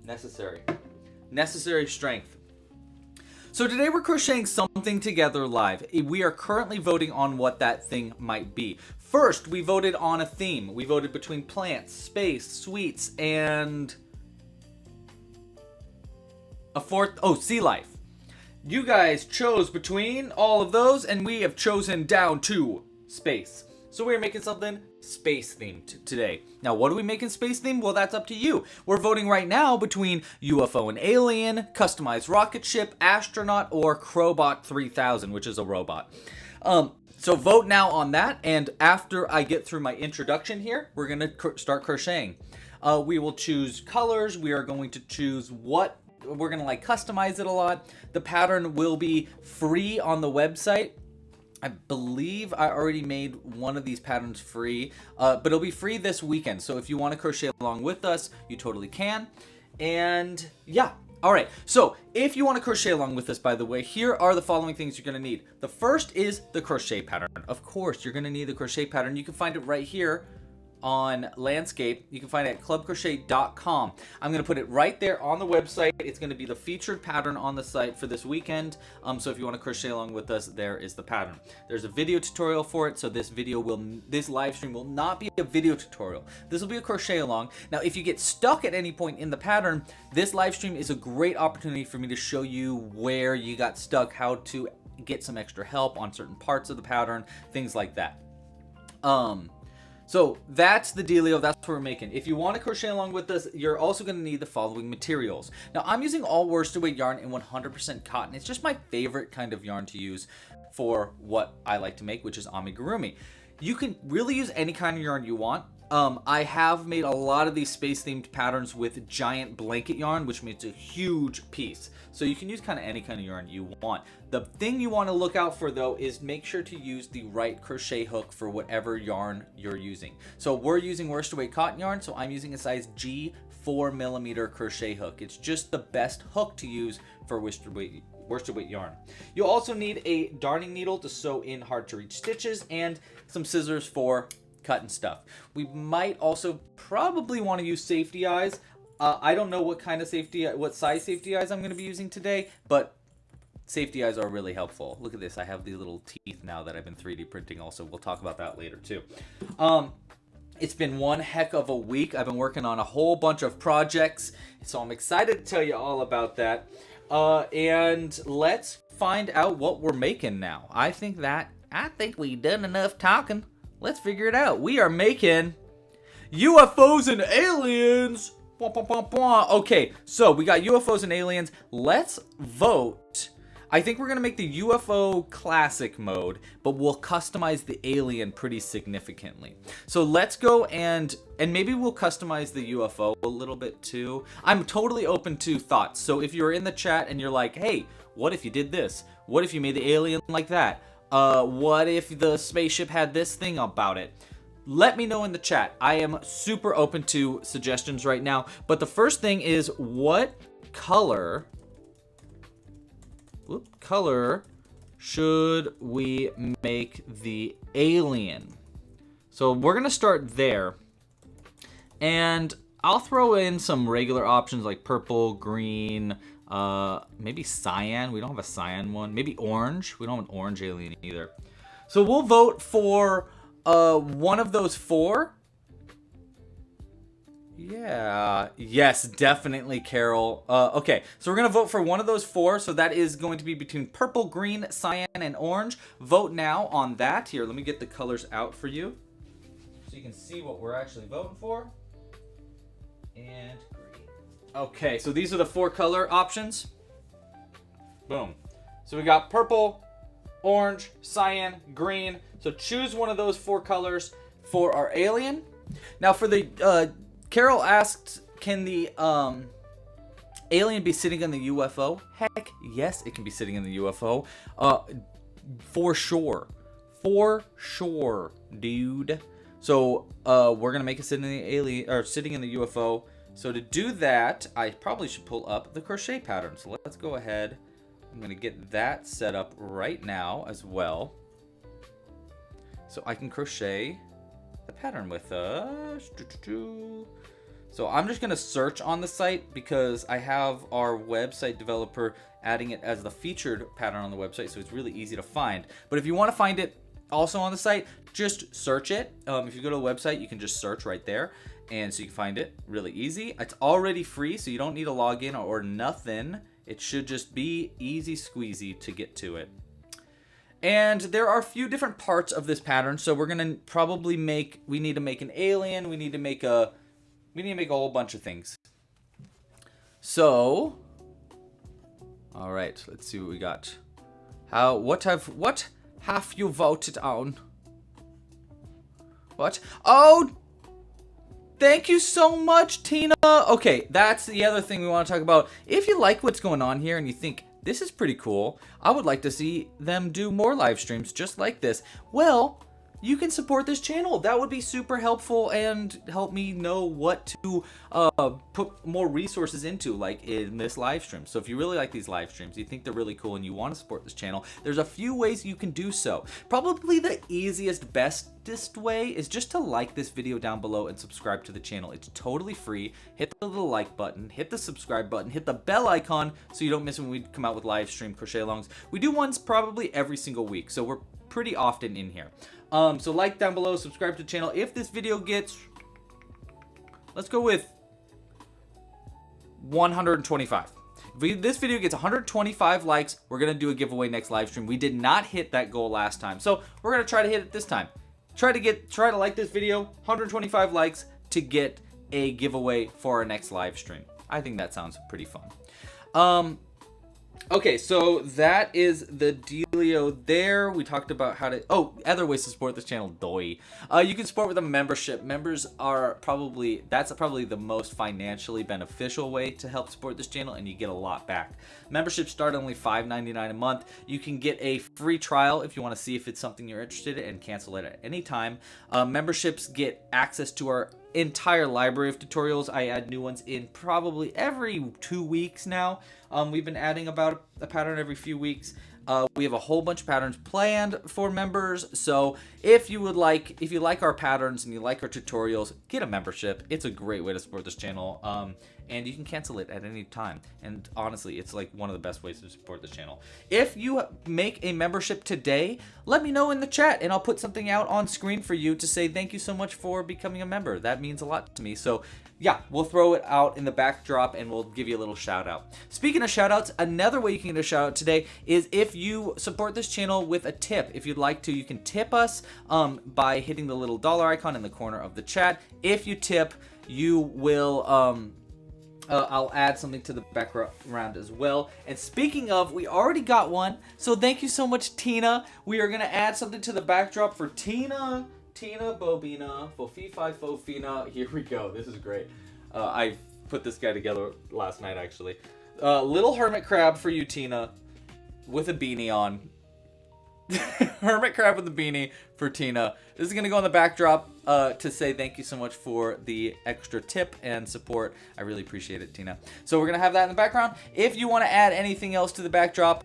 Necessary strength. So today we're crocheting something together live. We are currently voting on what that thing might be. First, we voted on a theme. We voted between plants, space, sweets, and a fourth, sea life. You guys chose between all of those, and we have chosen down to space. So we're making something space themed today. Now, what do we make in space themed? Well, that's up to you. We're voting right now between UFO and alien, customized rocket ship, astronaut, or Crobot 3000, which is a robot. So vote now on that, and after I get through my introduction here, we're gonna start crocheting. We will choose colors. We are going to choose what we're gonna customize it a lot. The pattern will be free on the website. I believe I already made one of these patterns free, but it'll be free this weekend. So if you want to crochet along with us, you totally can. And yeah, all right. So if you want to crochet along with us, by the way, here are the following things you're going to need. The first is the crochet pattern. Of course, you're going to need the crochet pattern. You can find it right here on landscape. You can find it at clubcrochet.com. I'm going to put it right there on the website. It's going to be the featured pattern on the site for this weekend. So if you want to crochet along with us, there is the pattern. There's a video tutorial for it, so this live stream will not be a video tutorial. This will be a crochet along. Now, if you get stuck at any point in the pattern, this live stream is a great opportunity for me to show you where you got stuck, how to get some extra help on certain parts of the pattern, things like that. So that's the dealio, that's what we're making. If you want to crochet along with us, you're also going to need the following materials. Now, I'm using all worsted weight yarn and 100% cotton. It's just my favorite kind of yarn to use for what I like to make, which is amigurumi. You can really use any kind of yarn you want. I have made a lot of these space-themed patterns with giant blanket yarn, which makes a huge piece. So you can use kind of any kind of yarn you want. The thing you want to look out for, though, is make sure to use the right crochet hook for whatever yarn you're using. So we're using worsted weight cotton yarn, so I'm using a size G 4mm crochet hook. It's just the best hook to use for worsted weight yarn. You'll also need a darning needle to sew in hard-to-reach stitches and some scissors for cutting stuff. We might also probably want to use safety eyes. I don't know what size safety eyes I'm going to be using today, but safety eyes are really helpful. Look at this. I have these little teeth now that I've been 3D printing also. We'll talk about that later too. It's been one heck of a week. I've been working on a whole bunch of projects, so I'm excited to tell you all about that. And let's find out what we're making now. I think we done enough talking. Let's figure it out. We are making UFOs and aliens. Okay, so we got UFOs and aliens. Let's vote. I think we're going to make the UFO classic mode, but we'll customize the alien pretty significantly. So let's go and maybe we'll customize the UFO a little bit too. I'm totally open to thoughts. So if you're in the chat and you're like, hey, what if you did this? What if you made the alien like that? What if the spaceship had this thing about it? Let me know in the chat. I am super open to suggestions right now. But the first thing is, what color should we make the alien? So we're going to start there. And I'll throw in some regular options like purple, green, maybe cyan. We don't have a cyan one. Maybe orange. We don't have an orange alien either. So we'll vote for one of those four. Yeah. Yes, definitely, Carol. Okay, so we're going to vote for one of those four. So that is going to be between purple, green, cyan, and orange. Vote now on that. Here, let me get the colors out for you so you can see what we're actually voting for. And green. Okay, so these are the four color options. Boom. So we got purple, orange, cyan, green. So choose one of those four colors for our alien. Now for the, Carol asked, can the alien be sitting in the UFO? Heck, yes, it can be sitting in the UFO. For sure. For sure, dude. So we're gonna make it sitting in the alien, or sitting in the UFO. So to do that, I probably should pull up the crochet pattern. So let's go ahead. I'm gonna get that set up right now as well, so I can crochet the pattern with us. So I'm just going to search on the site because I have our website developer adding it as the featured pattern on the website, so it's really easy to find. But if you want to find it also on the site, just search it. If you go to the website, you can just search right there, and so you can find it really easy. It's already free, so you don't need a login or nothing. It should just be easy squeezy to get to it. And there are a few different parts of this pattern, so we're gonna probably we need to make an alien, we need to make a whole bunch of things. So, all right, let's see what we got. What have you voted on? What? Oh, thank you so much, Tina. Okay, that's the other thing we want to talk about. If you like what's going on here and you think this is pretty cool, I would like to see them do more live streams just like this, well, you can support this channel. That would be super helpful and help me know what to put more resources into, like in this live stream. So if you really like these live streams, you think they're really cool and you want to support this channel, there's a few ways you can do so. Probably the easiest, bestest way is just to like this video down below and subscribe to the channel. It's totally free. Hit the little like button, hit the subscribe button, hit the bell icon so you don't miss when we come out with live stream crochet alongs. We do ones probably every single week, so we're pretty often in here. So like down below, subscribe to the channel. If this video gets, let's go with 125. If this video gets 125 likes, we're going to do a giveaway next live stream. We did not hit that goal last time, so we're going to try to hit it this time. Try to like this video, 125 likes to get a giveaway for our next live stream. I think that sounds pretty fun. Okay, so that is the dealio there. We talked about how to... Oh, other ways to support this channel, doy. You can support with a membership. Members are probably... That's probably the most financially beneficial way to help support this channel, and you get a lot back. Memberships start only $5.99 a month. You can get a free trial if you want to see if it's something you're interested in and cancel it at any time. Memberships get access to our entire library of tutorials. I add new ones in probably every 2 weeks now. We've been adding about a pattern every few weeks. We have a whole bunch of patterns planned for members. So if you like our patterns and you like our tutorials, get a membership. It's a great way to support this channel. And you can cancel it at any time. And honestly, it's like one of the best ways to support this channel. If you make a membership today, let me know in the chat and I'll put something out on screen for you to say thank you so much for becoming a member. That means a lot to me. So yeah, we'll throw it out in the backdrop and we'll give you a little shout out. Speaking of shout outs, another way you can get a shout out today is if you support this channel with a tip. If you'd like to, you can tip us by hitting the little dollar icon in the corner of the chat. If you tip, you will... I'll add something to the background as well. And speaking of, we already got one. So thank you so much, Tina. We are going to add something to the backdrop for Tina. Tina Bobina, Fofifi Fofina. Here we go. This is great. I put this guy together last night, actually. Little hermit crab for you, Tina, with a beanie on. Hermit crab with a beanie for Tina. This is going to go on the backdrop to say thank you so much for the extra tip and support. I really appreciate it, Tina. So we're going to have that in the background. If you want to add anything else to the backdrop,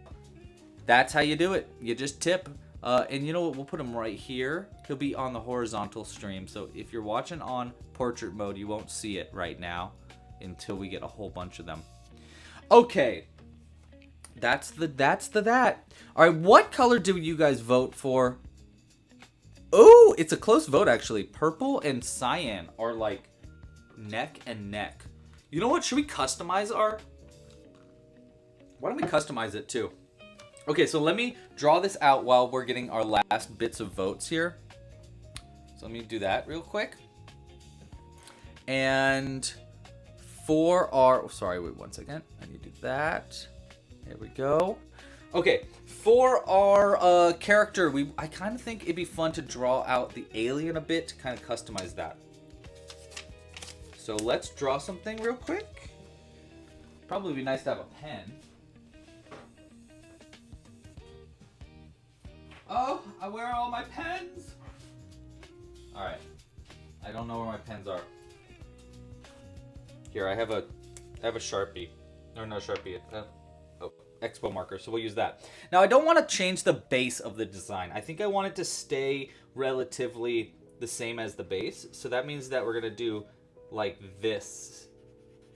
that's how you do it. You just tip. And you know what? We'll put him right here. He'll be on the horizontal stream. So if you're watching on portrait mode, you won't see it right now until we get a whole bunch of them. Okay. That's that. All right, what color do you guys vote for? Oh, it's a close vote, actually. Purple and cyan are like neck and neck. You know what? Should we customize our... Why don't we customize it, too? Okay, so let me draw this out while we're getting our last bits of votes here. So let me do that real quick. And for our... Sorry, wait 1 second. I need to do that. There we go. Okay, for our character, I kind of think it'd be fun to draw out the alien a bit to kind of customize that. So let's draw something real quick. Probably be nice to have a pen. Oh, where are all my pens? All right, I don't know where my pens are. Here, I have a Sharpie. Or no Sharpie. Expo marker, so we'll use that. Now, I don't want to change the base of the design. I think I want it to stay relatively the same as the base. So that means that we're going to do like this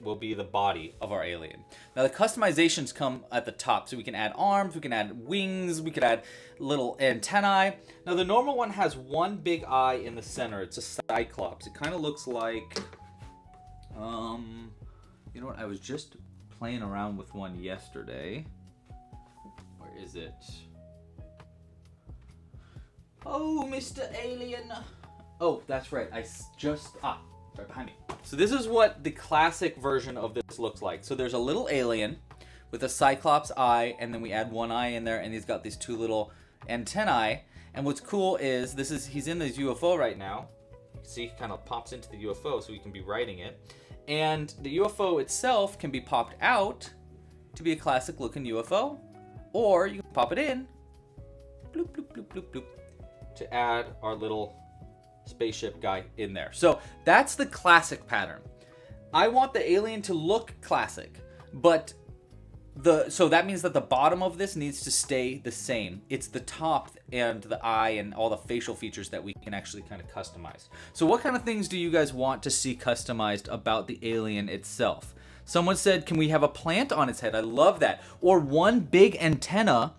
will be the body of our alien. Now the customizations come at the top, so we can add arms, we can add wings, we could add little antennae. Now the normal one has one big eye in the center. It's a cyclops. It kind of looks like, you know what? I was just playing around with one yesterday. Where is it? Oh, Mr. Alien. Oh, that's right. Right behind me. So this is what the classic version of this looks like. So there's a little alien with a cyclops eye, and then we add one eye in there, and he's got these two little antennae. And what's cool is he's in this UFO right now. You can see he kind of pops into the UFO so we can be riding it. And the UFO itself can be popped out to be a classic looking UFO, or you can pop it in, bloop, bloop, bloop, bloop, bloop, to add our little spaceship guy in there. So that's the classic pattern. I want the alien to look classic, but so that means that the bottom of this needs to stay the same. It's the top and the eye and all the facial features that we can actually kind of customize. So what kind of things do you guys want to see customized about the alien itself? Someone said, can we have a plant on its head? I love that. Or one big antenna.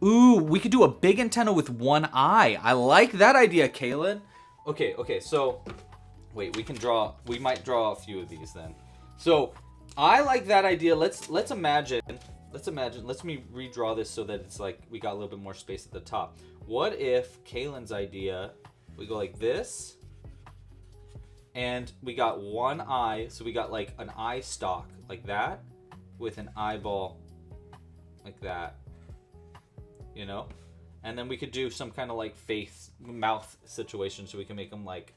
Ooh, we could do a big antenna with one eye. I like that idea, Kaylin. Okay, so wait, we might draw a few of these then. So I like that idea. Let's imagine, let me redraw this so that it's like we got a little bit more space at the top. What if Kaylin's idea, we go like this, and we got one eye, so we got like an eye stalk like that with an eyeball like that. You know, and then we could do some kind of like face mouth situation, so we can make them like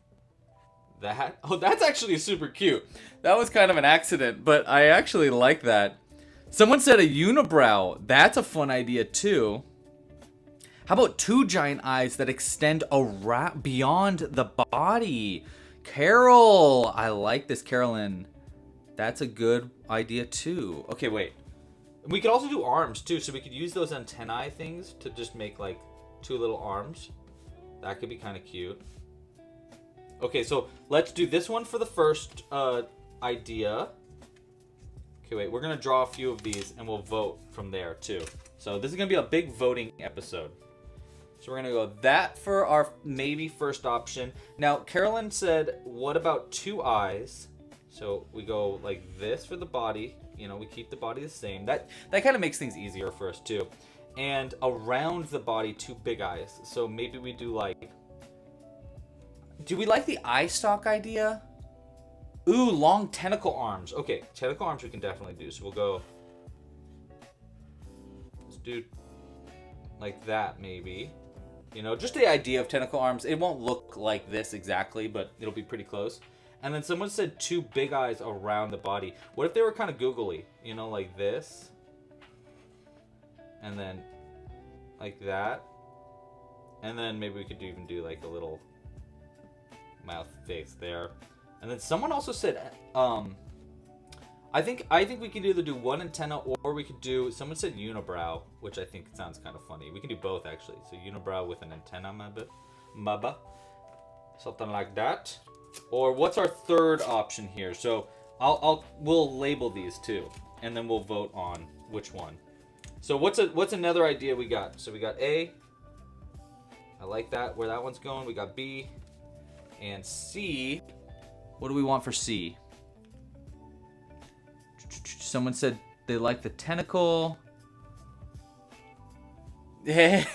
that. Oh, that's actually super cute. That was kind of an accident, but I actually like that. Someone said a unibrow. That's a fun idea too. How about two giant eyes that extend around beyond the body? Carol, I like this, Carolyn. That's a good idea too. Okay, wait. We could also do arms too, so we could use those antennae things to just make like two little arms. That could be kind of cute. Okay, so let's do this one for the first idea. Okay, wait, we're gonna draw a few of these and we'll vote from there too. So this is gonna be a big voting episode. So we're gonna go that for our maybe first option. Now, Carolyn said, what about two eyes? So we go like this for the body. You know, we keep the body the same. That kind of makes things easier for us too. And around the body, two big eyes. So maybe we do like... Do we like the eye stalk idea? Ooh, long tentacle arms. Okay, tentacle arms we can definitely do. So we'll go... Let's do like that maybe. You know, just the idea of tentacle arms. It won't look like this exactly, but it'll be pretty close. And then someone said two big eyes around the body. What if they were kind of googly? You know, like this. And then like that. And then maybe we could even do like a little mouth face there. And then someone also said, I think we could either do one antenna or we could do, someone said unibrow, which I think sounds kind of funny. We can do both actually. So unibrow with an antenna, maybe. Something like that. Or what's our third option here? So we'll label these too, and then we'll vote on which one. So what's another idea we got? So we got A. I like that, where that one's going. We got B and C. What do we want for C? Someone said they like the tentacle. Hey,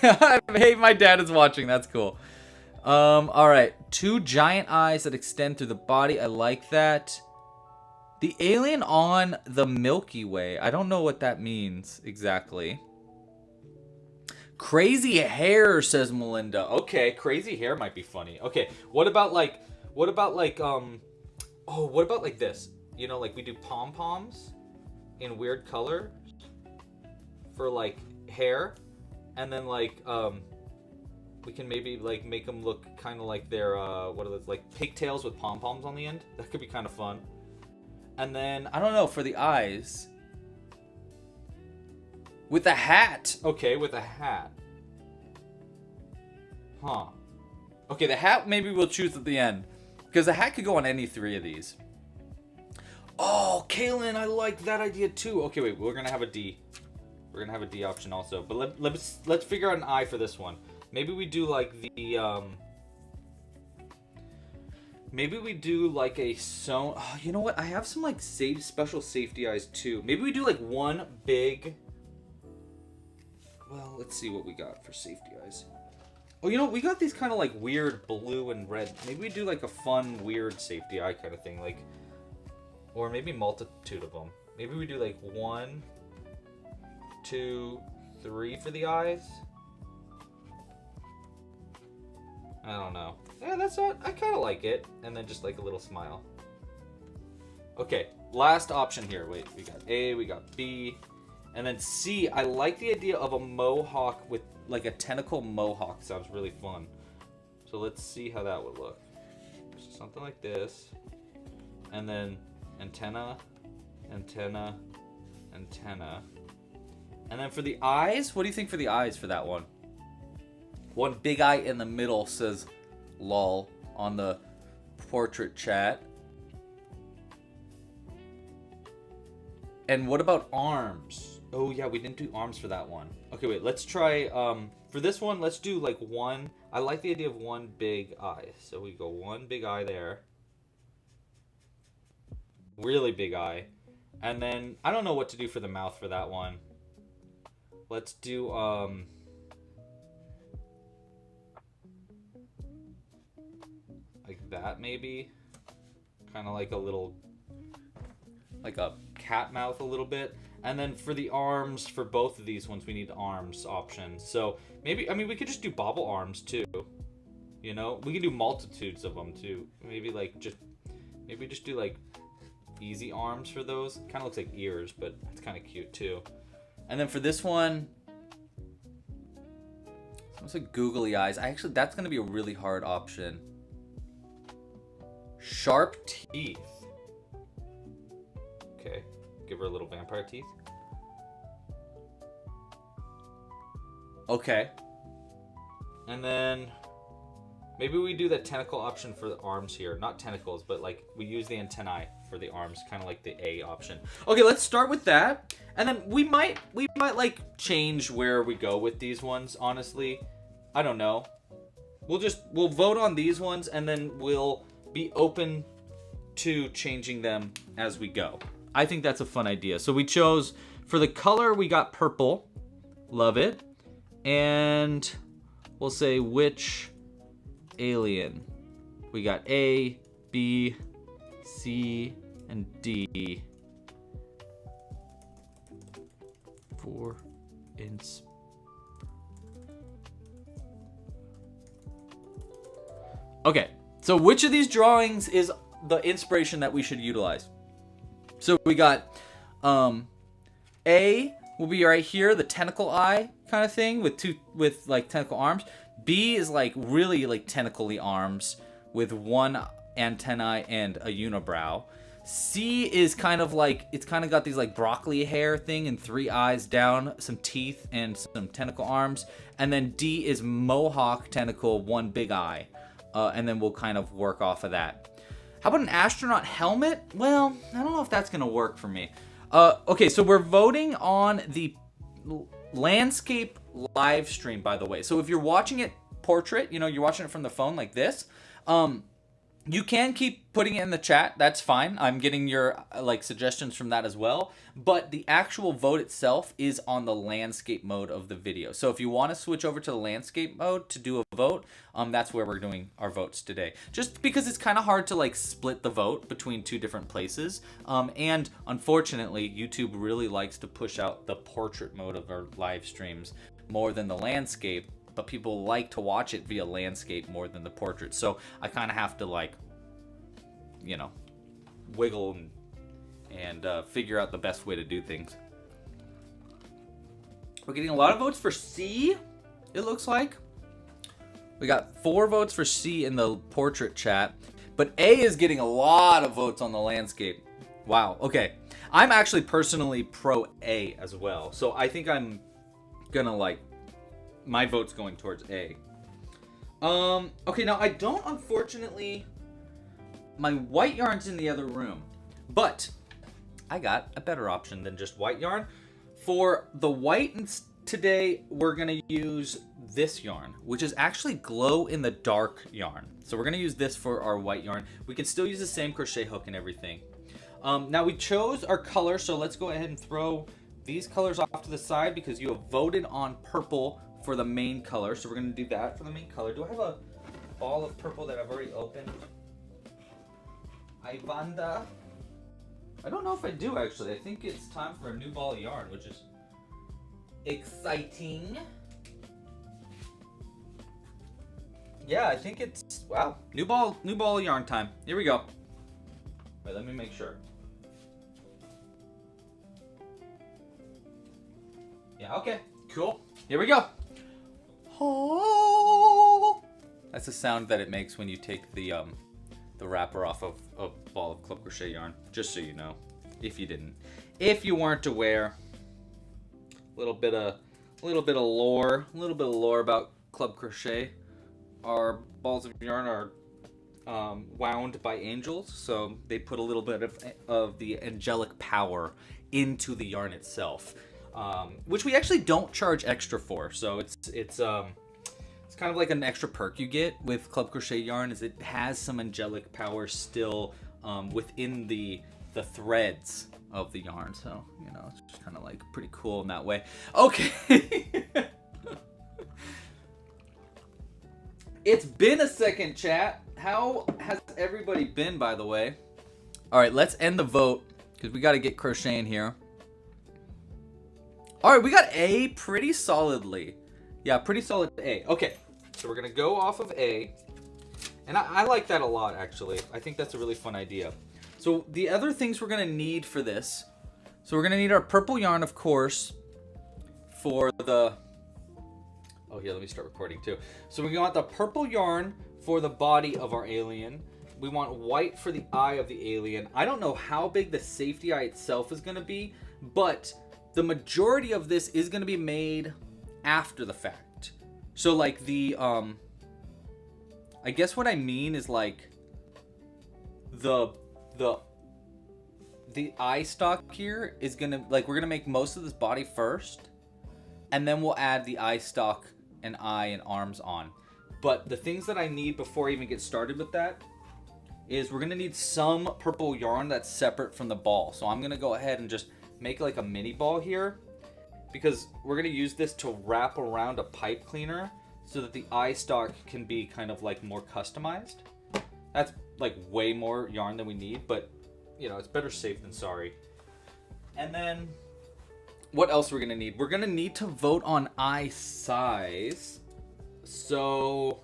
my dad is watching. That's cool. All right. Two giant eyes that extend through the body. I like that. The alien on the Milky Way. I don't know what that means exactly. Crazy hair, says Melinda. Okay, crazy hair might be funny. Okay, what about like this? You know, like we do pom-poms in weird color for like hair, and then like we can maybe like make them look kind of like they're what are those, like pigtails with pom-poms on the end. That could be kind of fun. And then I don't know, for the eyes, with a hat. Okay, with a hat. Huh. Okay, the hat maybe we'll choose at the end. Because the hat could go on any 3 of these. Oh, Kaylin, I like that idea too. Okay, wait, we're gonna have a D. We're gonna have a D option also. But let's figure out an I for this one. Maybe we do like the maybe we do like a sewn. Oh, you know what? I have some like special safety eyes too. Maybe we do like one big. Well, let's see what we got for safety eyes. Oh, you know, we got these kind of like weird blue and red. Maybe we do like a fun, weird safety eye kind of thing, like. Or maybe multitude of them. Maybe we do like 1, 2, 3 for the eyes. I don't know. Yeah, that's not. I kind of like it. And then just like a little smile. Okay, last option here. Wait, we got A, we got B, and then C. I like the idea of a mohawk with like a tentacle mohawk. Sounds really fun. So let's see how that would look. So something like this, and then antenna, antenna, antenna. And then for the eyes, what do you think for the eyes for that one? One big eye in the middle says lol on the portrait chat. And what about arms? Oh yeah, we didn't do arms for that one. Okay, wait, let's try, for this one, let's do like one. I like the idea of one big eye. So we go one big eye there. Really big eye. And then I don't know what to do for the mouth for that one. Let's do like that maybe. Kind of like a little, like a cat mouth a little bit. And then for the arms, for both of these ones, we need arms options. So maybe, I mean, we could just do bobble arms too. You know, we can do multitudes of them too. Maybe like maybe just do like easy arms for those. Kind of looks like ears, but it's kind of cute too. And then for this one, it's like googly eyes. That's going to be a really hard option. Sharp teeth. Okay, give her a little vampire teeth. Okay. And then maybe we do the tentacle option for the arms here. Not tentacles, but like we use the antennae for the arms, kind of like the A option. Okay, let's start with that. And then we might like change where we go with these ones, honestly. I don't know. We'll vote on these ones and then we'll be open to changing them as we go. I think that's a fun idea. So we chose, for the color, we got purple. Love it. And we'll say which alien. We got A, B, C, and D. 4 inch. Okay, so which of these drawings is the inspiration that we should utilize? So we got A will be right here, the tentacle eye kind of thing with like tentacle arms. B is like really like tentacly arms with one antennae and a unibrow. C is kind of like, it's kind of got these like broccoli hair thing and 3 eyes down, some teeth and some tentacle arms. And then D is mohawk tentacle, 1 big eye. And then we'll kind of work off of that. How about an astronaut helmet? Well, I don't know if that's going to work for me. Okay, so we're voting on the landscape live stream, by the way. So if you're watching it portrait, you know, you're watching it from the phone like this, you can keep putting it in the chat. That's fine. I'm getting your like suggestions from that as well. But the actual vote itself is on the landscape mode of the video. So if you want to switch over to the landscape mode to do a vote, that's where we're doing our votes today. Just because it's kind of hard to like split the vote between 2 different places. And unfortunately, YouTube really likes to push out the portrait mode of our live streams more than the landscape. But people like to watch it via landscape more than the portrait. So I kind of have to like, you know, wiggle and figure out the best way to do things. We're getting a lot of votes for C, it looks like. We got 4 votes for C in the portrait chat. But A is getting a lot of votes on the landscape. Wow, okay. I'm actually personally pro A as well. So I think I'm gonna like, my vote's going towards A. Okay, now I don't, unfortunately, my white yarn's in the other room, but I got a better option than just white yarn. For the white today, we're gonna use this yarn, which is actually glow in the dark yarn. So we're gonna use this for our white yarn. We can still use the same crochet hook and everything. Now we chose our color, so let's go ahead and throw these colors off to the side because you have voted on purple for the main color. So we're gonna do that for the main color. Do I have a ball of purple that I've already opened? Ivanda. I don't know if I do actually. I think it's time for a new ball of yarn, which is exciting. Yeah, I think it's, wow, new ball of yarn time. Here we go. Wait, let me make sure. Yeah, okay, cool. Here we go. Oh, that's the sound that it makes when you take the wrapper off of a ball of club crochet yarn, just so you know, if you didn't. If you weren't aware, a little bit of lore about club crochet. Our balls of yarn are wound by angels, so they put a little bit of the angelic power into the yarn itself, which we actually don't charge extra for. So it's kind of like an extra perk you get with club crochet yarn, is it has some angelic power still within the threads of the yarn. So, you know, it's just kind of like pretty cool in that way. Okay. It's been a second, chat. How has everybody been, by the way? All right, let's end the vote because we got to get crocheting here. All right, we got A pretty solidly. Yeah, pretty solid A. Okay, so we're going to go off of A. And I like that a lot, actually. I think that's a really fun idea. So the other things we're going to need for this. So we're going to need our purple yarn, of course, for the... Oh, here, let me start recording, too. So we want the purple yarn for the body of our alien. We want white for the eye of the alien. I don't know how big the safety eye itself is going to be, but the majority of this is going to be made after the fact. So, like, the, I guess what I mean is, like, the eye stalk here is going to, like, we're going to make most of this body first, and then we'll add the eye stalk and eye and arms on. But the things that I need before I even get started with that is we're going to need some purple yarn that's separate from the ball. So I'm going to go ahead and just make like a mini ball here, because we're going to use this to wrap around a pipe cleaner so that the eye stalk can be kind of like more customized. That's like way more yarn than we need, but you know, it's better safe than sorry. And then what else we're going to need? We're going to need to vote on eye size. So,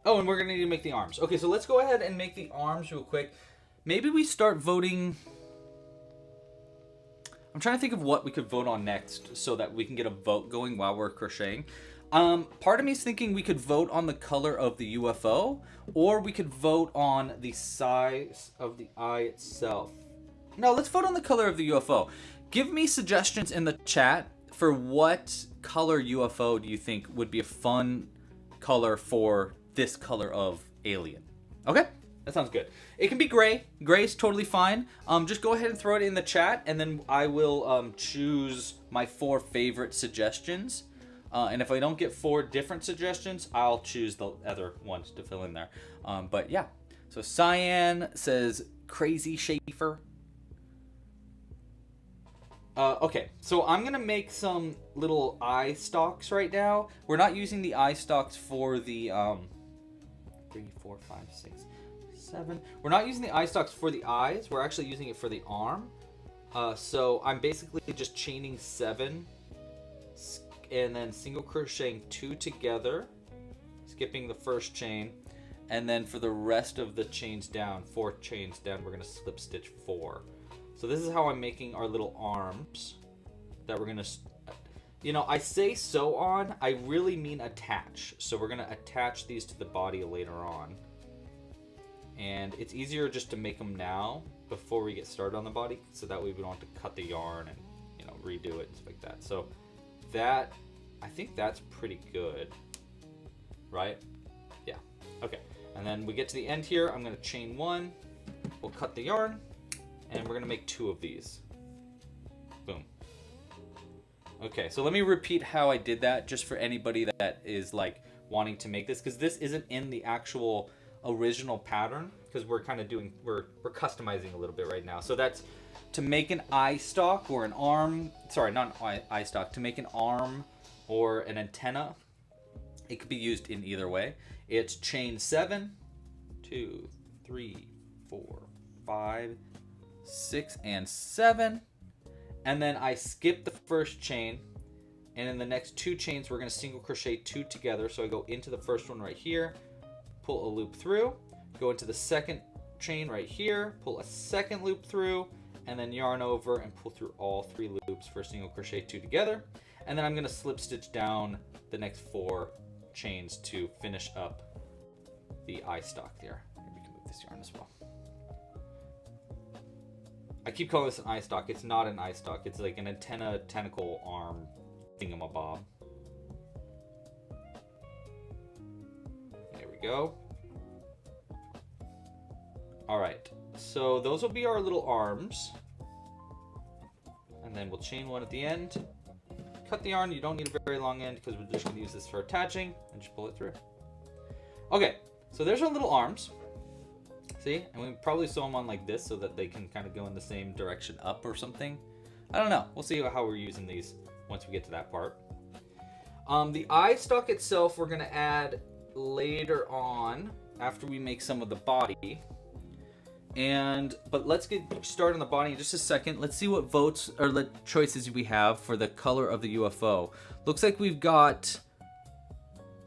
oh, and we're going to need to make the arms. Okay, so let's go ahead and make the arms real quick. Maybe we start voting. I'm trying to think of what we could vote on next so that we can get a vote going while we're crocheting. Part of me is thinking we could vote on the color of the UFO, or we could vote on the size of the eye itself. No, let's vote on the color of the UFO. Give me suggestions in the chat for what color UFO do you think would be a fun color for this color of alien. Okay, that sounds good. It can be gray. Gray is totally fine. Just go ahead and throw it in the chat, and then I will choose my 4 favorite suggestions. And if I don't get 4 different suggestions, I'll choose the other ones to fill in there. But yeah, so Cyan says Crazy Schaefer. Okay, so I'm going to make some little eye stalks right now. We're not using the eye stalks for the, 3, 4, 5, 6, 7. We're not using the eye stalks for the eyes. We're actually using it for the arm. So I'm basically just chaining 7 and then single crocheting 2 together, skipping the first chain. And then for the rest of the chains down, 4 chains down, we're going to slip stitch 4. So this is how I'm making our little arms that we're going to, you know, I say sew on, I really mean attach. So we're going to attach these to the body later on. And it's easier just to make them now before we get started on the body, so that way we don't have to cut the yarn and, you know, redo it and stuff like that. So that, I think that's pretty good, right? Yeah, okay. And then we get to the end here, I'm gonna chain 1, we'll cut the yarn, and we're gonna make 2 of these. Boom. Okay, so let me repeat how I did that just for anybody that is like wanting to make this, because this isn't in the actual original pattern, because we're kind of doing, we're customizing a little bit right now. So that's to make an eye stalk or an arm, sorry, not an eye stalk, to make an arm or an antenna. It could be used in either way. It's chain 7, 2, 3, 4, 5, 6, and 7. And then I skip the first chain. And in the next 2 chains, we're going to single crochet 2 together. So I go into the first one right here, pull a loop through, go into the second chain right here, pull a second loop through, and then yarn over and pull through all 3 loops for single crochet 2 together. And then I'm going to slip stitch down the next 4 chains to finish up the eye stalk there. Maybe we can move this yarn as well. I keep calling this an eye stalk. It's not an eye stalk. It's like an antenna, tentacle, arm thingamabob. There we go. All right, so those will be our little arms. And then we'll chain 1 at the end. Cut the yarn. You don't need a very long end because we're just going to use this for attaching, and just pull it through. Okay, so there's our little arms. See? And we can probably sew them on like this so that they can kind of go in the same direction up or something. I don't know. We'll see how we're using these once we get to that part. The eye stalk itself we're going to add later on after we make some of the body. But let's get started on the body in just a second. Let's see what votes or choices we have for the color of the UFO. Looks like we've got,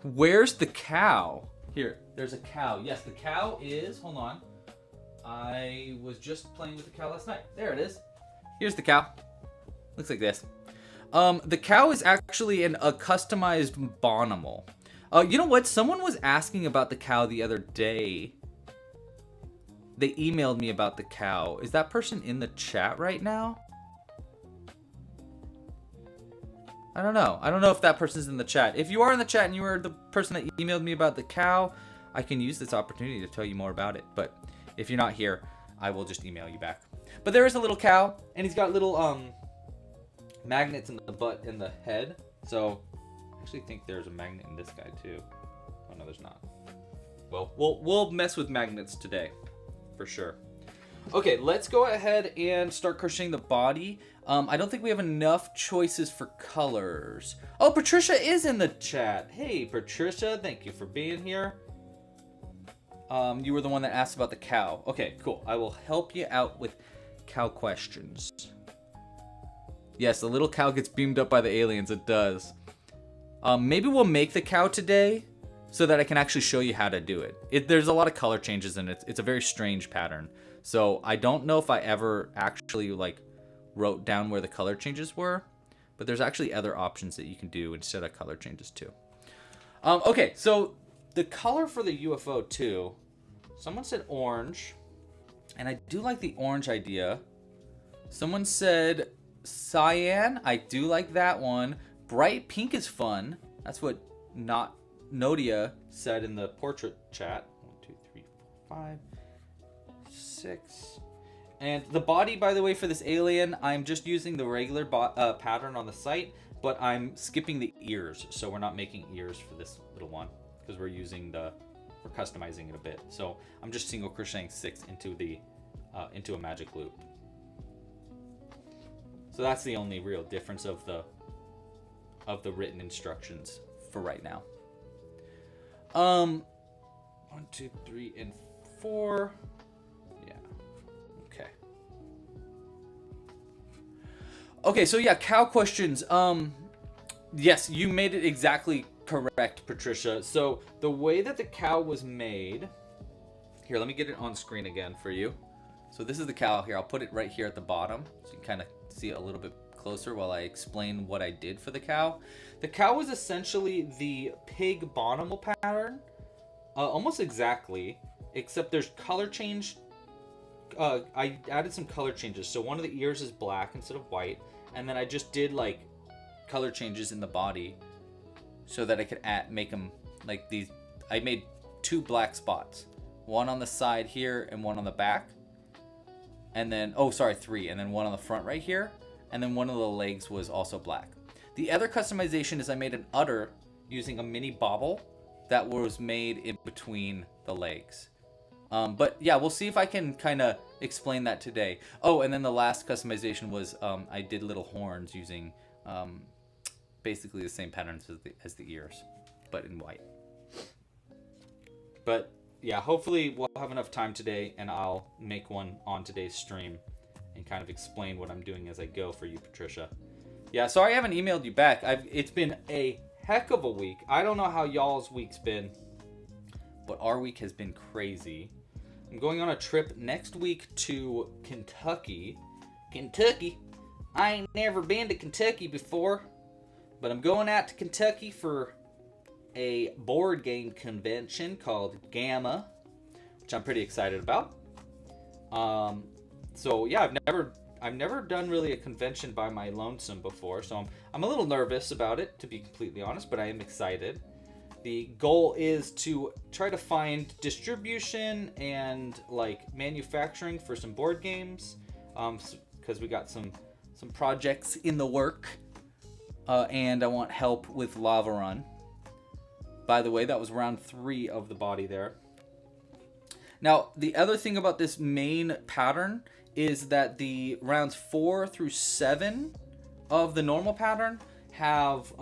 where's the cow? Here, there's a cow. Yes, the cow is, hold on. I was just playing with the cow last night. There it is. Here's the cow. Looks like this. The cow is actually a customized Bonimal. You know what? Someone was asking about the cow the other day. They emailed me about the cow. Is that person in the chat right now? I don't know. I don't know if that person's in the chat. If you are in the chat and you are the person that emailed me about the cow, I can use this opportunity to tell you more about it. But if you're not here, I will just email you back. But there is a little cow, and he's got little magnets in the butt and the head. So I actually think there's a magnet in this guy too. Oh no, there's not. Well, we'll mess with magnets today, for sure. Okay, let's go ahead and start crocheting the body. I don't think we have enough choices for colors. Oh, Patricia is in the chat. Hey, Patricia, thank you for being here. You were the one that asked about the cow. Okay, cool. I will help you out with cow questions. Yes, the little cow gets beamed up by the aliens. It does. Maybe we'll make the cow today so that I can actually show you how to do it. There's a lot of color changes in it. It's a very strange pattern. So I don't know if I ever actually wrote down where the color changes were, but there's actually other options that you can do instead of color changes too. Okay, so the color for the UFO too, someone said orange, and I do like the orange idea. Someone said cyan. I do like that one. Bright pink is fun. That's what Nodia said in the portrait chat. 1, 2, 3, 4, 5, 6. And the body, by the way, for this alien, I'm just using the regular pattern on the site, but I'm skipping the ears, so we're not making ears for this little one because we're customizing it a bit. So I'm just single crocheting 6 into a magic loop. So that's the only real difference of the written instructions for right now. 1, 2, 3, and 4. Yeah. Okay. Okay, so yeah, cow questions. Yes, you made it exactly correct, Patricia. So the way that the cow was made, here, let me get it on screen again for you. So this is the cow here. I'll put it right here at the bottom so you can kind of see it a little bit closer while I explain what I did for the cow. The cow was essentially the pig Bonimal pattern, almost exactly, except there's color change. I added some color changes. So one of the ears is black instead of white, and then I just did color changes in the body so that I could make them like these. I made 2 black spots. One on the side here and one on the back. And then, oh, sorry, 3. And then one on the front right here. And then one of the legs was also black. The other customization is I made an udder using a mini bobble that was made in between the legs. But yeah, we'll see if I can kind of explain that today. Oh, and then the last customization was I did little horns using basically the same patterns as the ears, but in white. But yeah, hopefully we'll have enough time today and I'll make one on today's stream and kind of explain what I'm doing as I go for you, Patricia. Yeah, sorry I haven't emailed you back. It's been a heck of a week. I don't know how y'all's week's been, but our week has been crazy. I'm going on a trip next week to Kentucky. Kentucky? I ain't never been to Kentucky before, but I'm going out to Kentucky for a board game convention called Gamma, which I'm pretty excited about. So yeah, I've never done really a convention by my lonesome before, so I'm a little nervous about it, to be completely honest, but I am excited. The goal is to try to find distribution and like manufacturing for some board games, because we got some projects in the work, and I want help with Lava Run. By the way, that was round 3 of the body there. Now, the other thing about this main pattern is that the rounds 4 through 7 of the normal pattern have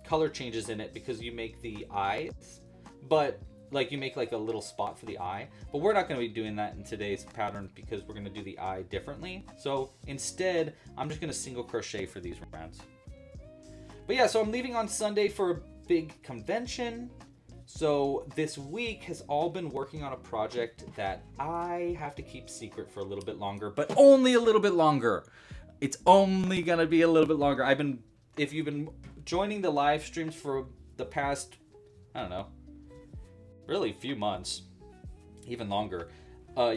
color changes in it because you make the eyes, but like you make like a little spot for the eye, but we're not going to be doing that in today's pattern because we're going to do the eye differently. So instead, I'm just going to single crochet for these rounds. But yeah, so I'm leaving on Sunday for a big convention. So this week has all been working on a project that I have to keep secret for a little bit longer, but only a little bit longer. It's only going to be a little bit longer. If you've been joining the live streams for the past, I don't know, really few months, even longer,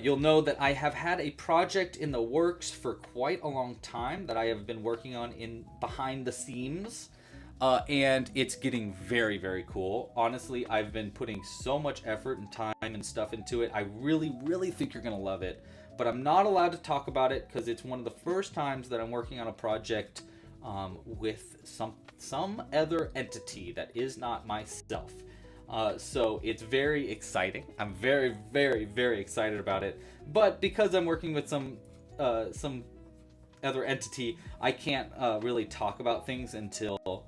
you'll know that I have had a project in the works for quite a long time that I have been working on in behind the scenes, and it's getting very, very cool. Honestly, I've been putting so much effort and time and stuff into it. I really, really think you're going to love it, but I'm not allowed to talk about it because it's one of the first times that I'm working on a project with some other entity that is not myself. So it's very exciting. I'm very, very, very excited about it. But because I'm working with some other entity, I can't really talk about things until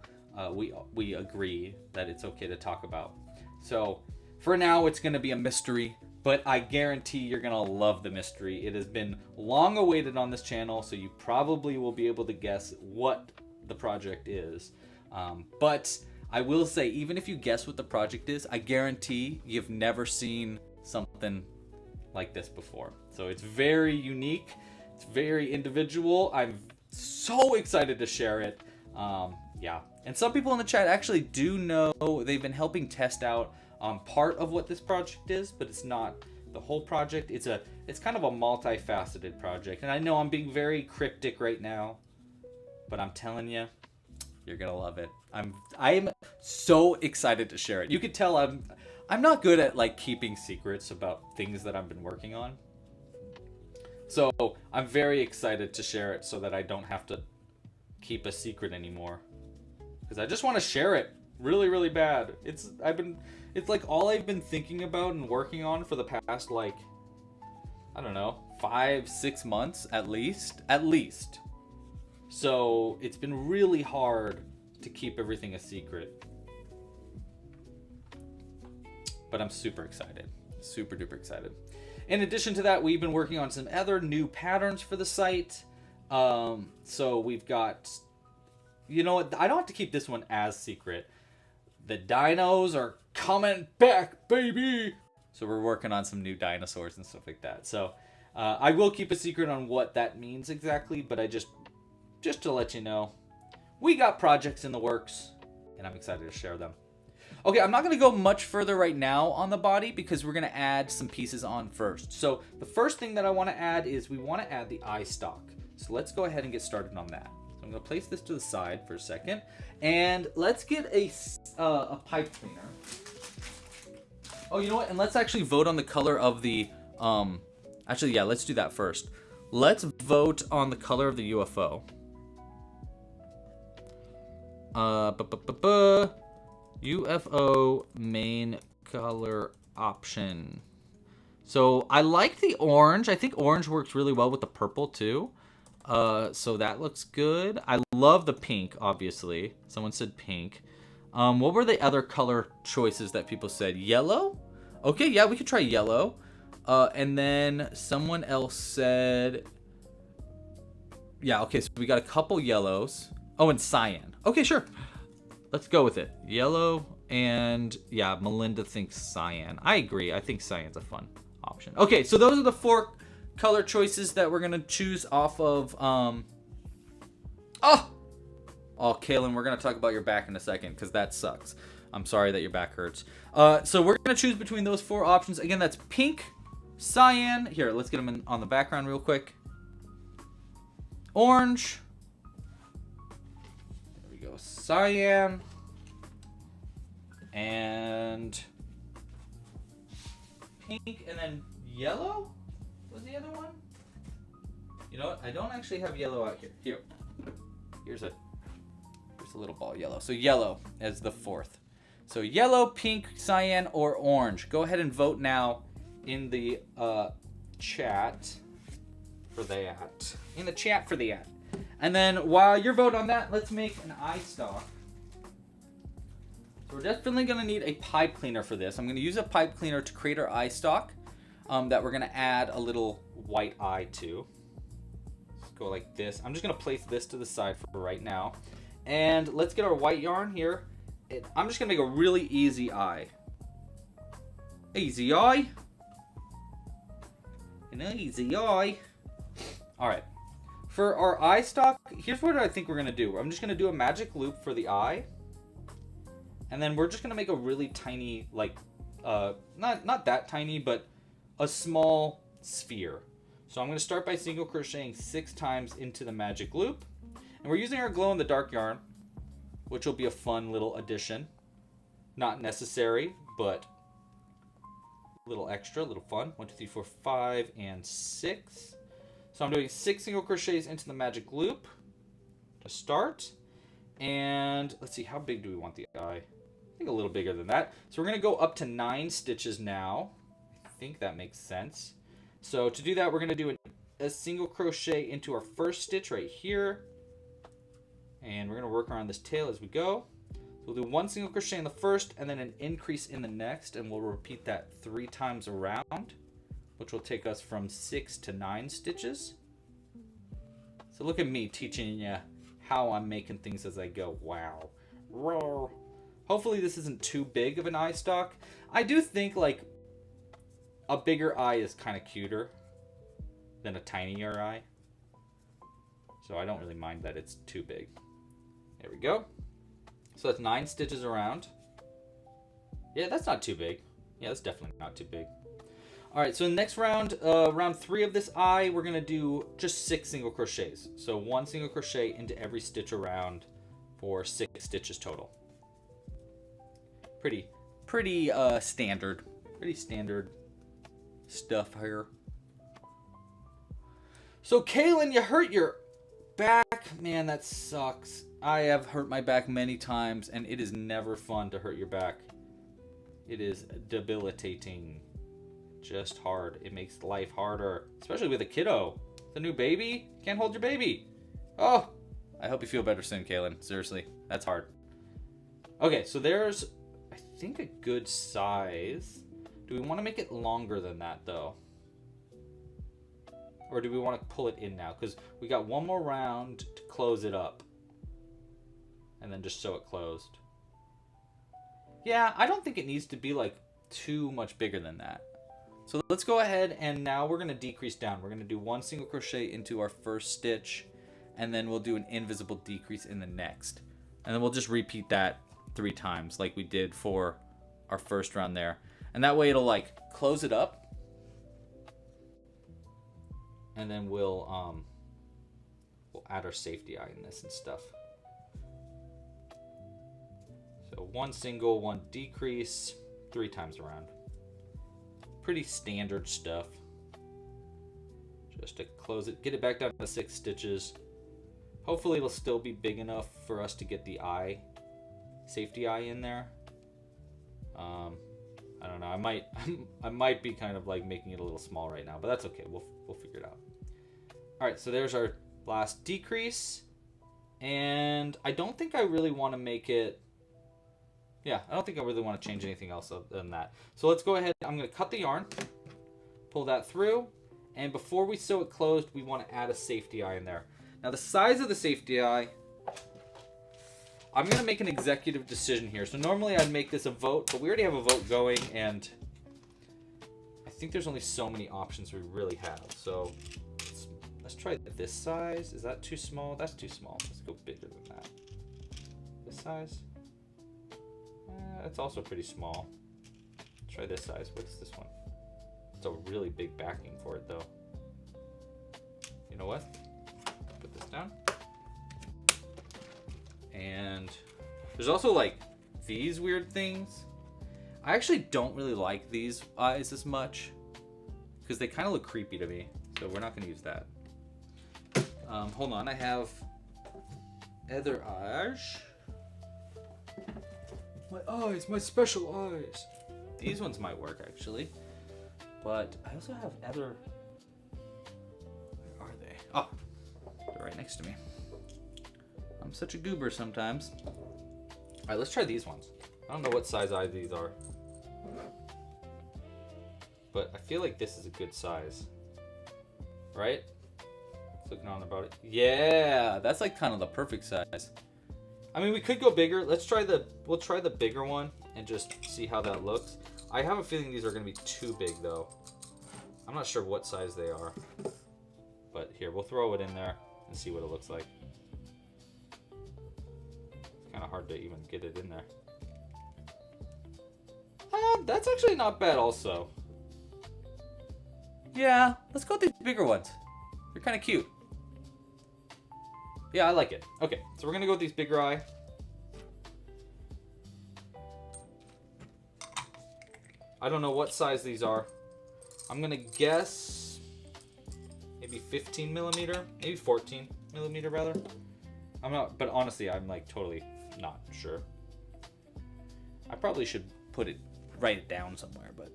we agree that it's okay to talk about. So for now, it's going to be a mystery. But I guarantee you're going to love the mystery. It has been long awaited on this channel, so you probably will be able to guess what the project is. But I will say, even if you guess what the project is, I guarantee you've never seen something like this before. So it's very unique. It's very individual. I'm so excited to share it. Yeah. And some people in the chat actually do know. They've been helping test out part of what this project is, but it's not the whole project. It's kind of a multifaceted project. And I know I'm being very cryptic right now, but I'm telling you, you're gonna love it. I'm so excited to share it. You could tell I'm not good at like keeping secrets about things that I've been working on. So I'm very excited to share it so that I don't have to keep a secret anymore. Because I just want to share it really, really bad. It's like all I've been thinking about and working on for the past, like, I don't know, 5-6 months at least. So it's been really hard to keep everything a secret. But I'm super excited. Super duper excited. In addition to that, we've been working on some other new patterns for the site. So we've got, you know what, I don't have to keep this one as secret. The dinos are coming back, baby! So we're working on some new dinosaurs and stuff like that. So I will keep a secret on what that means exactly, but I just to let you know, we got projects in the works, and I'm excited to share them. Okay, I'm not going to go much further right now on the body because we're going to add some pieces on first. So the first thing that I want to add is we want to add the eye stalk. So let's go ahead and get started on that. So I'm going to place this to the side for a second, and let's get a pipe cleaner. Oh, you know what? And let's actually vote on the color of the, actually, yeah, let's do that first. Let's vote on the color of the UFO. UFO main color option. So I like the orange. I think orange works really well with the purple too. So that looks good. I love the pink, obviously. Someone said pink. What were the other color choices that people said? Yellow? Okay, yeah, we could try yellow. And then someone else said... Yeah, okay, so we got a couple yellows. Oh, and cyan. Okay, sure. Let's go with it. Yellow and... Yeah, Melinda thinks cyan. I agree. I think cyan's a fun option. Okay, so those are the 4 color choices that we're going to choose off of... Oh, Kaylin, we're going to talk about your back in a second because that sucks. I'm sorry that your back hurts. So we're going to choose between those 4 options. Again, that's pink, cyan. Here, let's get them on the background real quick. Orange. There we go. Cyan. And pink. And then yellow was the other one. You know what? I don't actually have yellow out here. Here's a little ball yellow. So yellow as the 4th. So yellow, pink, cyan, or orange. Go ahead and vote now in the chat for that. In the chat for that. And then while you're voting on that, let's make an eye stalk. So we're definitely going to need a pipe cleaner for this. I'm going to use a pipe cleaner to create our eye stalk that we're going to add a little white eye to. Let's go like this. I'm just going to place this to the side for right now. And let's get our white yarn here. I'm just going to make a really easy eye. Easy eye. An easy eye. Alright. For our eye stalk, here's what I think we're going to do. I'm just going to do a magic loop for the eye. And then we're just going to make a really tiny, like, not that tiny, but a small sphere. So I'm going to start by single crocheting 6 times into the magic loop. And we're using our glow-in-the-dark yarn, which will be a fun little addition. Not necessary, but a little extra, a little fun. 1, 2, 3, 4, 5, and 6. So I'm doing 6 single crochets into the magic loop to start. And let's see, how big do we want the eye? I think a little bigger than that. So we're going to go up to 9 stitches now. I think that makes sense. So to do that, we're going to do a single crochet into our first stitch right here. And we're going to work around this tail as we go. So we'll do 1 single crochet in the first and then an increase in the next. And we'll repeat that 3 times around, which will take us from 6 to 9 stitches. So look at me teaching you how I'm making things as I go. Wow. Roar. Hopefully this isn't too big of an eye stalk. I do think like a bigger eye is kind of cuter than a tinier eye. So I don't really mind that it's too big. There we go. So that's 9 stitches around. Yeah, that's not too big. Yeah, that's definitely not too big. All right, so next round, round 3 of this eye, we're gonna do just 6 single crochets. So 1 single crochet into every stitch around for 6 stitches total. Pretty standard. Pretty standard stuff here. So Kaylin, you hurt your back. Man, that sucks. I have hurt my back many times, and it is never fun to hurt your back. It is debilitating. Just hard. It makes life harder, especially with a kiddo. The new baby. Can't hold your baby. Oh, I hope you feel better soon, Kaylin. Seriously, that's hard. Okay, so there's, I think, a good size. Do we want to make it longer than that, though? Or do we want to pull it in now? Because we got one more round to close it up. And then just sew it closed. Yeah, I don't think it needs to be like too much bigger than that. So let's go ahead and now we're going to decrease down. We're going to do 1 single crochet into our first stitch. And then we'll do an invisible decrease in the next. And then we'll just repeat that 3 times like we did for our first round there. And that way it'll like close it up. And then we'll add our safety eye in this and stuff. So 1 single, 1 decrease, 3 times around. pretty standard stuff. Just to close it, get it back down to 6 stitches. Hopefully it'll still be big enough for us to get the eye, safety eye in there. I don't know. I might be kind of like making it a little small right now, but that's okay. We'll figure it out. All right, so there's our last decrease, and I don't think I really want to make it. Yeah, I don't think I really want to change anything else other than that. So let's go ahead. I'm going to cut the yarn, pull that through, and before we sew it closed, we want to add a safety eye in there. Now the size of the safety eye, I'm going to make an executive decision here. So normally I'd make this a vote, but we already have a vote going, and I think there's only so many options we really have. So let's try this size. Is that too small? That's too small. Let's go bigger than that. This size? That's also pretty small. Let's try this size. What's this one? It's a really big backing for it though. You know what? Put this down. And there's also like these weird things. I actually don't really like these eyes as much because they kind of look creepy to me. So we're not going to use that. Hold on, I have other eyes. My eyes, my special eyes. These ones might work actually. But I also have other. Where are they? Oh, they're right next to me. I'm such a goober sometimes. All right, let's try these ones. I don't know what size eye these are, but I feel like this is a good size, right? Looking on about it. Yeah, that's like kind of the perfect size. I mean, we could go bigger. We'll try the bigger one and just see how that looks. I have a feeling these are going to be too big though. I'm not sure what size they are, but here, we'll throw it in there and see what it looks like. It's kind of hard to even get it in there. That's actually not bad also. Yeah, let's go with these bigger ones. They're kind of cute. Yeah, I like it. Okay, so we're gonna go with these bigger eye. I don't know what size these are. I'm gonna guess maybe 15 millimeter, maybe 14 millimeter rather. I'm not, but honestly, I'm like totally not sure. I probably should write it down somewhere, but.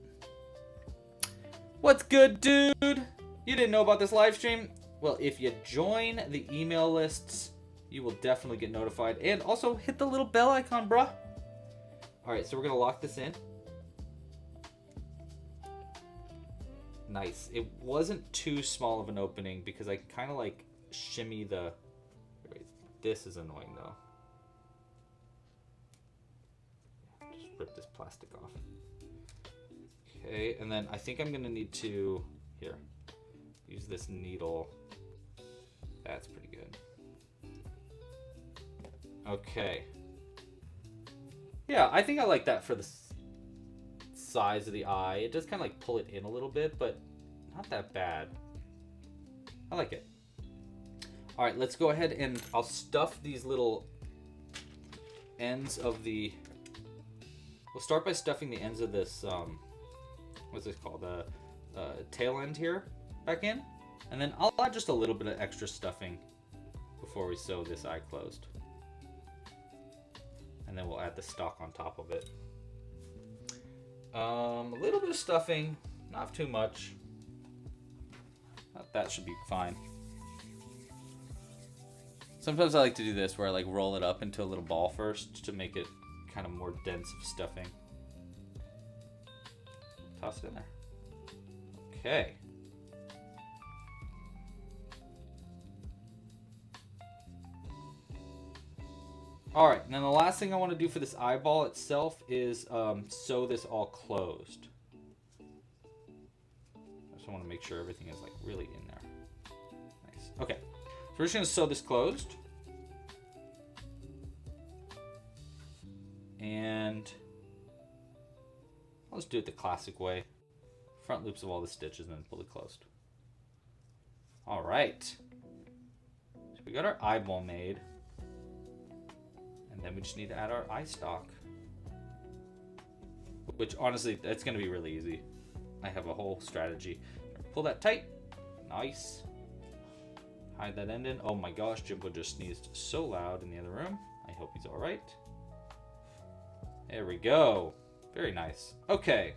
What's good, dude? You didn't know about this live stream? Well, if you join the email lists, you will definitely get notified. And also hit the little bell icon, bruh. All right, so we're gonna lock this in. Nice. It wasn't too small of an opening because I kind of like shimmy the. Wait, this is annoying though. Just rip this plastic off. Okay, and then I think I'm gonna need to use this needle. That's pretty good. Okay. Yeah, I think I like that for the size of the eye. It does kind of like pull it in a little bit, but not that bad. I like it. All right, let's go ahead and I'll stuff these little ends of the. We'll start by stuffing the ends of this. What's this called? The tail end here back in, and then I'll add just a little bit of extra stuffing before we sew this eye closed, and then we'll add the stock on top of it. A little bit of stuffing, not too much. That should be fine. Sometimes I like to do this where I like roll it up into a little ball first to make it kind of more dense of stuffing. Toss it in there. Okay. All right, and then the last thing I want to do for this eyeball itself is sew this all closed. I just want to make sure everything is like really in there. Nice. Okay, so we're just going to sew this closed. And I'll just do it the classic way. Front loops of all the stitches and then pull it closed. All right. So we got our eyeball made. And then we just need to add our eye stock. Which honestly, that's going to be really easy. I have a whole strategy. Pull that tight. Nice. Hide that end in. Oh my gosh, Jimbo just sneezed so loud in the other room. I hope he's all right. There we go. Very nice. Okay.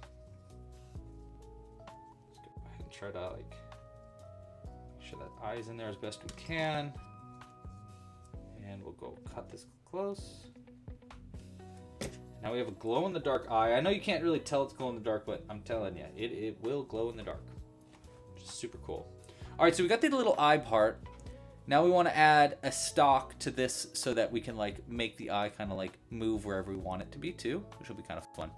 Let's go ahead and try to like make sure that eye's in there as best we can. And we'll go cut this close. Now we have a glow-in-the-dark eye. I know you can't really tell it's glow-in-the-dark, but I'm telling you, it will glow in the dark. Which is super cool. All right, so we got the little eye part. Now we want to add a stalk to this so that we can like make the eye kind of like move wherever we want it to be too, which will be kind of fun.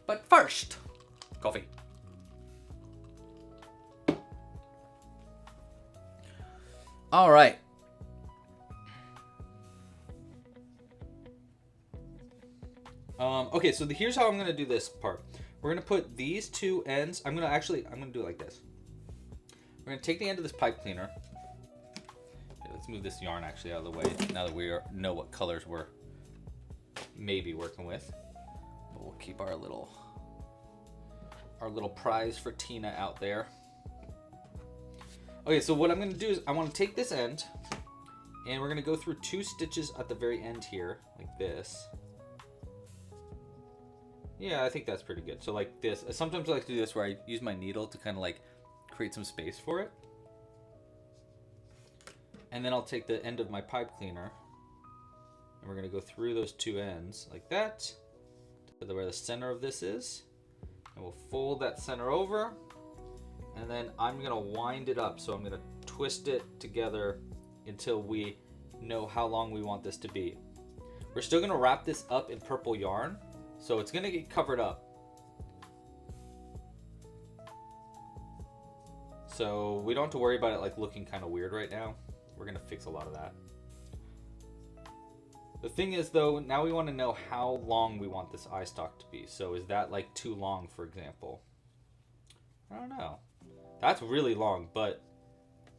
But first, coffee. All right. Okay, so here's how I'm gonna do this part. We're gonna put these two ends. I'm gonna do it like this. We're gonna take the end of this pipe cleaner. Okay, let's move this yarn actually out of the way now that we know what colors we're maybe working with. But we'll keep our little prize for Tina out there. Okay, so what I'm gonna do is I want to take this end, and we're gonna go through 2 stitches at the very end here, like this. Yeah, I think that's pretty good. So like this. Sometimes I like to do this where I use my needle to kind of like create some space for it. And then I'll take the end of my pipe cleaner, and we're gonna go through those 2 ends like that to where the center of this is. And we'll fold that center over, and then I'm gonna wind it up. So I'm gonna twist it together until we know how long we want this to be. We're still gonna wrap this up in purple yarn, so it's gonna get covered up. So we don't have to worry about it like looking kind of weird right now. We're gonna fix a lot of that. The thing is though, now we want to know how long we want this eye stalk to be. So is that like too long, for example? I don't know. That's really long, but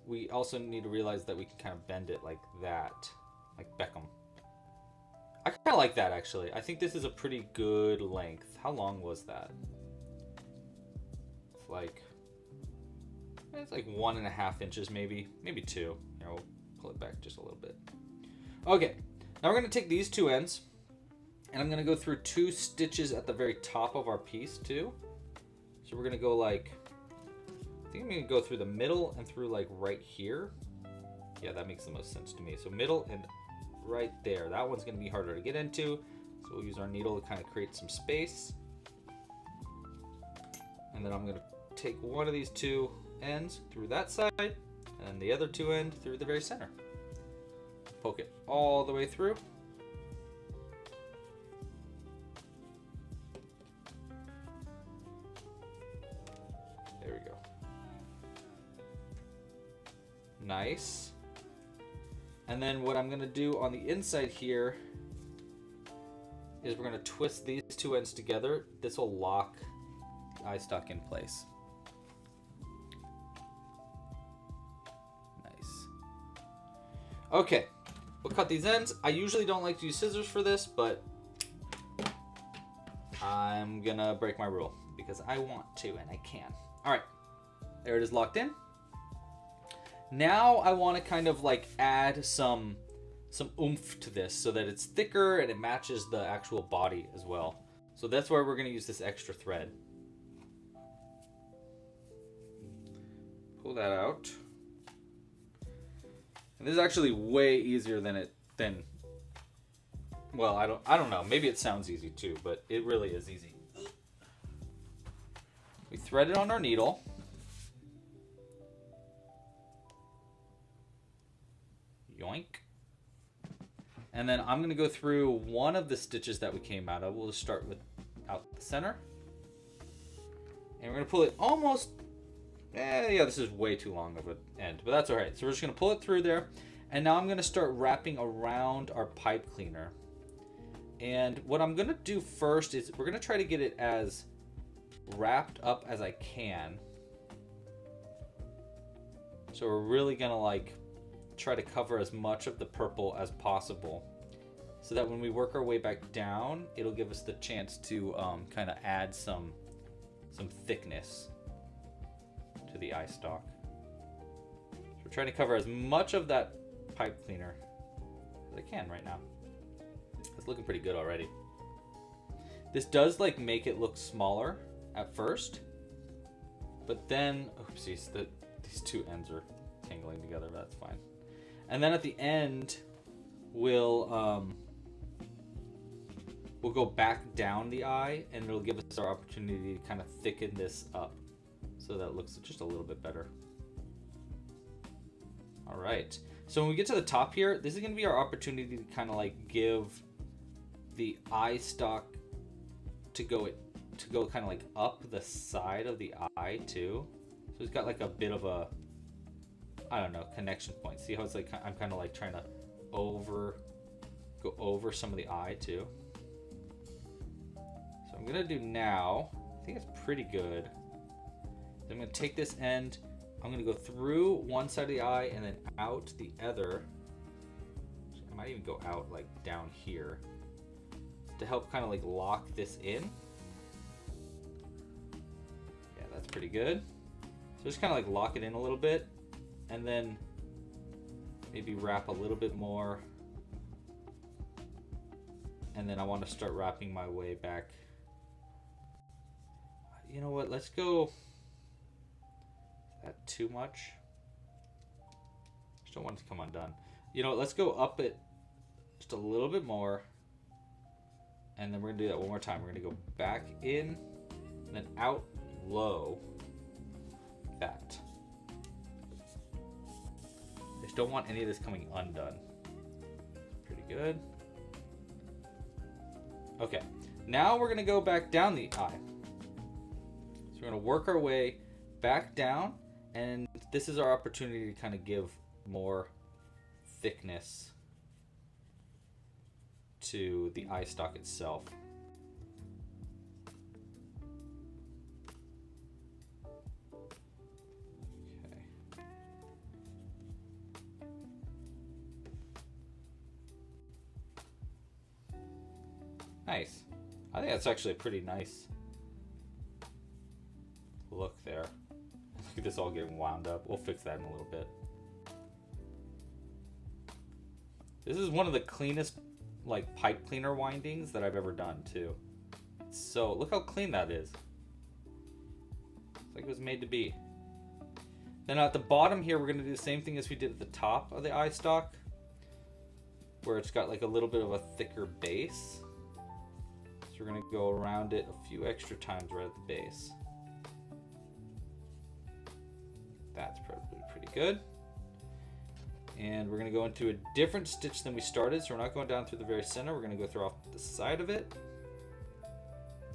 we also need to realize that we can kind of bend it like that, like Beckham. I kind of like that actually. I think this is a pretty good length. How long was that? It's like 1.5 inches, maybe 2. Here, we'll pull it back just a little bit. Okay, now we're gonna take these 2 ends, and I'm gonna go through 2 stitches at the very top of our piece too. So we're gonna go like, I think I'm gonna go through the middle and through like right here. Yeah, that makes the most sense to me. So middle and right there. That one's gonna be harder to get into. So we'll use our needle to kind of create some space. And then I'm gonna take one of these 2 ends through that side, and the other 2 ends through the very center. Poke it all the way through. There we go. Nice. And then what I'm gonna do on the inside here is we're gonna twist these 2 ends together. This will lock the eye stalk in place. Nice. Okay, we'll cut these ends. I usually don't like to use scissors for this, but I'm gonna break my rule because I want to and I can. All right, there it is locked in. Now I want to kind of like add some oomph to this so that it's thicker and it matches the actual body as well. So that's why we're going to use this extra thread. Pull that out. And this is actually way easier than well, I don't know. Maybe it sounds easy too, but it really is easy. We thread it on our needle. Yoink. And then I'm going to go through one of the stitches that we came out of. We'll just start with out the center. And we're going to pull it almost, yeah, this is way too long of an end, but that's all right. So we're just going to pull it through there. And now I'm going to start wrapping around our pipe cleaner. And what I'm going to do first is we're going to try to get it as wrapped up as I can. So we're really going to like try to cover as much of the purple as possible. so that when we work our way back down, it'll give us the chance to kind of add some thickness to the eye stalk. So we're trying to cover as much of that pipe cleaner as I can right now. It's looking pretty good already. This does like make it look smaller at first, but then, oopsies, these two ends are tangling together, but that's fine. And then at the end, we'll go back down the eye, and it'll give us our opportunity to kind of thicken this up so that it looks just a little bit better. All right, so when we get to the top here, this is gonna be our opportunity to kind of like give the eye stalk to go kind of like up the side of the eye too. So it's got like a bit of a, I don't know, connection point. See how it's like, I'm kind of like trying to go over some of the eye too. So I'm gonna do now, I think it's pretty good. I'm gonna take this end, I'm gonna go through one side of the eye and then out the other. I might even go out like down here to help kind of like lock this in. Yeah, that's pretty good. So just kind of like lock it in a little bit, and then maybe wrap a little bit more. And then I want to start wrapping my way back. You know what, let's go, is that too much? Just don't want it to come undone. You know what, let's go up it just a little bit more. And then we're gonna do that one more time. We're gonna go back in and then out low, like that. I just don't want any of this coming undone. Pretty good. Okay, now we're gonna go back down the eye. So we're gonna work our way back down, and this is our opportunity to kind of give more thickness to the eye stalk itself. Okay. Nice. I think that's actually a pretty nice look there. Look at this all getting wound up. We'll fix that in a little bit. This is one of the cleanest like pipe cleaner windings that I've ever done too. So look how clean that is. It's like it was made to be. Then at the bottom here, we're gonna do the same thing as we did at the top of the eye stalk, where it's got like a little bit of a thicker base. So we're gonna go around it a few extra times right at the base. That's probably pretty good. And we're going to go into a different stitch than we started, so we're not going down through the very center. We're going to go through off the side of it,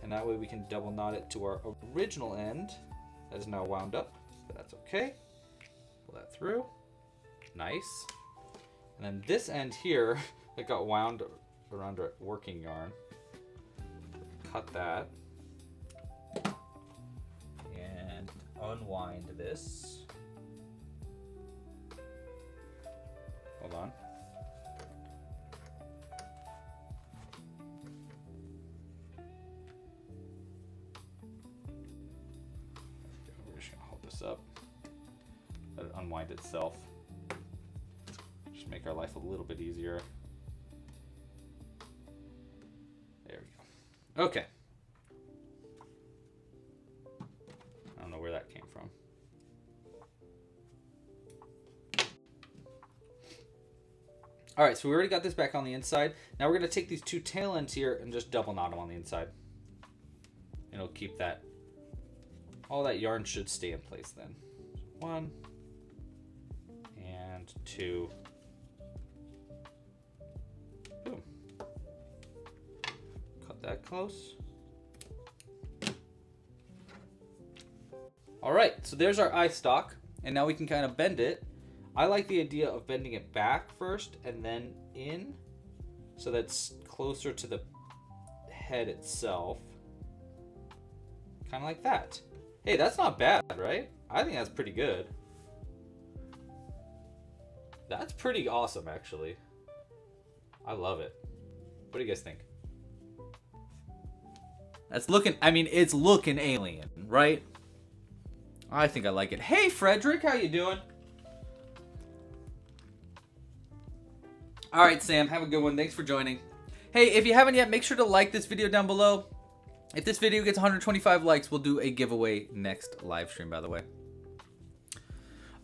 and that way we can double knot it to our original end that is now wound up, but that's okay. Pull that through. Nice. And then this end here that got wound around our working yarn, cut that and unwind this. Hold on. We're just gonna hold this up. Let it unwind itself. Just make our life a little bit easier. There we go. Okay. I don't know where that came from. All right, so we already got this back on the inside. Now we're gonna take these two tail ends here and just double knot them on the inside. And it'll keep that, all that yarn should stay in place then. 1 and 2. Boom. Cut that close. All right, so there's our eye stalk, and now we can kind of bend it. I like the idea of bending it back first and then in, so that's closer to the head itself. Kind of like that. Hey, that's not bad, right? I think that's pretty good. That's pretty awesome, actually. I love it. What do you guys think? That's looking, I mean, it's looking alien, right? I think I like it. Hey, Frederick, how you doing? All right, Sam, have a good one. Thanks for joining. Hey, if you haven't yet, make sure to like this video down below. If this video gets 125 likes, we'll do a giveaway next live stream, by the way.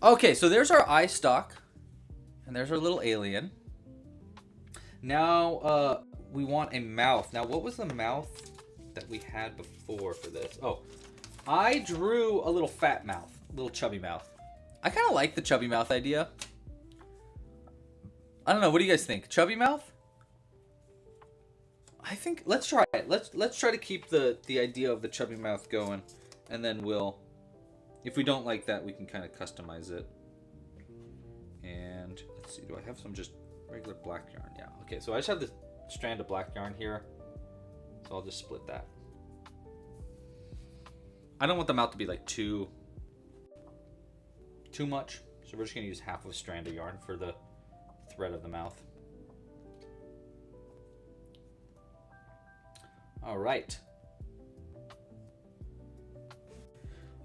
Okay, so there's our eye stalk, and there's our little alien. Now, we want a mouth. Now, what was the mouth that we had before for this? Oh, I drew a little fat mouth, a little chubby mouth. I kind of like the chubby mouth idea. I don't know. What do you guys think? Chubby mouth? I think let's try it. Let's try to keep the idea of the chubby mouth going, and then we'll, if we don't like that, we can kind of customize it. And let's see. Do I have some just regular black yarn? Yeah. Okay. So I just have this strand of black yarn here, so I'll just split that. I don't want the mouth to be like too much, so we're just gonna use half of a strand of yarn for the thread of the mouth. All right.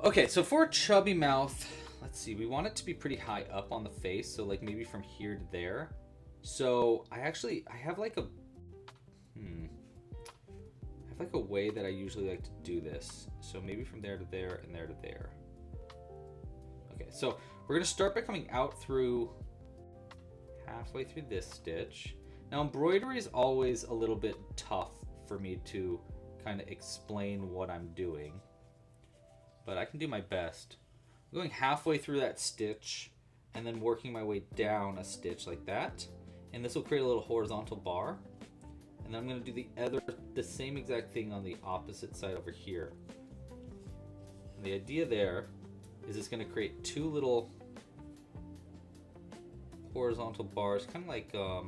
Okay, so for a chubby mouth, let's see, we want it to be pretty high up on the face, so like maybe from here to there. So I have like a way that I usually like to do this. So maybe from there to there and there to there. Okay, so we're gonna start by coming out through halfway through this stitch. Now embroidery is always a little bit tough for me to kind of explain what I'm doing, but I can do my best. I'm going halfway through that stitch and then working my way down a stitch like that, and this will create a little horizontal bar, and then I'm going to do the same exact thing on the opposite side over here. And the idea there is it's going to create two little horizontal bars, kind of like I'll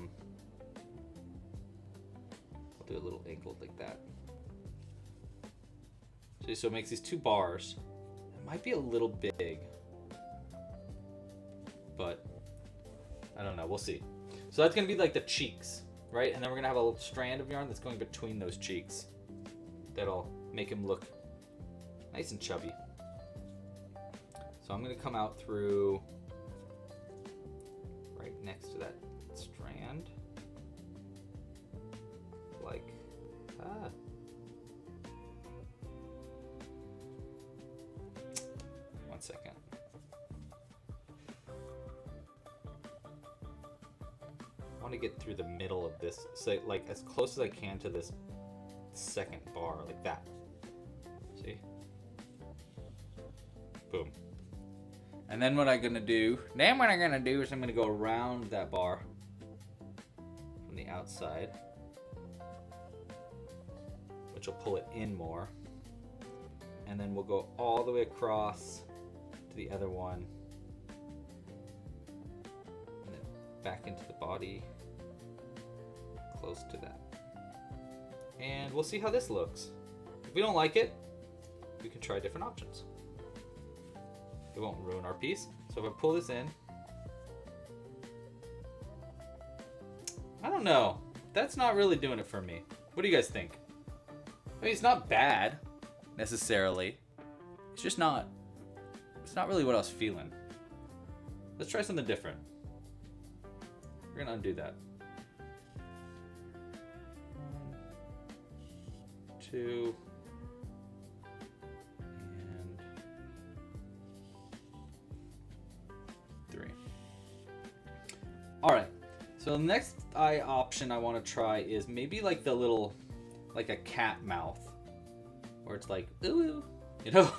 do a little angled like that. See, so it makes these two bars. It might be a little big, but I don't know, we'll see. So that's gonna be like the cheeks, right? And then we're gonna have a little strand of yarn that's going between those cheeks. That'll make him look nice and chubby. So I'm gonna come out through right next to that strand, like that. One second. I want to get through the middle of this, so like as close as I can to this second bar, like that. See? Boom. And then what I'm gonna do is I'm gonna go around that bar from the outside, which will pull it in more. And then we'll go all the way across to the other one, and then back into the body, close to that. And we'll see how this looks. If we don't like it, we can try different options. It won't ruin our piece. So if I pull this in, I don't know. That's not really doing it for me. What do you guys think? I mean, it's not bad necessarily. It's just not, it's not really what I was feeling. Let's try something different. We're gonna undo that. 1, 2, and 3. All right. So the next eye option I want to try is maybe like the little, like a cat mouth, where it's like ooh, you know.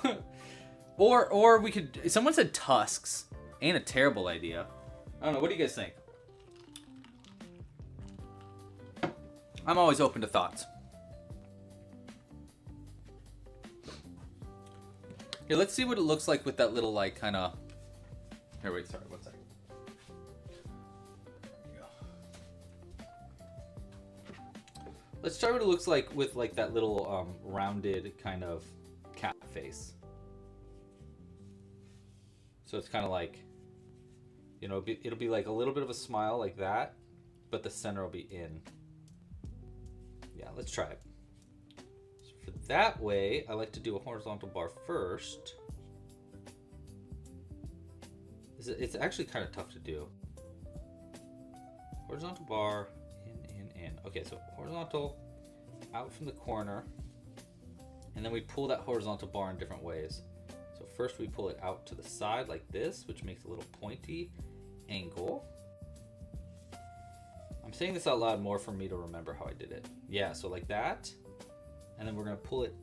or we could. Someone said tusks. Ain't a terrible idea. I don't know. What do you guys think? I'm always open to thoughts. Here, let's see what it looks like with that little like kind of. Here, wait. Sorry, 1 second. Let's try what it looks like with like that little rounded kind of cat face. So it's kind of like, you know, it'll be like a little bit of a smile like that, but the center will be in. Yeah, let's try it. So for that way, I like to do a horizontal bar first. It's actually kind of tough to do. Horizontal bar, in. Okay, so horizontal, out from the corner, and then we pull that horizontal bar in different ways. So first we pull it out to the side like this, which makes a little pointy angle. I'm saying this out loud more for me to remember how I did it. Yeah, so like that, and then we're gonna pull it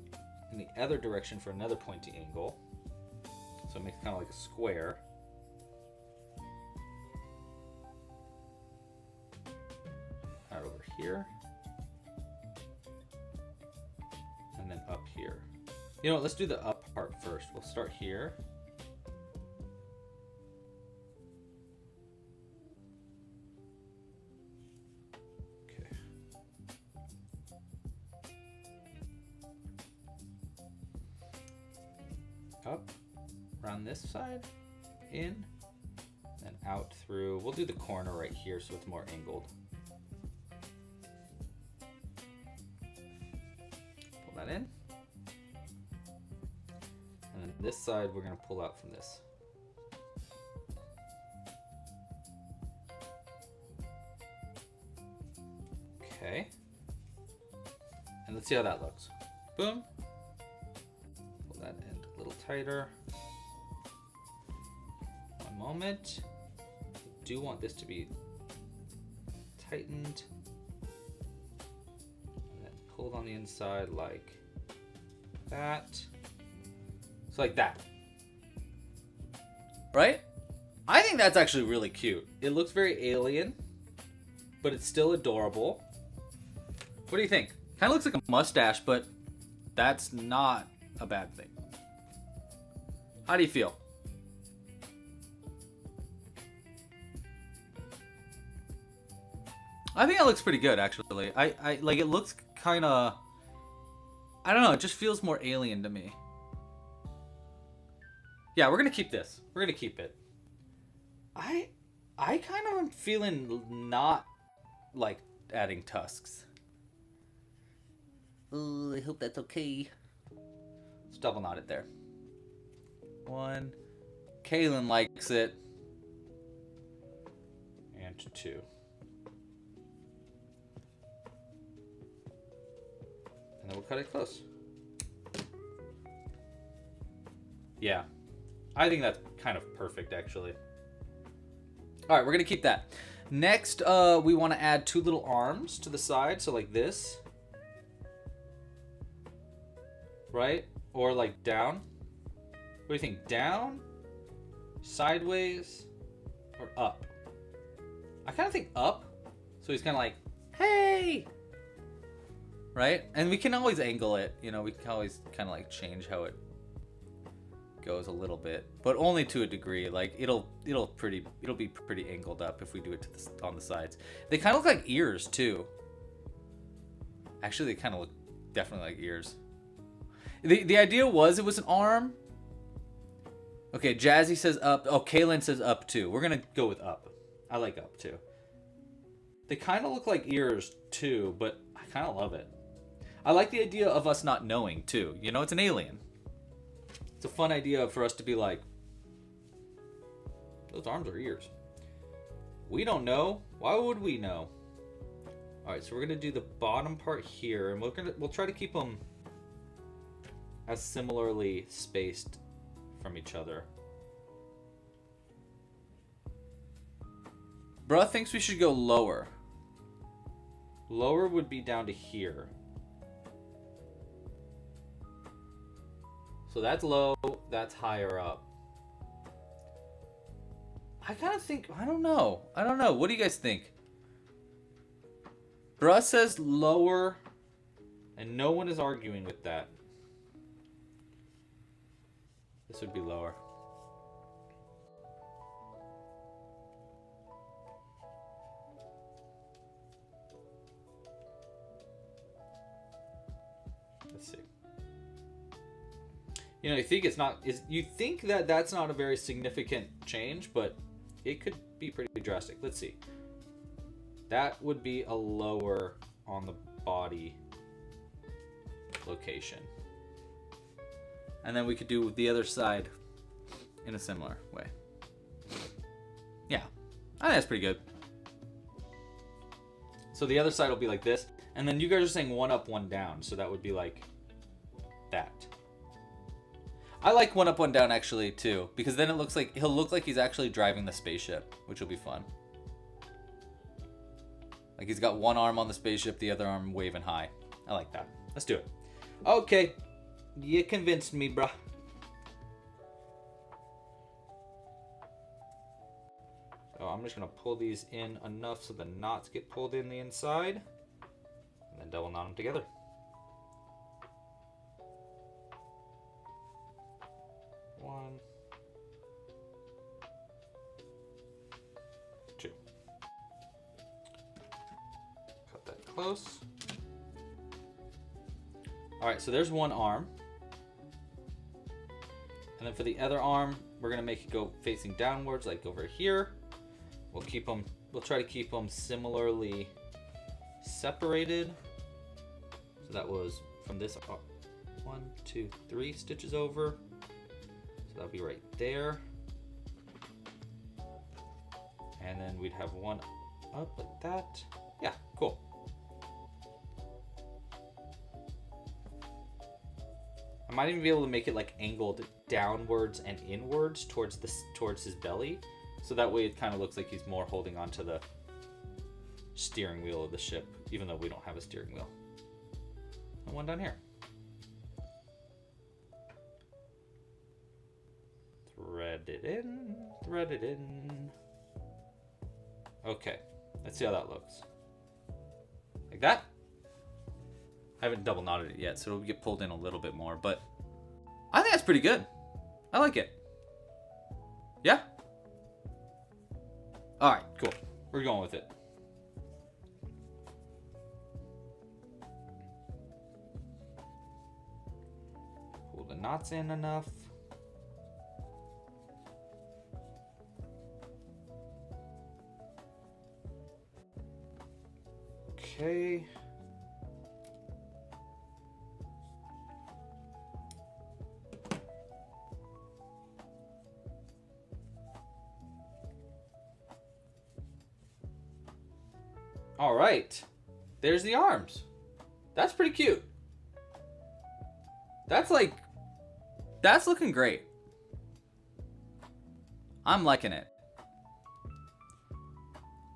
in the other direction for another pointy angle. So it makes kind of like a square. Right over here. And then up here. You know what, let's do the up part first. We'll start here. Okay. Up, around this side, in, and out through. We'll do the corner right here so it's more angled. Pull that in. And then this side we're going to pull out from this. Okay. And let's see how that looks. Boom. Pull that end a little tighter. One moment. I do want this to be tightened. And then pulled on the inside like that. So like that. Right? I think that's actually really cute. It looks very alien, but it's still adorable. What do you think? Kind of looks like a mustache, but that's not a bad thing. How do you feel? I think it looks pretty good, actually. I like it looks kind of, I don't know, it just feels more alien to me. Yeah, we're gonna keep this. We're gonna keep it. I kind of am feeling not like adding tusks. Ooh, I hope that's okay. Let's double knot it there. One. Kaylin likes it. And two. And then we'll cut it close. Yeah. I think that's kind of perfect, actually. All right, we're going to keep that. Next, we want to add two little arms to the side. So like this. Right? Or like down. What do you think? Down? Sideways? Or up? I kind of think up. So he's kind of like, hey! Right? And we can always angle it. You know, we can always kind of like change how it goes a little bit, but only to a degree. Like it'll be pretty angled up if we do it to on the sides. They kind of look like ears too. Actually, they kind of look definitely like ears. The idea was it was an arm. Okay, Jazzy says up. Oh, Kaylin says up too. We're gonna go with up. I like up too. They kind of look like ears too, but I kind of love it. I like the idea of us not knowing too. You know, it's an alien. It's a fun idea for us to be like, those arms are ears. We don't know. Why would we know? All right, so we're gonna do the bottom part here, and we'll try to keep them as similarly spaced from each other. Bruh thinks we should go lower. Lower would be down to here. So that's low, that's higher up. I kind of think, I don't know. What do you guys think? Bruh says lower, and no one is arguing with that. This would be lower. Let's see. You know, you think that that's not a very significant change, but it could be pretty drastic. Let's see. That would be a lower on the body location. And then we could do the other side in a similar way. Yeah, I think that's pretty good. So the other side will be like this. And then you guys are saying one up, one down. So that would be like that. I like one up, one down actually too. Because then it looks like he'll look like he's actually driving the spaceship, which will be fun. Like he's got one arm on the spaceship, the other arm waving high. I like that. Let's do it. Okay. You convinced me, bruh. So I'm just going to pull these in enough so the knots get pulled in the inside. And then double knot them together. One. Two. Cut that close. Alright, so there's one arm. And then for the other arm, we're going to make it go facing downwards, like over here. We'll try to keep them similarly separated. So that was from this 1, 2, 3 stitches over. So that'll be right there. And then we'd have one up like that. Yeah, cool. I might even be able to make it like angled downwards and inwards towards his belly. So that way it kind of looks like he's more holding onto the steering wheel of the ship, even though we don't have a steering wheel. And one down here. Thread it in, thread it in. Okay, let's see how that looks. Like that. I haven't double knotted it yet, so it'll get pulled in a little bit more, but I think that's pretty good. I like it. Yeah? All right, cool. We're going with it. Pull the knots in enough. Okay. All right, there's the arms. That's pretty cute. That's looking great. I'm liking it.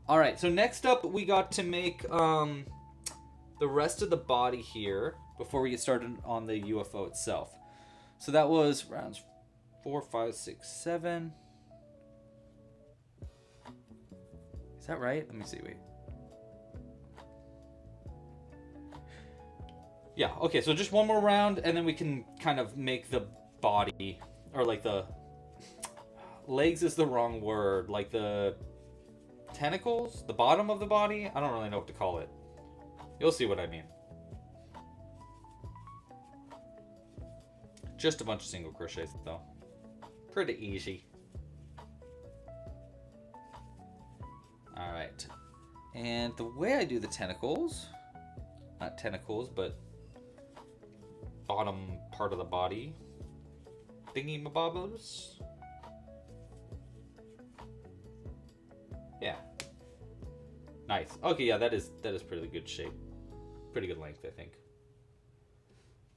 All right, so next up we got to make the rest of the body here before we get started on the UFO itself. So that was rounds 4, 5, 6, 7. Is that right? Let me see, wait. Yeah, okay, so just one more round, and then we can kind of make the body, or like the legs is the wrong word, like the tentacles, the bottom of the body. I don't really know what to call it. You'll see what I mean. Just a bunch of single crochets, though. Pretty easy. All right, and the way I do the tentacles, not tentacles, but bottom part of the body thingy-mabobbers. Yeah. Nice. Okay, yeah, that is pretty good shape. Pretty good length, I think.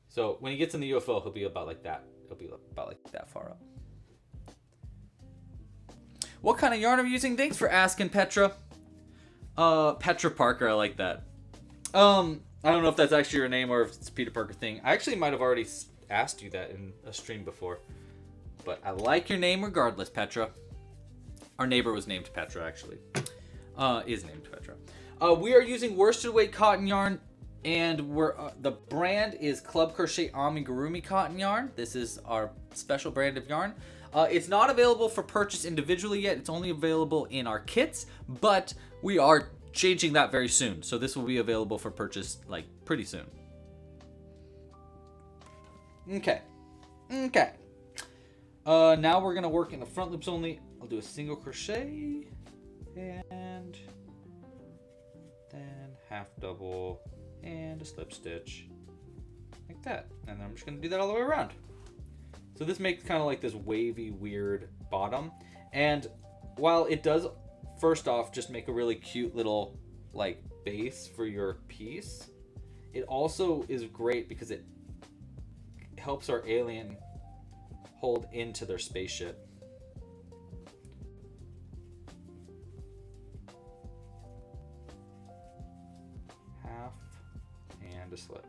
So when he gets in the UFO, he'll be about like that. He'll be about like that far up. What kind of yarn are you using? Thanks for asking, Petra. Petra Parker, I like that. I don't know if that's actually your name or if it's a Peter Parker thing. I actually might have already asked you that in a stream before. But I like your name regardless, Petra. Our neighbor was named Petra, actually. Is named Petra. We are using worsted weight cotton yarn, and the brand is Club Crochet Amigurumi cotton yarn. This is our special brand of yarn. It's not available for purchase individually yet. It's only available in our kits, but we are changing that very soon. So this will be available for purchase like pretty soon. Okay. Now we're gonna work in the front loops only. I'll do a single crochet and then half double and a slip stitch like that. And then I'm just gonna do that all the way around. So this makes kind of like this wavy, weird bottom. And while it does, first off, just make a really cute little like base for your piece, it also is great because it helps our alien hold into their spaceship. Half and a slip.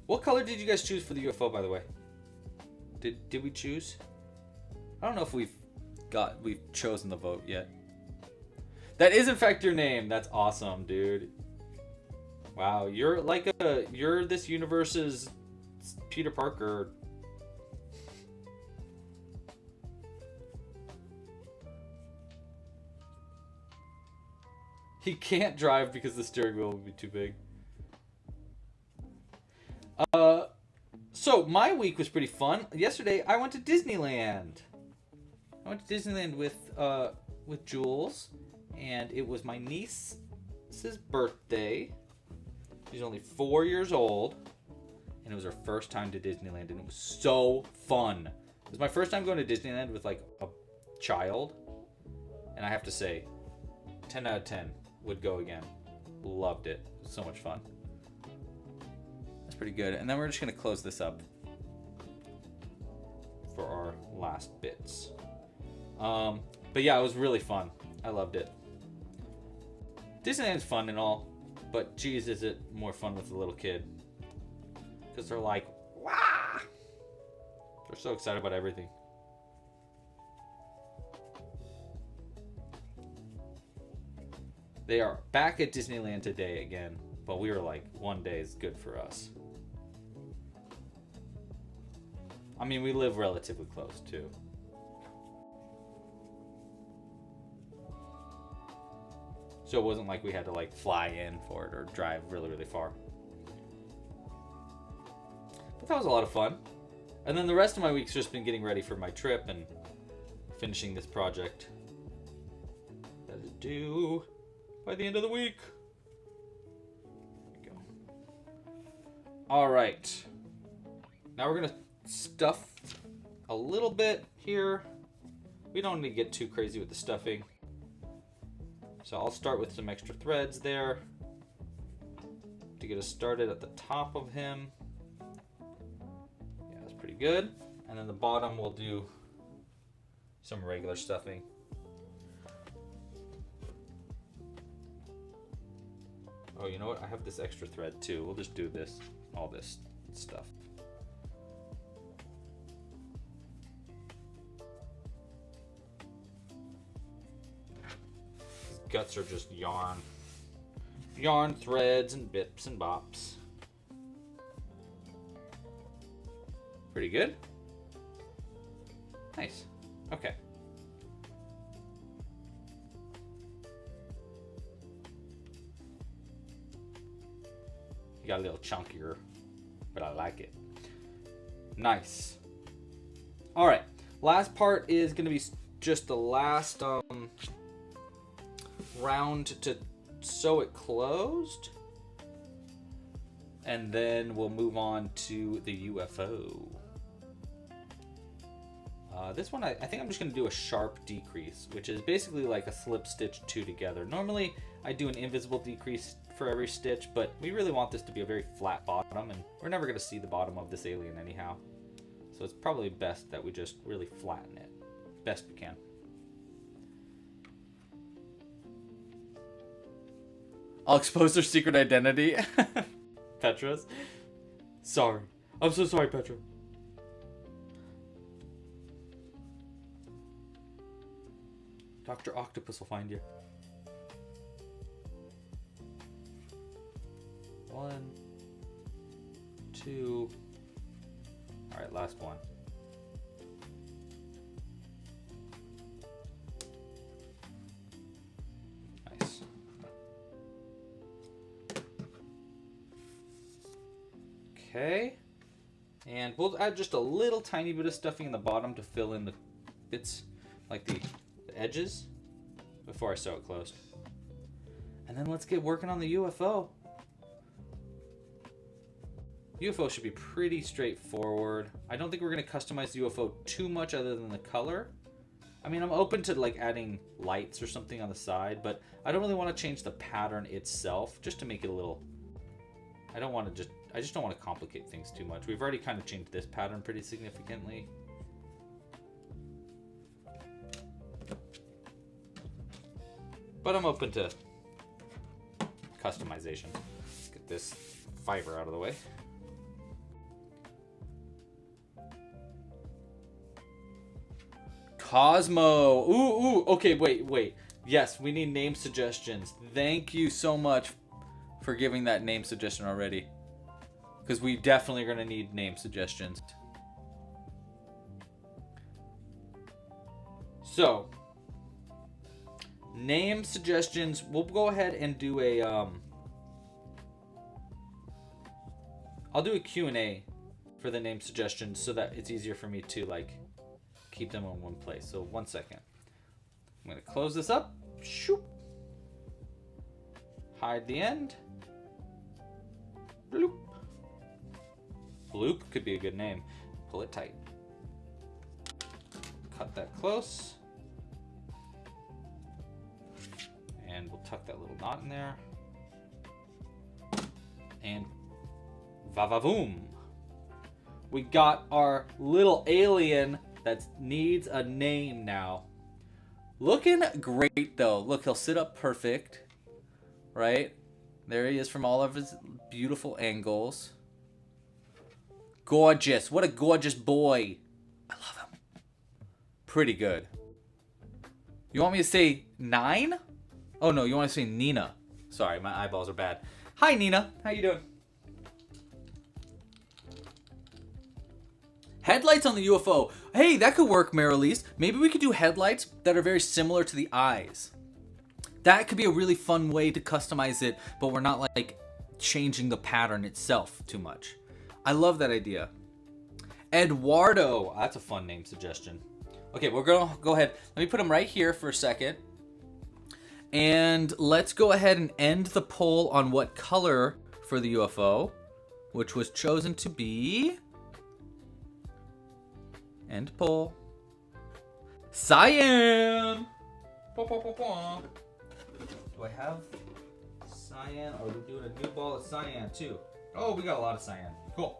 What color did you guys choose for the UFO, by the way? Did we choose? I don't know if we've chosen the vote yet. That is in fact your name. That's awesome, dude. Wow, you're this universe's Peter Parker. He can't drive because the steering wheel would be too big. So my week was pretty fun. Yesterday I went to Disneyland. I went to Disneyland with Jules, and it was my niece's birthday. She's only 4 years old, and it was her first time to Disneyland, and it was so fun. It was my first time going to Disneyland with like a child, and I have to say, 10 out of 10 would go again. Loved it. It was so much fun. That's pretty good. And then we're just gonna close this up for our last bits. But yeah, it was really fun. I loved it. Disneyland's fun and all, but geez, is it more fun with a little kid? Because they're like, wah! They're so excited about everything. They are back at Disneyland today again, but we were like, one day is good for us. I mean, we live relatively close too. So it wasn't like we had to like fly in for it or drive really, really far. But that was a lot of fun. And then the rest of my week's just been getting ready for my trip and finishing this project that is due by the end of the week. There we go. All right. Now we're gonna stuff a little bit here. We don't need to get too crazy with the stuffing. So I'll start with some extra threads there to get us started at the top of him. Yeah, that's pretty good. And then the bottom we'll do some regular stuffing. Oh, you know what? I have this extra thread too. We'll just do this, all this stuff. Guts are just yarn threads and bips and bops. Pretty good. Nice. Okay. You got a little chunkier, but I like it. Nice. All right. Last part is going to be just the last round to sew it closed, and then we'll move on to the UFO. This one I think I'm just going to do a sharp decrease, which is basically like a slip stitch two together. Normally I do an invisible decrease for every stitch, but we really want this to be a very flat bottom, and we're never going to see the bottom of this alien anyhow, so it's probably best that we just really flatten it best we can. I'll expose their secret identity. Petra's. Sorry. I'm so sorry, Petra. Dr. Octopus will find you. 1, 2. Alright, last one. Nice. Okay. And we'll add just a little tiny bit of stuffing in the bottom to fill in the bits, like the edges. before I sew it closed. And then let's get working on the UFO. UFO should be pretty straightforward. I don't think we're going to customize the UFO too much other than the color. I mean, I'm open to like adding lights or something on the side, but I don't really want to change the pattern itself just to make it a little... I just don't want to complicate things too much. We've already kind of changed this pattern pretty significantly. But I'm open to customization. Let's get this fiber out of the way. Cosmo. Ooh, okay, wait. Yes, we need name suggestions. Thank you so much for giving that name suggestion already. Because we definitely are going to need name suggestions. So, name suggestions. We'll go ahead and do a... I'll do a Q&A for the name suggestions so that it's easier for me to like keep them in one place. So 1 second. I'm going to close this up. Shoop. Hide the end. Bloop. Bloop could be a good name. Pull it tight. Cut that close. And we'll tuck that little knot in there. And va-va-voom. We got our little alien that needs a name now. Looking great though. Look, he'll sit up perfect. Right? There he is from all of his beautiful angles. Gorgeous. What a gorgeous boy. I love him. Pretty good. You want me to say 9? Oh no, you want to say Nina. Sorry, my eyeballs are bad. Hi Nina. How you doing? Headlights on the UFO. Hey, that could work, Marilise. Maybe we could do headlights that are very similar to the eyes. That could be a really fun way to customize it, but we're not like changing the pattern itself too much. I love that idea. Eduardo. That's a fun name suggestion. Okay, we're going to go ahead. Let me put him right here for a second. And let's go ahead and end the poll on what color for the UFO, which was chosen to be... End poll. Cyan! Do I have cyan? Or are we doing a new ball of cyan too? Oh, we got a lot of cyan. Cool.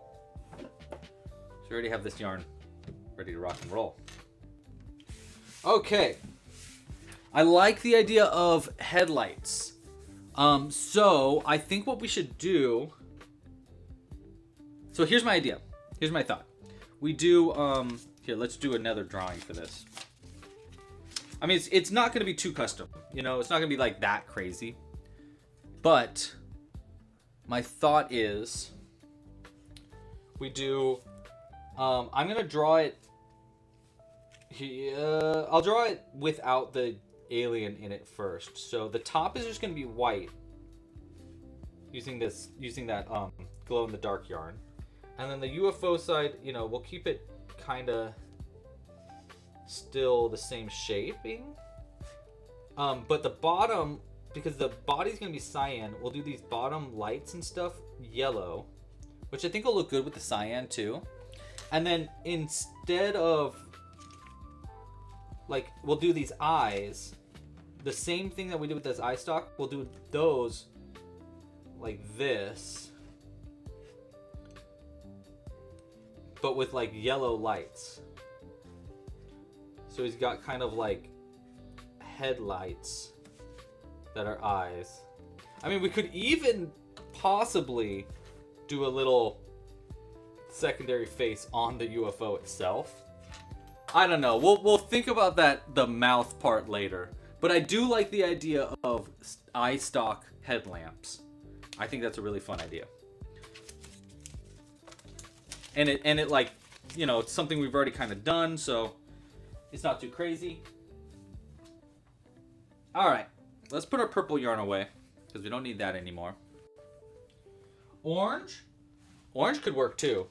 So we already have this yarn ready to rock and roll. Okay. I like the idea of headlights. So I think what we should do... So here's my idea. Here's my thought. We do... Here, let's do another drawing for this. I mean, it's not going to be too custom. You know, it's not going to be like that crazy. But my thought is we do... I'm going to draw it... I'll draw it without the alien in it first. So the top is just going to be white. Using that glow in the dark yarn. And then the UFO side, you know, we'll keep it kind of still the same shaping. But the bottom, because the body's going to be cyan, we'll do these bottom lights and stuff yellow, which I think will look good with the cyan too. And then instead of, like, we'll do these eyes, the same thing that we did with this eye stalk, we'll do those like this. But with like yellow lights. So he's got kind of like headlights that are eyes. I mean, we could even possibly do a little secondary face on the UFO itself. I don't know. We'll think about that, the mouth part, later. But I do like the idea of eye stalk headlamps. I think that's a really fun idea. And it like, you know, it's something we've already kind of done, so it's not too crazy. All right, let's put our purple yarn away because we don't need that anymore. Orange could work too.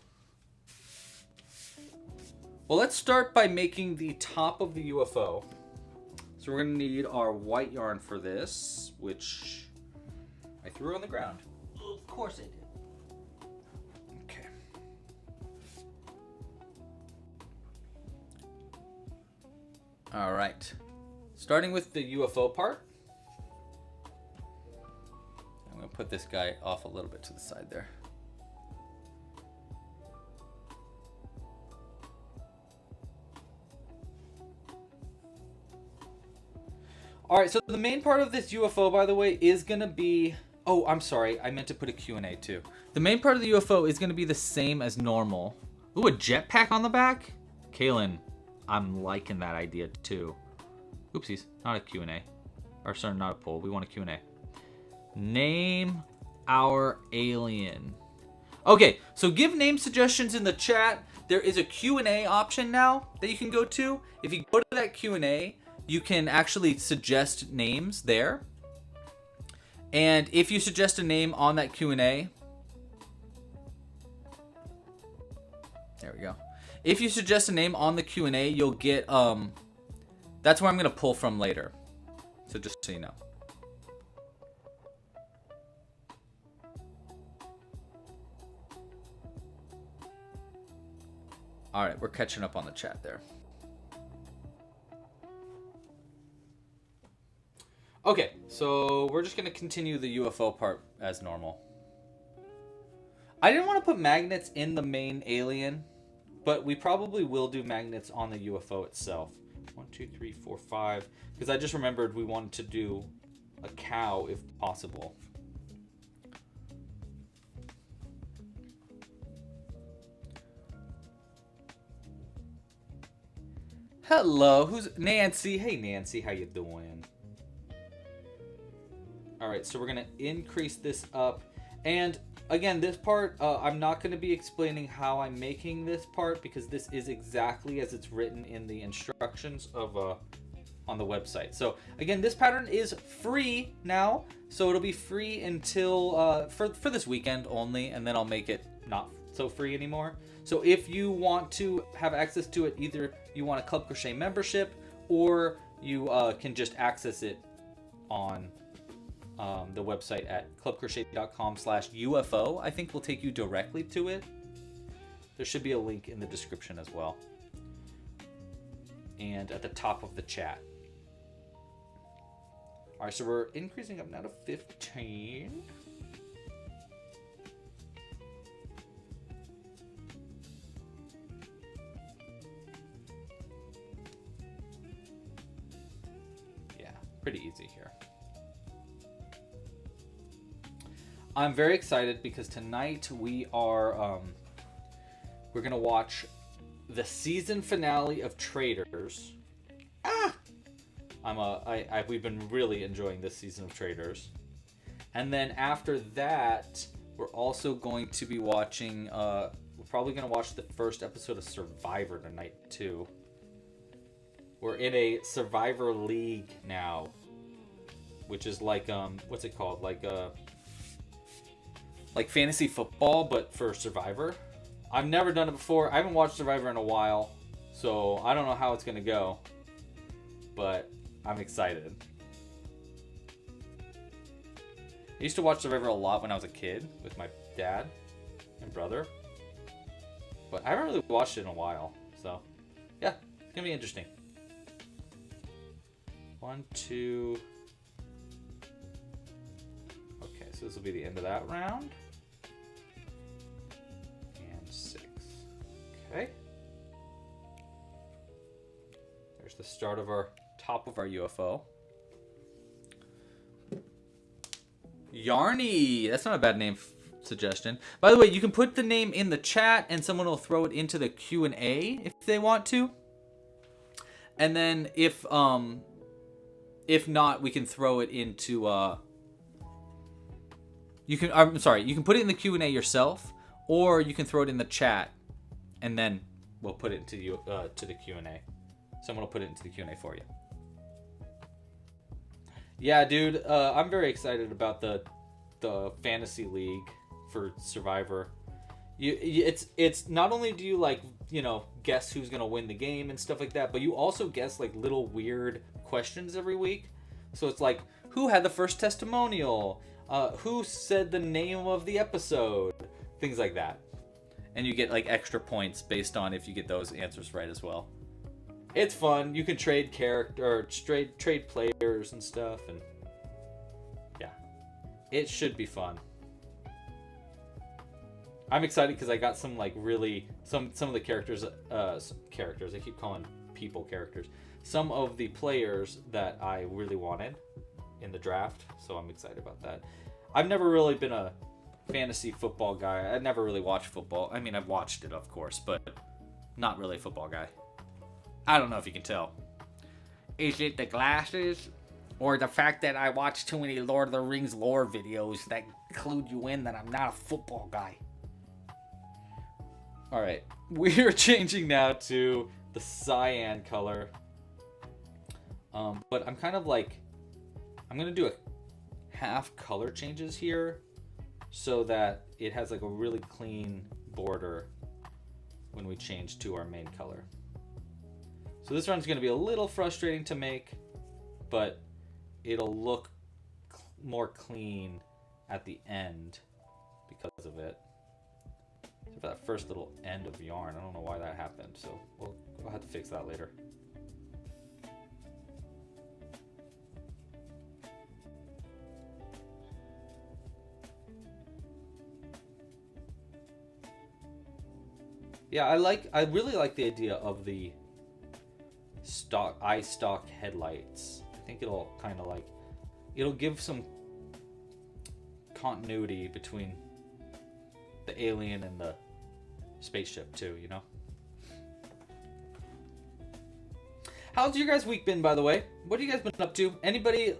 Well, let's start by making the top of the UFO. So we're gonna need our white yarn for this, which I threw on the ground. Of course I did. Okay. All right. Starting with the UFO part. I'm gonna put this guy off a little bit to the side there. All right, so the main part of this UFO, by the way, is gonna be, oh, I'm sorry, I meant to put a Q&A too. The main part of the UFO is gonna be the same as normal. Ooh, a jetpack on the back? Kaylin, I'm liking that idea too. Oopsies, not a Q&A. Or sorry, not a poll, we want a Q&A. Name our alien. Okay, so give name suggestions in the chat. There is a Q&A option now that you can go to. If you go to that Q&A, you can actually suggest names there. And if you suggest a name on that Q&A, there we go. If you suggest a name on the Q&A, you'll get, that's where I'm gonna pull from later. So just so you know. All right, we're catching up on the chat there. Okay, so we're just gonna continue the UFO part as normal. I didn't want to put magnets in the main alien, but we probably will do magnets on the UFO itself. 1, 2, 3, 4, 5. Because I just remembered we wanted to do a cow if possible. Hello, who's Nancy? Hey Nancy, how you doing? All right, so we're gonna increase this up. And again, this part, I'm not gonna be explaining how I'm making this part because this is exactly as it's written in the instructions of on the website. So again, this pattern is free now. So it'll be free until, for this weekend only, and then I'll make it not so free anymore. So if you want to have access to it, either you want a Club Crochet membership or you can just access it on the website at clubcrochet.com/UFO. I think will take you directly to it. There should be a link in the description as well. And at the top of the chat. All right, so we're increasing up now to 15. Yeah, pretty easy here. I'm very excited because tonight we are we're gonna watch the season finale of Traders. We've been really enjoying this season of Traders, and then after that we're also going to be watching. We're probably gonna watch the first episode of Survivor tonight too. We're in a Survivor League now, which is like what's it called? Like fantasy football, but for Survivor. I've never done it before. I haven't watched Survivor in a while, so I don't know how it's gonna go, but I'm excited. I used to watch Survivor a lot when I was a kid with my dad and brother, but I haven't really watched it in a while, so yeah, it's gonna be interesting. 1, 2. Okay, so this will be the end of that round. And 6. Okay. There's the start of our top of our UFO. Yarny! That's not a bad name suggestion. By the way, you can put the name in the chat and someone will throw it into the Q&A if they want to. And then if not, we can throw it into you can put it in the Q&A yourself, or you can throw it in the chat and then we'll put it into to the Q&A. Someone will put it into the Q&A for you. Yeah, dude, I'm very excited about the fantasy league for Survivor. It's not only do you like, you know, guess who's gonna win the game and stuff like that, but you also guess like little weird questions every week. So it's like, who had the first testimonial? Who said the name of the episode? Things like that. And you get like extra points based on if you get those answers right as well. It's fun. You can trade trade players and stuff, and yeah, it should be fun. I'm excited because I got some like really some of the characters. I keep calling people characters. Some of the players that I really wanted in the draft, so I'm excited about that. I've never really been a fantasy football guy. I never really watched football. I mean, I've watched it, of course, but not really a football guy. I don't know if you can tell. Is it the glasses? Or the fact that I watch too many Lord of the Rings lore videos that clued you in that I'm not a football guy? Alright, we're changing now to the cyan color. But I'm kind of like, I'm going to do a half color changes here so that it has like a really clean border when we change to our main color. So this one's going to be a little frustrating to make, but it'll look more clean at the end because of it. Except for that first little end of yarn. I don't know why that happened, so we'll have to fix that later. Yeah, I really like the idea of the eye stalk headlights. I think it'll kind of like, it'll give some continuity between the alien and the spaceship too, you know? How's your guys' week been, by the way? What have you guys been up to? Anybody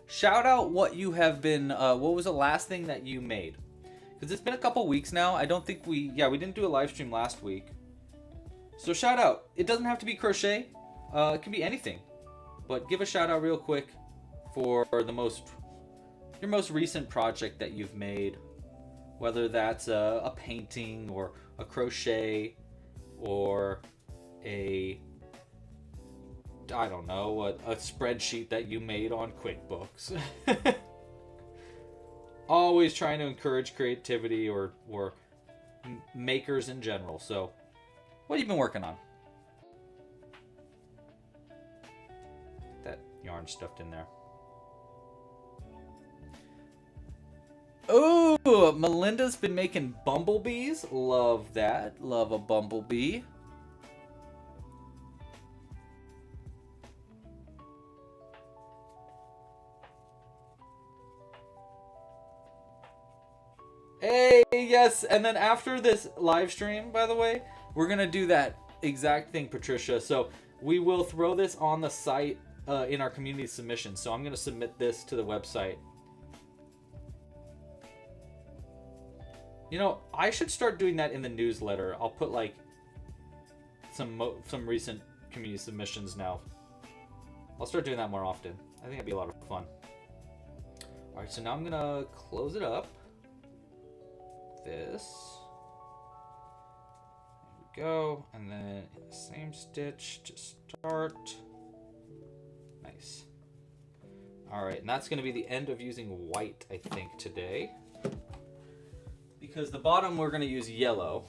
shout out what you have been, what was the last thing that you made? Because it's been a couple weeks now. I don't think we didn't do a live stream last week. So shout out. It doesn't have to be crochet. It can be anything. But give a shout out real quick for your most recent project that you've made. Whether that's a painting or a crochet or a spreadsheet that you made on QuickBooks. Always trying to encourage creativity or makers in general. So, what have you been working on? That yarn stuffed in there. Oh, Melinda's been making bumblebees. Love that. Love a bumblebee. Hey, yes, and then after this live stream, by the way, we're going to do that exact thing, Patricia. So we will throw this on the site in our community submission. So I'm going to submit this to the website. You know, I should start doing that in the newsletter. I'll put like some recent community submissions now. I'll start doing that more often. I think it'd be a lot of fun. All right, so now I'm going to close it up. This. There we go. And then in the same stitch to start. Nice. Alright, and that's going to be the end of using white, I think, today. Because the bottom we're going to use yellow.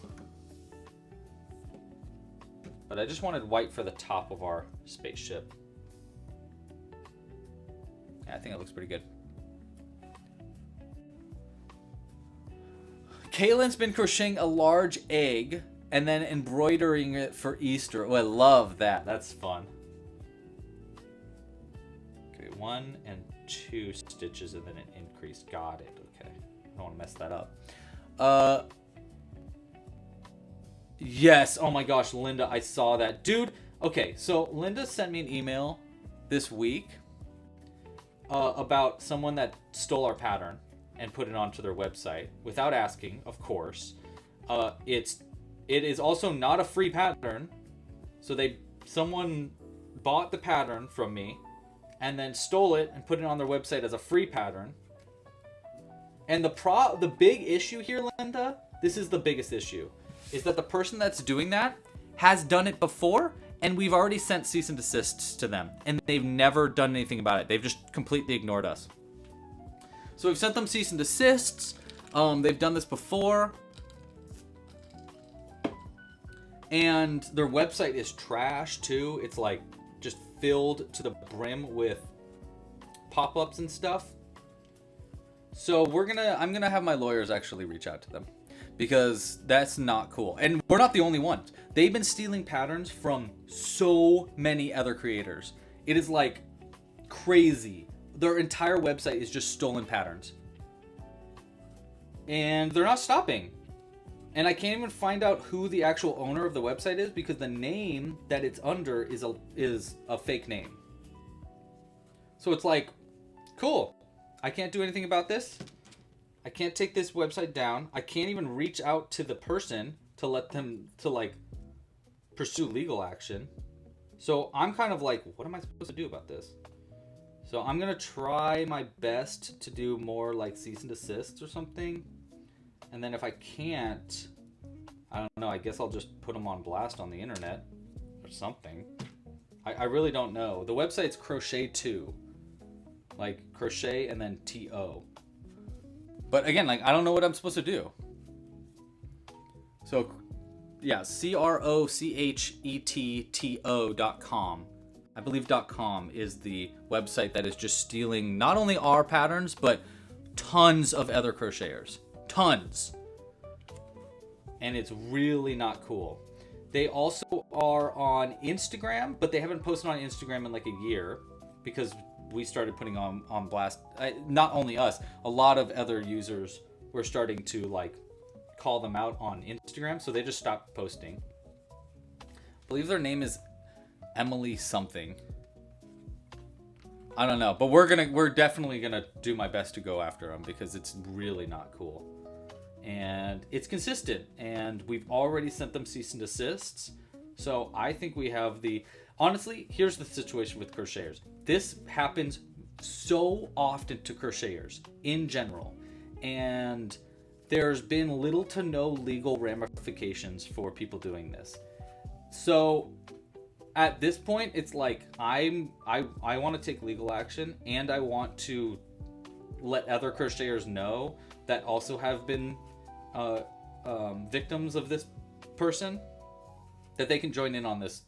But I just wanted white for the top of our spaceship. Yeah, I think it looks pretty good. Kaylin's been crocheting a large egg and then embroidering it for Easter. Oh, I love that. That's fun. Okay, 1 and 2 stitches and then an increase. Got it. Okay. I don't want to mess that up. Yes. Oh my gosh, Linda, I saw that. Dude, okay, so Linda sent me an email this week about someone that stole our pattern and put it onto their website without asking, of course. It is also not a free pattern. So someone bought the pattern from me and then stole it and put it on their website as a free pattern. And the big issue here, Linda, this is the biggest issue, is that the person that's doing that has done it before, and we've already sent cease and desists to them, and they've never done anything about it. They've just completely ignored us. So we've sent them cease and desists. They've done this before. And their website is trash too. It's like just filled to the brim with pop-ups and stuff. So I'm gonna have my lawyers actually reach out to them, because that's not cool. And we're not the only ones. They've been stealing patterns from so many other creators. It is like crazy. Their entire website is just stolen patterns. And they're not stopping. And I can't even find out who the actual owner of the website is, because the name that it's under is a fake name. So it's like, cool. I can't do anything about this. I can't take this website down. I can't even reach out to the person to let them like pursue legal action. So I'm kind of like, what am I supposed to do about this? So I'm gonna try my best to do more like cease and desist or something. And then if I can't, I don't know, I guess I'll just put them on blast on the internet or something. I really don't know. The website's Crochet 2. Like crochet and then TO. But again, like, I don't know what I'm supposed to do. So yeah, crochetto.com. I believe .com is the website that is just stealing not only our patterns, but tons of other crocheters. Tons. And it's really not cool. They also are on Instagram, but they haven't posted on Instagram in like a year, because we started putting on blast. Not only us, a lot of other users were starting to like call them out on Instagram, so they just stopped posting. I believe their name is Emily something. I don't know, but we're definitely gonna do my best to go after them, because it's really not cool. And it's consistent, and we've already sent them cease and desists. So I think we have honestly, here's the situation with crocheters. This happens so often to crocheters in general, and there's been little to no legal ramifications for people doing this. So at this point, it's like I want to take legal action, and I want to let other crocheters know that also have been victims of this person, that they can join in on this,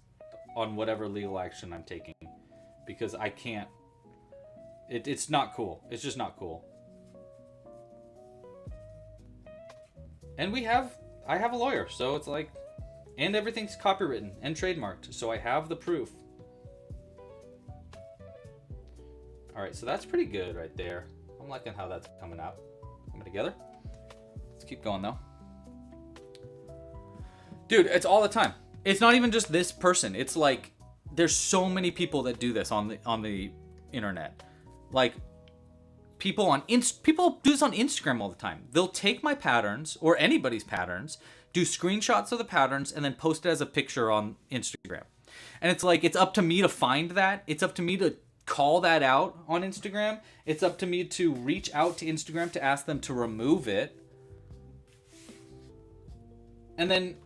on whatever legal action I'm taking, because I can't. It's not cool. It's just not cool. And I have a lawyer, so it's like, and everything's copywritten and trademarked, so I have the proof. All right, so that's pretty good right there. I'm liking how that's coming out. Coming together. Let's keep going though. Dude, it's all the time. It's not even just this person. It's like there's so many people that do this on the internet. Like people do this on Instagram all the time. They'll take my patterns or anybody's patterns, do screenshots of the patterns, and then post it as a picture on Instagram. And it's like, it's up to me to find that. It's up to me to call that out on Instagram. It's up to me to reach out to Instagram to ask them to remove it. And then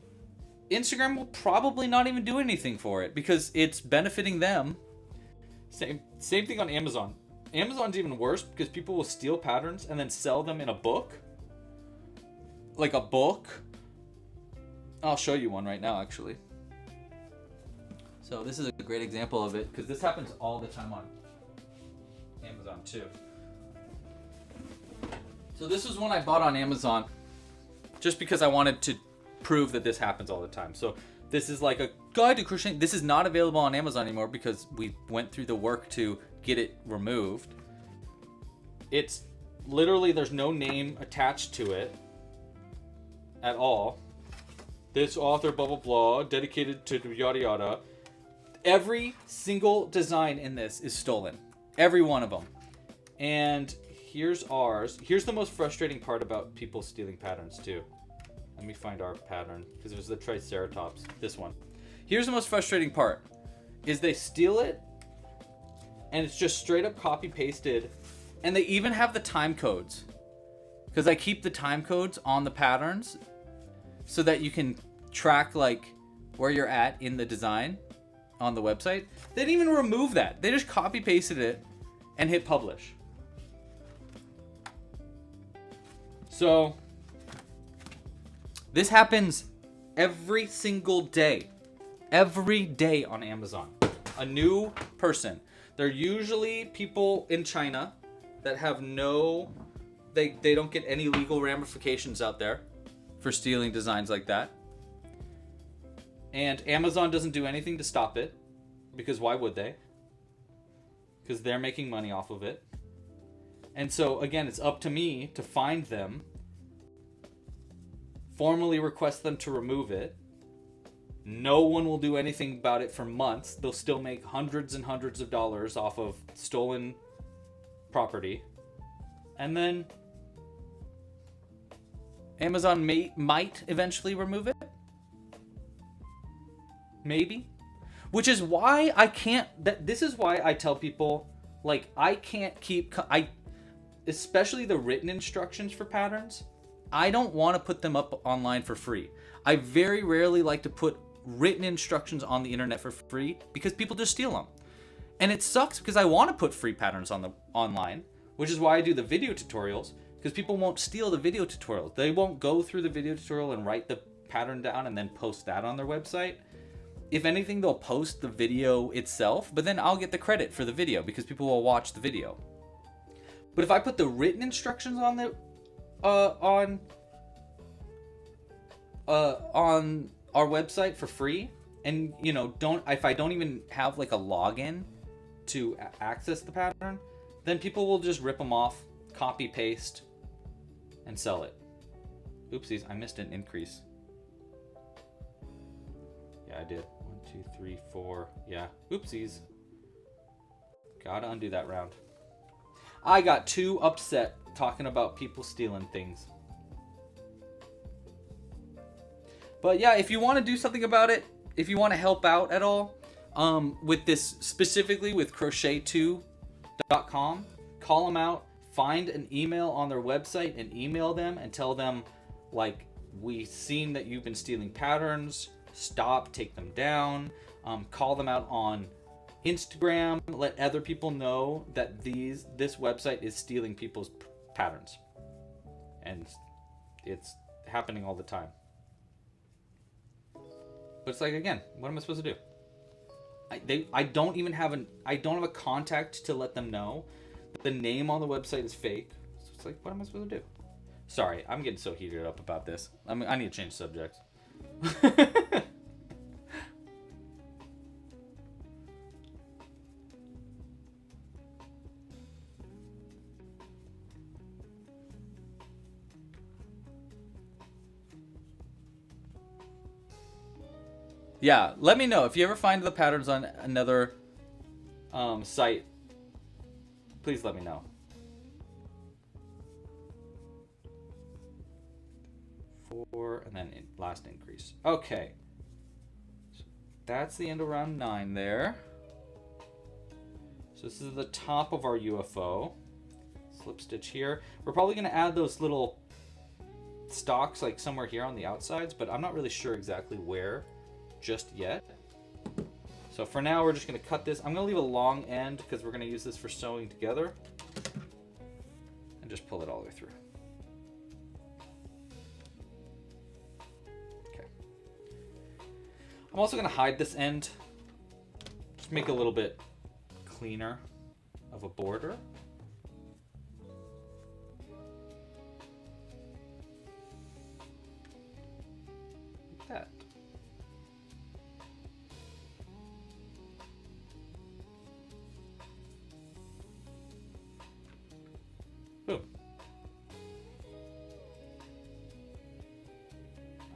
Instagram will probably not even do anything for it, because it's benefiting them. Same thing on Amazon. Amazon's even worse, because people will steal patterns and then sell them in a book. Like a book. I'll show you one right now, actually. So this is a great example of it, because this happens all the time on Amazon too. So this was one I bought on Amazon just because I wanted to prove that this happens all the time. So this is like a guide to crocheting. This is not available on Amazon anymore because we went through the work to get it removed. It's literally, there's no name attached to it at all. This author, blah, blah, blah, dedicated to yada, yada. Every single design in this is stolen. Every one of them. And here's ours. Here's the most frustrating part about people stealing patterns too. Let me find our pattern, because there's the Triceratops, this one. Here's the most frustrating part, is they steal it, and it's just straight up copy pasted, and they even have the time codes. Because I keep the time codes on the patterns, so that you can track like where you're at in the design on the website. They didn't even remove that. They just copy pasted it and hit publish. So this happens every single day. Every day on Amazon. A new person. They're usually people in China that have no... They don't get any legal ramifications out there for stealing designs like that. And Amazon doesn't do anything to stop it. Because why would they? Because they're making money off of it. And so, again, it's up to me to find them, formally request them to remove it. No one will do anything about it for months. They'll still make hundreds and hundreds of dollars off of stolen property. And then Amazon might eventually remove it. Maybe. Which is why I can't... This is why I tell people, like, I can't keep... especially the written instructions for patterns, I don't want to put them up online for free. I very rarely like to put written instructions on the internet for free because people just steal them. And it sucks because I want to put free patterns online, which is why I do the video tutorials, because people won't steal the video tutorials. They won't go through the video tutorial and write the pattern down and then post that on their website. If anything, they'll post the video itself, but then I'll get the credit for the video because people will watch the video. But if I put the written instructions on the on our website for free, and you know, if I don't even have like a login to access the pattern, then people will just rip them off, copy paste, and sell it. Oopsies, I missed an increase. Yeah, I did. 1, 2, 3, 4. Yeah, oopsies. Gotta undo that round. I got too upset talking about people stealing things. But yeah, if you want to do something about it, if you want to help out at all, with this, specifically with crochet2.com, call them out, find an email on their website and email them and tell them, like, we've seen that you've been stealing patterns, stop, take them down, call them out on Instagram, let other people know that this website is stealing people's patterns. And it's happening all the time. But it's like, again, what am I supposed to do? I don't have a contact to let them know that the name on the website is fake. So it's like, what am I supposed to do? Sorry, I'm getting so heated up about this. I need to change subjects. Yeah, let me know if you ever find the patterns on another site. Please let me know. Four, and then last increase. Okay, so that's the end of round 9 there. So this is the top of our UFO. Slip stitch here. We're probably going to add those little stalks like somewhere here on the outsides, but I'm not really sure exactly where just yet. So for now, we're just going to cut this. I'm going to leave a long end because we're going to use this for sewing together, and just pull it all the way through. Okay. I'm also going to hide this end, just make it a little bit cleaner of a border. Like that. Boom.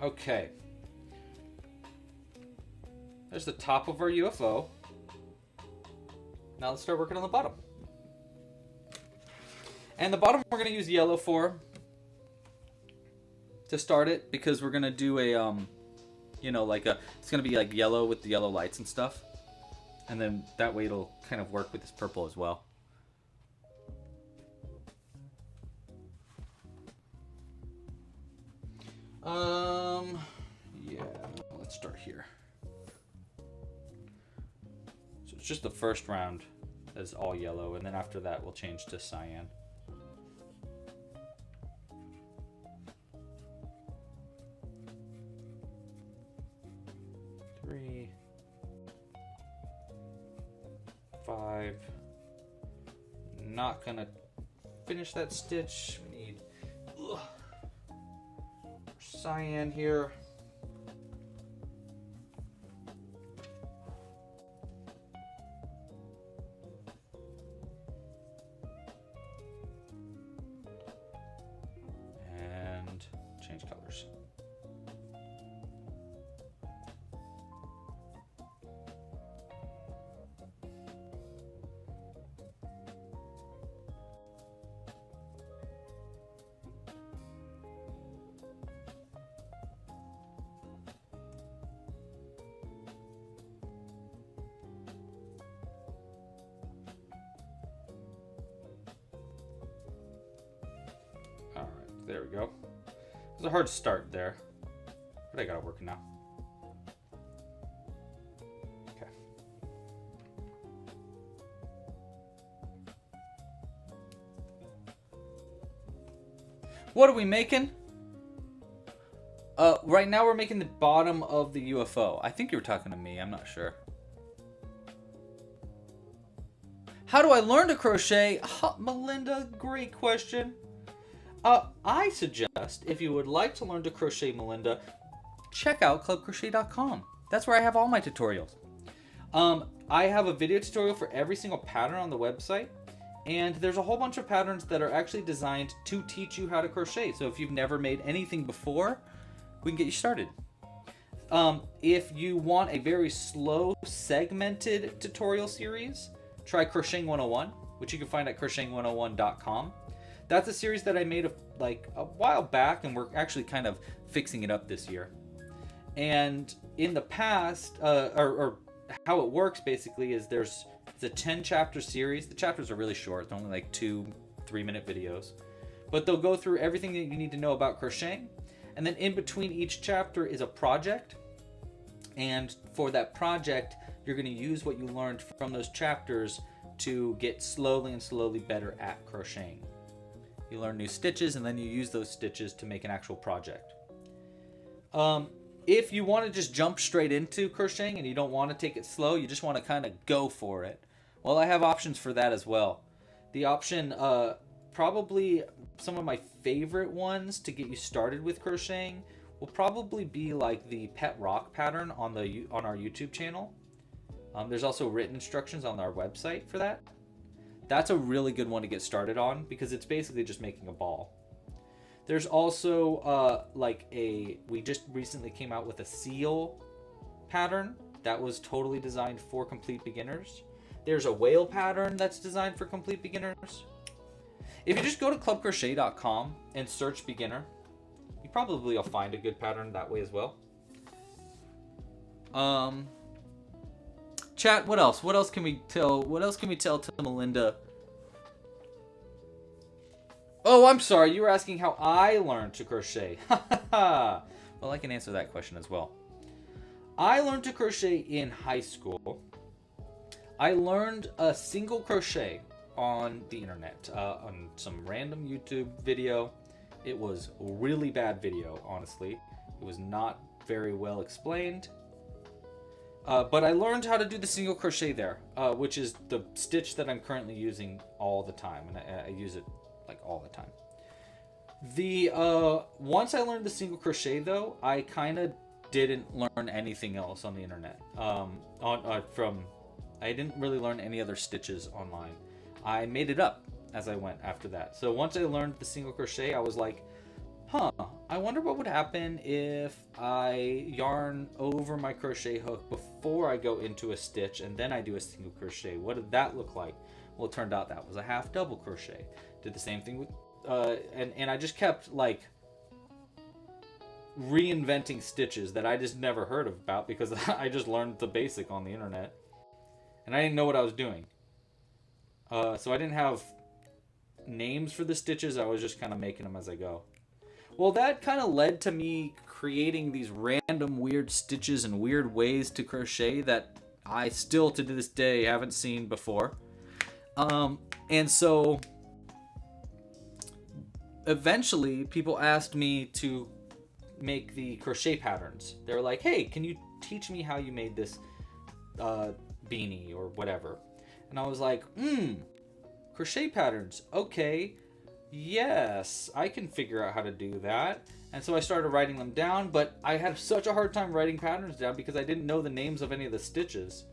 Okay. There's the top of our UFO. Now let's start working on the bottom. And the bottom we're going to use yellow for to start it, because we're going to do a, you know, like it's going to be like yellow with the yellow lights and stuff. And then that way it'll kind of work with this purple as well. Yeah, let's start here. So it's just the first round is all yellow, and then after that we'll change to cyan. Three, 5. Not gonna finish that stitch. We need cyan here. And change colors. There we go. It was a hard start there, but I got it working now. Okay. What are we making? Right now we're making the bottom of the UFO. I think you were talking to me. I'm not sure. How do I learn to crochet? Melinda, great question. I suggest, if you would like to learn to crochet, Melinda, check out clubcrochet.com. That's where I have all my tutorials. I have a video tutorial for every single pattern on the website, and there's a whole bunch of patterns that are actually designed to teach you how to crochet. So if you've never made anything before, we can get you started. If you want a very slow, segmented tutorial series, try Crocheting 101, which you can find at crocheting101.com. That's a series that I made like a while back, and we're actually kind of fixing it up this year. And in the past, or how it works basically is it's a 10 chapter series. The chapters are really short. They're only like 2-3 minute videos, but they'll go through everything that you need to know about crocheting. And then in between each chapter is a project. And for that project, you're going to use what you learned from those chapters to get slowly and slowly better at crocheting. You learn new stitches, and then you use those stitches to make an actual project. If you want to just jump straight into crocheting and you don't want to take it slow, you just want to kind of go for it, well, I have options for that as well. The option, probably some of my favorite ones to get you started with crocheting will probably be like the pet rock pattern on our YouTube channel. There's also written instructions on our website for that. That's a really good one to get started on because it's basically just making a ball. There's also we just recently came out with a seal pattern that was totally designed for complete beginners. There's a whale pattern that's designed for complete beginners. If you just go to clubcrochet.com and search beginner, you probably will find a good pattern that way as well. Chat, what else? What else can we tell? What else can we tell to Melinda? Oh, I'm sorry. You were asking how I learned to crochet. Well, I can answer that question as well. I learned to crochet in high school. I learned a single crochet on the internet, on some random YouTube video. It was a really bad video, honestly. It was not very well explained. But I learned how to do the single crochet there, which is the stitch that I'm currently using all the time, and I use it like all the time. Once I learned the single crochet though, I kind of didn't learn anything else on the internet. I didn't really learn any other stitches online. I made it up as I went after that. So once I learned the single crochet, I was like, I wonder what would happen if I yarn over my crochet hook before I go into a stitch and then I do a single crochet. What did that look like? Well, it turned out that was a half double crochet. Did the same thing with, and I just kept like reinventing stitches that I just never heard about because I just learned the basic on the internet and I didn't know what I was doing. So I didn't have names for the stitches. I was just kind of making them as I go. Well, that kind of led to me creating these random weird stitches and weird ways to crochet that I still to this day haven't seen before. And so eventually people asked me to make the crochet patterns. They were like, hey, can you teach me how you made this beanie or whatever? And I was like, crochet patterns, okay, yes, I can figure out how to do that. And so I started writing them down, but I had such a hard time writing patterns down because I didn't know the names of any of the stitches.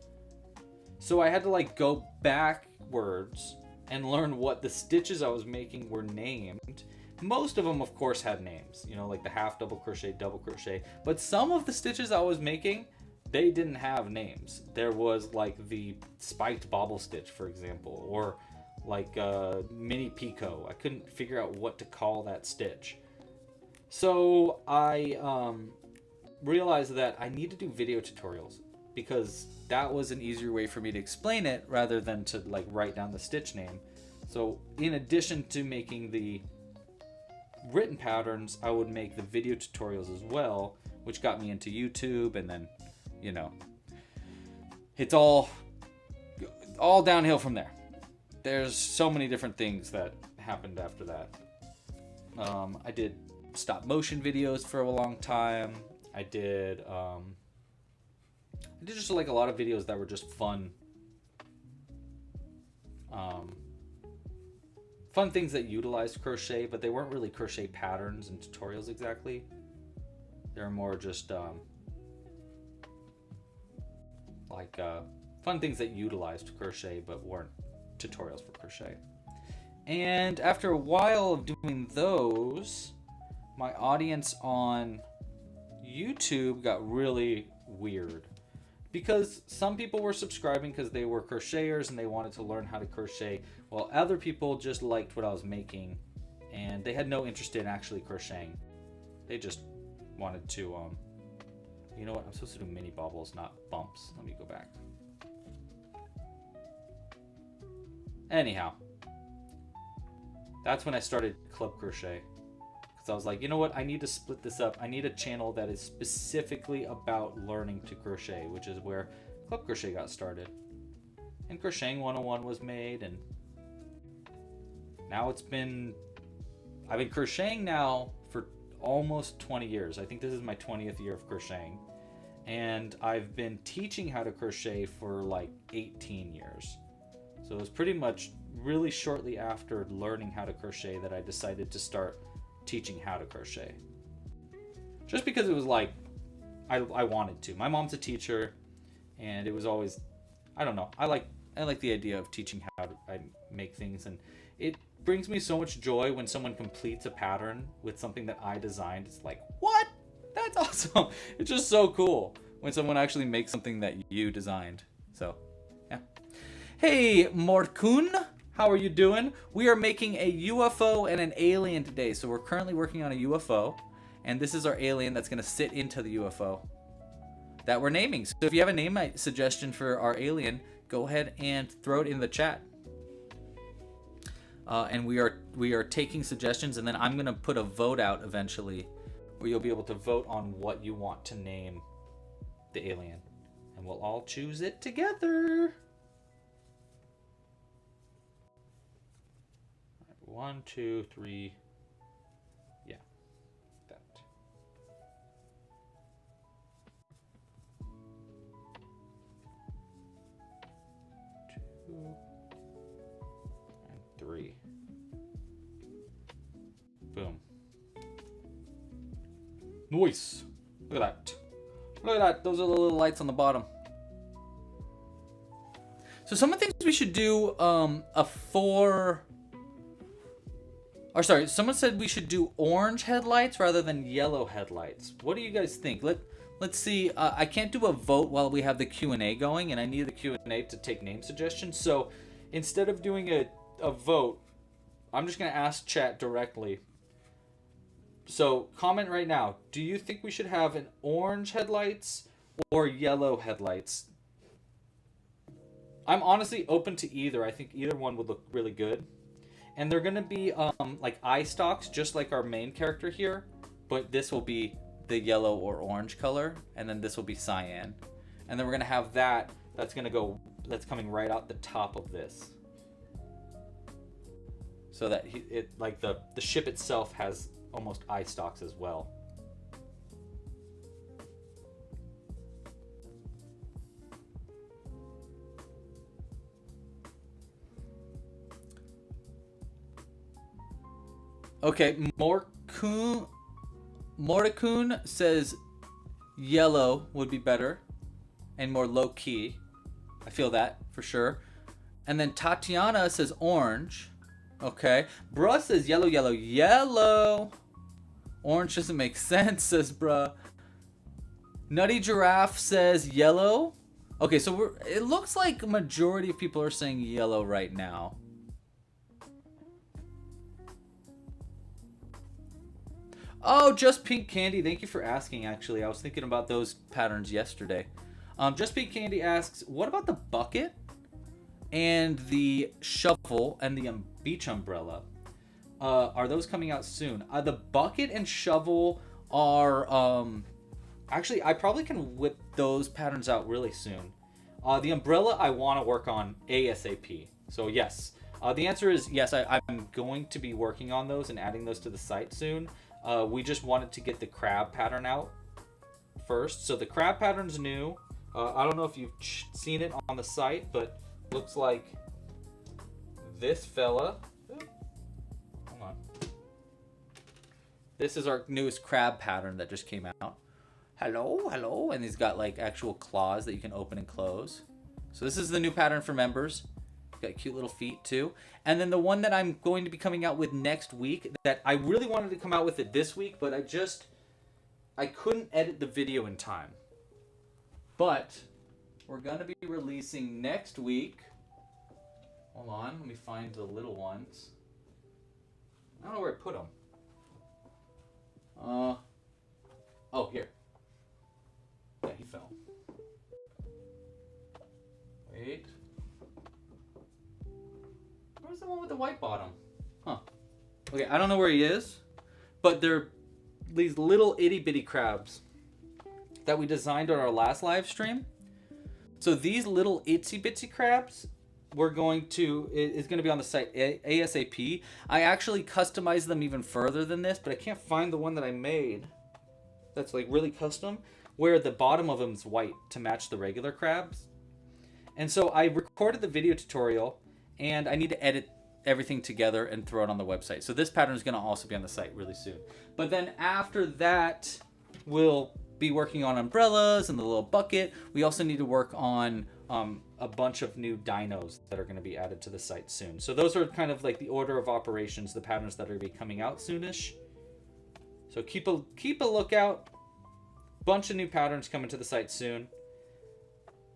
So I had to like go backwards and learn what the stitches I was making were named. Most of them, of course, had names, you know, like the half double crochet, double crochet. But some of the stitches I was making, they didn't have names. There was like the spiked bobble stitch, for example, or like mini picot. I couldn't figure out what to call that stitch. So I realized that I need to do video tutorials because that was an easier way for me to explain it rather than to like write down the stitch name. So in addition to making the written patterns, I would make the video tutorials as well, which got me into YouTube, and then, you know, it's all downhill from there. There's so many different things that happened after that. I did stop motion videos for a long time. I did just like a lot of videos that were just fun. Fun things that utilized crochet, but they weren't really crochet patterns and tutorials exactly. They're more just fun things that utilized crochet but weren't tutorials for crochet. And after a while of doing those, my audience on YouTube got really weird because some people were subscribing because they were crocheters and they wanted to learn how to crochet, while other people just liked what I was making and they had no interest in actually crocheting. They just wanted to you know what, I'm supposed to do mini bobbles, not bumps. Let me go back. Anyhow, that's when I started Club Crochet. Because I was like, you know what, I need to split this up. I need a channel that is specifically about learning to crochet, which is where Club Crochet got started. And Crocheting 101 was made, and now I've been crocheting now for almost 20 years. I think this is my 20th year of crocheting. And I've been teaching how to crochet for like 18 years. So it was pretty much really shortly after learning how to crochet that I decided to start teaching how to crochet. Just because it was like, I wanted to. My mom's a teacher, and it was always, I don't know, I like the idea of teaching how I make things, and it brings me so much joy when someone completes a pattern with something that I designed. It's like, what? That's awesome. It's just so cool when someone actually makes something that you designed. So, yeah. Hey, Morkun, how are you doing? We are making a UFO and an alien today. So we're currently working on a UFO, and this is our alien that's going to sit into the UFO that we're naming. So if you have a name suggestion for our alien, go ahead and throw it in the chat. And we are taking suggestions, and then I'm going to put a vote out eventually where you'll be able to vote on what you want to name the alien, and we'll all choose it together. 1, 2, 3. Yeah, that. 2 and 3. Boom. Nice. Look at that. Look at that. Those are the little lights on the bottom. So some of the things we should do someone said we should do orange headlights rather than yellow headlights. What do you guys think? Let's see. I can't do a vote while we have the Q&A going, and I need the Q&A to take name suggestions. So instead of doing a vote, I'm just going to ask chat directly. So comment right now. Do you think we should have an orange headlights or yellow headlights? I'm honestly open to either. I think either one would look really good. And they're going to be like eye stalks, just like our main character here. but this will be the yellow or orange color, and then this will be cyan. And then we're gonna have that's coming right out the top of this. So that the ship itself has almost eye stalks as well. Okay, Morikun says yellow would be better and more low key. I feel that for sure. And then Tatiana says orange. Okay. Bruh says yellow, yellow, yellow. Orange doesn't make sense, says bruh. Nutty Giraffe says yellow. Okay, so it looks like a majority of people are saying yellow right now. Oh, Just Pink Candy, thank you for asking, actually. I was thinking about those patterns yesterday. Just Pink Candy asks, what about the bucket and the shovel and the beach umbrella? Are those coming out soon? The bucket and shovel are... actually, I probably can whip those patterns out really soon. The umbrella I want to work on ASAP. So yes, the answer is yes, I'm going to be working on those and adding those to the site soon. We just wanted to get the crab pattern out first. So the crab pattern's new. I don't know if you've seen it on the site, but looks like this fella. Hold on. This is our newest crab pattern that just came out. Hello, hello. And he's got like actual claws that you can open and close. So this is the new pattern for members. Got cute little feet too. And then the one that I'm going to be coming out with next week, that I really wanted to come out with it this week, but I couldn't edit the video in time. But we're going to be releasing next week. Hold on, let me find the little ones. I don't know where I put them. Oh, here. Yeah, he fell. Wait. Where's the one with the white bottom? Huh. Okay, I don't know where he is, but they're these little itty bitty crabs that we designed on our last live stream. So these little itsy bitsy crabs is going to be on the site ASAP. I actually customized them even further than this, but I can't find the one that I made that's like really custom, where the bottom of them is white to match the regular crabs. And so I recorded the video tutorial, and I need to edit everything together and throw it on the website. So this pattern is going to also be on the site really soon. But then after that, we'll be working on umbrellas and the little bucket. We also need to work on a bunch of new dinos that are going to be added to the site soon. So those are kind of like the order of operations, the patterns that are going to be coming out soonish. So keep a lookout. Bunch of new patterns coming to the site soon.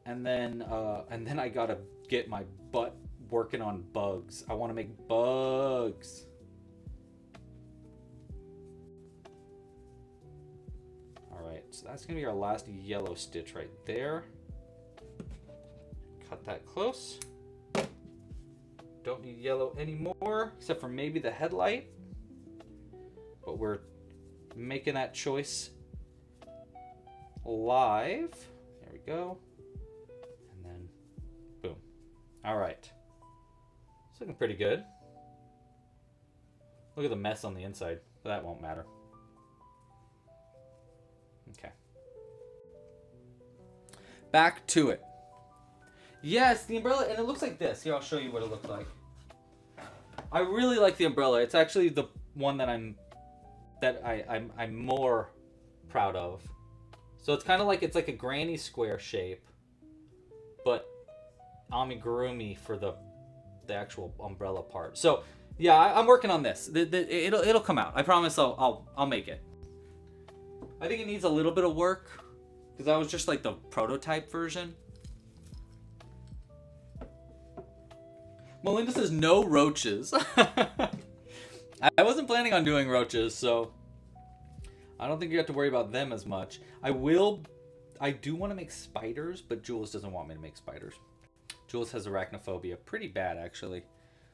And then I gotta get my butt working on bugs. I want to make bugs. All right, so that's gonna be our last yellow stitch right there. Cut that close. Don't need yellow anymore, except for maybe the headlight. But we're making that choice live. There we go. And then, boom. All right. It's looking pretty good. Look at the mess on the inside. But that won't matter. Okay. Back to it. Yes, the umbrella, and it looks like this. Here, I'll show you what it looks like. I really like the umbrella. It's actually the one that I'm more proud of. So it's kind of like, it's like a granny square shape, but amigurumi for the actual umbrella part. So yeah, I'm working on this. It'll come out. I promise I'll make it. I think it needs a little bit of work because that was just like the prototype version. Melinda says no roaches. I wasn't planning on doing roaches, so I don't think you have to worry about them as much. I do want to make spiders, but Jules doesn't want me to make spiders. Jules has arachnophobia. Pretty bad, actually.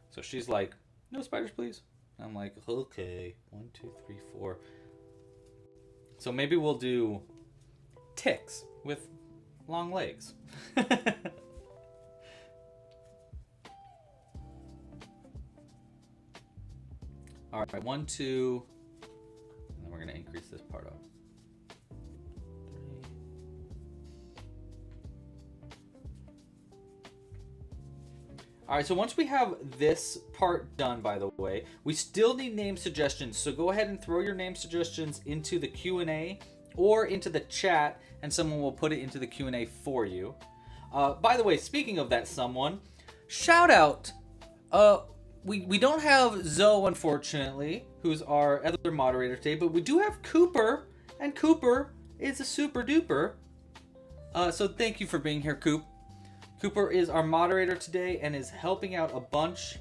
So she's like, no spiders, please. I'm like, okay. 1, 2, 3, 4. So maybe we'll do ticks with long legs. All right, 1, 2, and then we're gonna increase this part up. 3. All right, so once we have this part done, by the way, we still need name suggestions. So go ahead and throw your name suggestions into the Q&A or into the chat, and someone will put it into the Q&A for you. By the way, speaking of that someone, shout out. We don't have Zoe, unfortunately, who's our other moderator today, but we do have Cooper, and Cooper is a super duper. So thank you for being here, Coop. Cooper is our moderator today and is helping out a bunch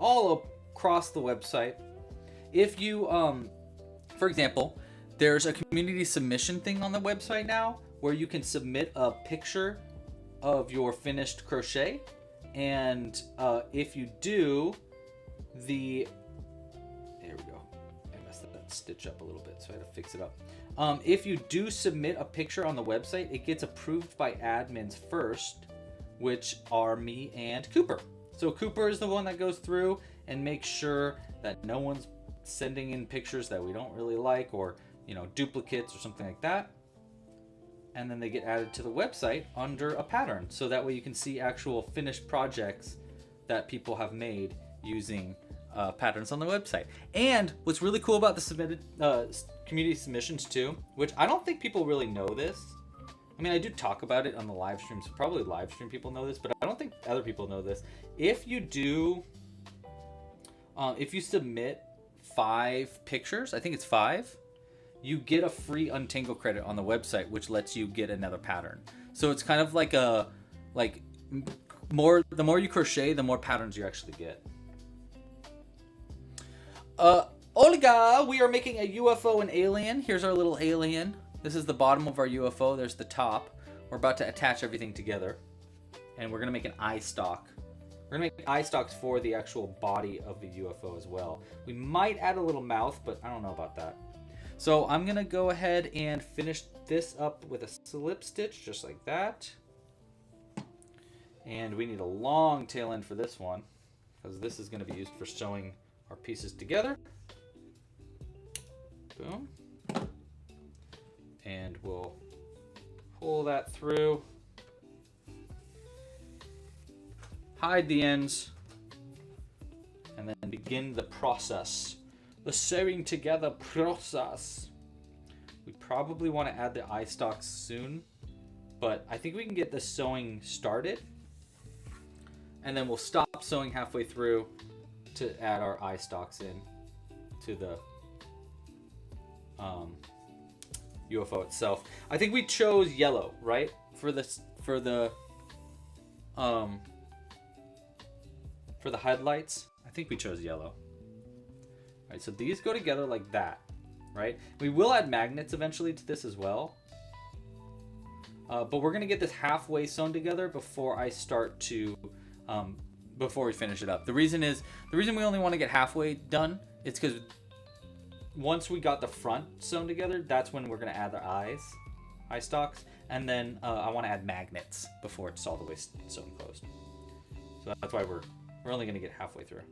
all across the website. If you, for example, there's a community submission thing on the website now where you can submit a picture of your finished crochet. And if you do, there we go. I messed that stitch up a little bit, so I had to fix it up. If you do submit a picture on the website, it gets approved by admins first, which are me and Cooper. So Cooper is the one that goes through and makes sure that no one's sending in pictures that we don't really like, or, you know, duplicates or something like that. And then they get added to the website under a pattern. So that way you can see actual finished projects that people have made using patterns on the website. And what's really cool about the submitted community submissions too, which I don't think people really know this. I mean, I do talk about it on the live stream, so probably live stream people know this, but I don't think other people know this. If you do, if you submit 5 pictures, I think it's 5, you get a free untangle credit on the website, which lets you get another pattern. So it's kind of like the more you crochet, the more patterns you actually get. Olga, we are making a UFO and alien. Here's our little alien. This is the bottom of our UFO. There's the top. We're about to attach everything together. And we're going to make an eye stalk. We're going to make eye stalks for the actual body of the UFO as well. We might add a little mouth, but I don't know about that. So I'm going to go ahead and finish this up with a slip stitch, just like that. And we need a long tail end for this one, because this is going to be used for sewing our pieces together. Boom. And we'll pull that through. Hide the ends. And then begin the process. The sewing together process. We probably want to add the eye stalks soon, but I think we can get the sewing started. And then we'll stop sewing halfway through to add our eye stalks in to the UFO itself. I think we chose yellow, right? For the headlights. I think we chose yellow. All right, so these go together like that, right? We will add magnets eventually to this as well. But we're gonna get this halfway sewn together before I start to, before we finish it up. The reason we only want to get halfway done is because once we got the front sewn together, that's when we're gonna add the eye stalks, and then I want to add magnets before it's all the way sewn closed. So that's why we're only gonna get halfway through,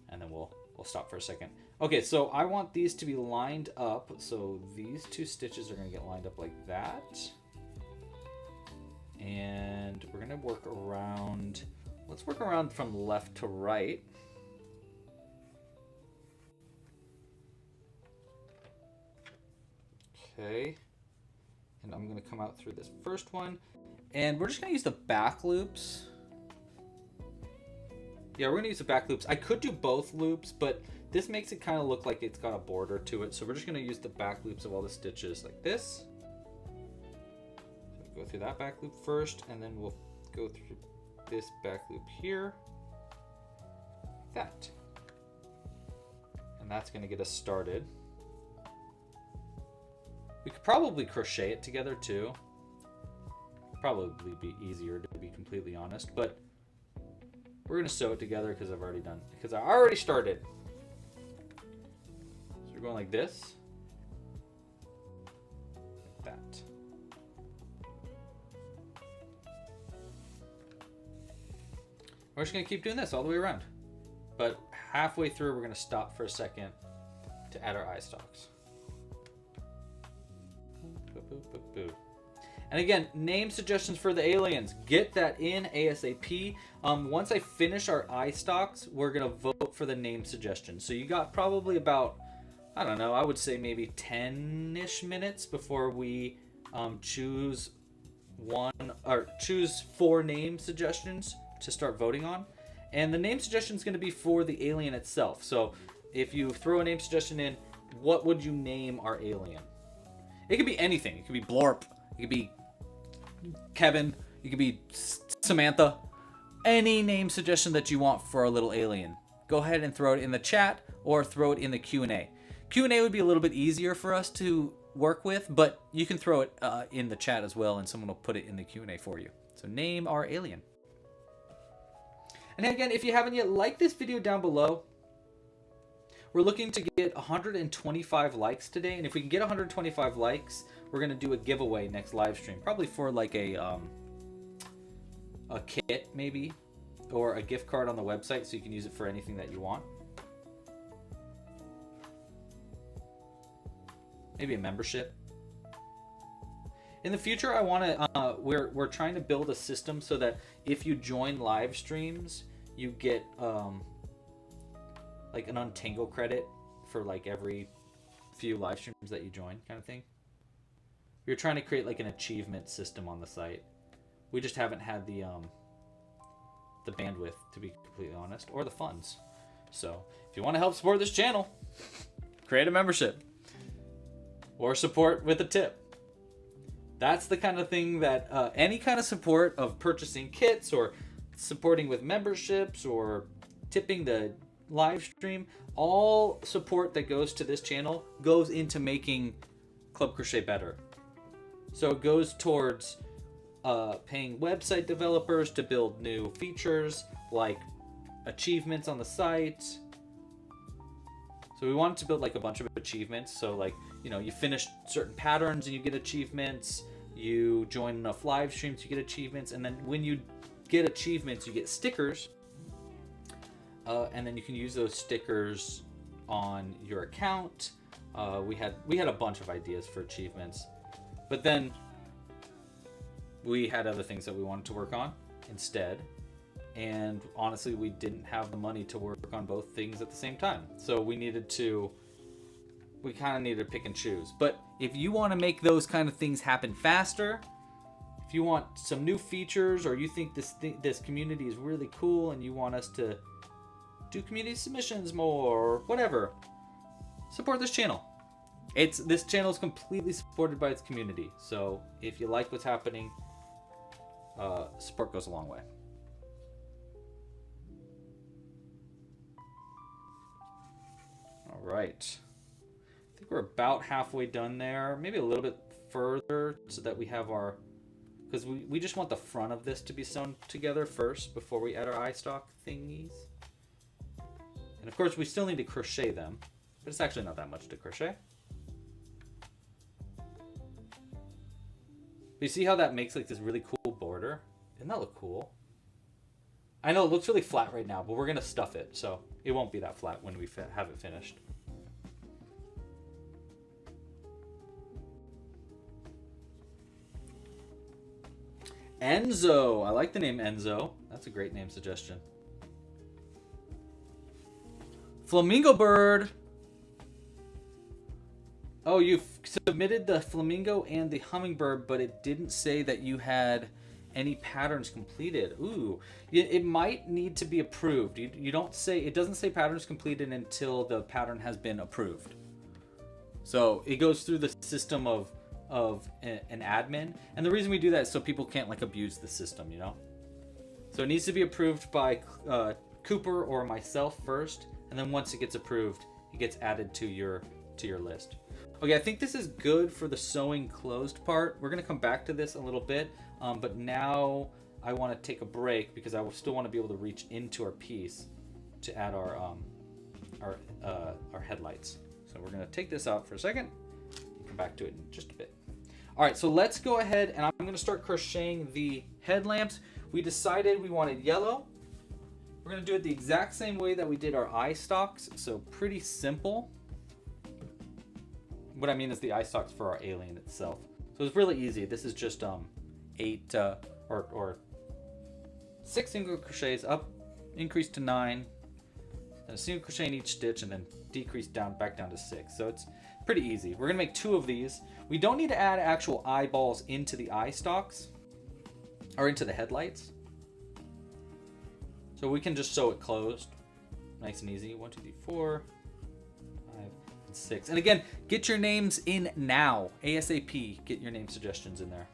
and then we'll stop for a second. Okay, so I want these to be lined up. So these 2 stitches are gonna get lined up like that, and we're gonna work around. Let's work around from left to right. Okay, and I'm gonna come out through this first one, and we're just gonna use the back loops. Yeah, we're gonna use the back loops. I could do both loops, but this makes it kind of look like it's got a border to it, so we're just gonna use the back loops of all the stitches like this. So go through that back loop first, and then we'll go through this back loop here, like that. And that's gonna get us started. We could probably crochet it together too. Probably be easier, to be completely honest, but we're gonna sew it together because I already started. So we're going like this. like that. We're just going to keep doing this all the way around. But halfway through, we're going to stop for a second to add our eye stalks. And again, name suggestions for the aliens. Get that in ASAP. Once I finish our eye stalks, we're going to vote for the name suggestions. So you got probably about, I don't know, I would say maybe 10-ish minutes before we choose 4 name suggestions to start voting on. And the name suggestion is going to be for the alien itself. So if you throw a name suggestion in, what would you name our alien? It could be anything. It could be Blorp. It could be Kevin. It could be Samantha. Any name suggestion that you want for our little alien. Go ahead and throw it in the chat or throw it in the Q&A. Q&A would be a little bit easier for us to work with, but you can throw it in the chat as well, and someone will put it in the Q&A for you. So name our alien. And again, if you haven't yet, like this video down below. We're looking to get 125 likes today, and if we can get 125 likes, we're going to do a giveaway next live stream, probably for like a kit maybe, or a gift card on the website so you can use it for anything that you want. Maybe a membership. In the future, I want to. We're trying to build a system so that if you join live streams, you get like an untangle credit for like every few live streams that you join, kind of thing. We're trying to create like an achievement system on the site. We just haven't had the bandwidth, to be completely honest, or the funds. So if you want to help support this channel, create a membership or support with a tip. That's the kind of thing that any kind of support of purchasing kits or supporting with memberships or tipping the live stream, all support that goes to this channel goes into making Club Crochet better. So it goes towards paying website developers to build new features like achievements on the site. So we wanted to build like a bunch of achievements. So like, you know, you finish certain patterns and you get achievements. You join enough live streams, you get achievements. And then when you get achievements, you get stickers. And then you can use those stickers on your account. We had a bunch of ideas for achievements, but then we had other things that we wanted to work on instead. And honestly, we didn't have the money to work on both things at the same time. So we kind of needed to pick and choose. But if you want to make those kind of things happen faster, if you want some new features, or you think this community is really cool and you want us to do community submissions more, or whatever, support this channel. This channel is completely supported by its community. So if you like what's happening, support goes a long way. All right. I think we're about halfway done there. Maybe a little bit further so that we have our, because we just want the front of this to be sewn together first before we add our eye stalk thingies. And of course, we still need to crochet them, but it's actually not that much to crochet. But you see how that makes like this really cool border? Doesn't that look cool? I know it looks really flat right now, but we're gonna stuff it, so it won't be that flat when we have it finished. Enzo, I like the name Enzo. That's a great name suggestion. Flamingo bird. Oh, you've submitted the flamingo and the hummingbird, but it didn't say that you had any patterns completed. Ooh, it might need to be approved. You don't say, it doesn't say patterns completed until the pattern has been approved. So it goes through the system of an admin, and the reason we do that is so people can't like abuse the system, you know. So it needs to be approved by Cooper or myself first. And then once it gets approved, it gets added to your list. Okay, I think this is good for the sewing closed part. We're gonna come back to this a little bit, but now I want to take a break because I still want to be able to reach into our piece to add our headlights. So we're gonna take this out for a second and come back to it in just a bit. All right, so let's go ahead and I'm going to start crocheting the headlamps. We decided we wanted yellow. We're going to do it the exact same way that we did our eye stalks, so pretty simple. What I mean is the eye stalks for our alien itself. So it's really easy. This is just 8 or 6 single crochets up, increase to 9, and a single crochet in each stitch, and then decrease down back down to 6. So it's pretty easy. We're gonna make 2 of these. We don't need to add actual eyeballs into the eye stalks or into the headlights. So we can just sew it closed, nice and easy. 1, 2, 3, 4, 5, and 6. And again, get your names in now, ASAP. Get your name suggestions in there.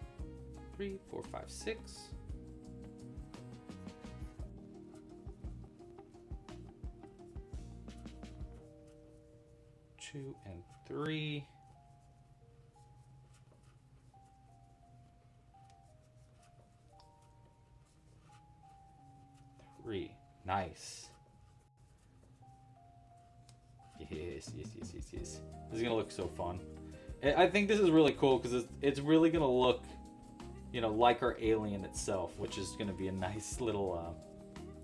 3, 4, 5, 6. Two and 3. 3. Nice. Yes. This is gonna look so fun. I think this is really cool because it's really gonna look, you know, like our alien itself, which is gonna be a nice little,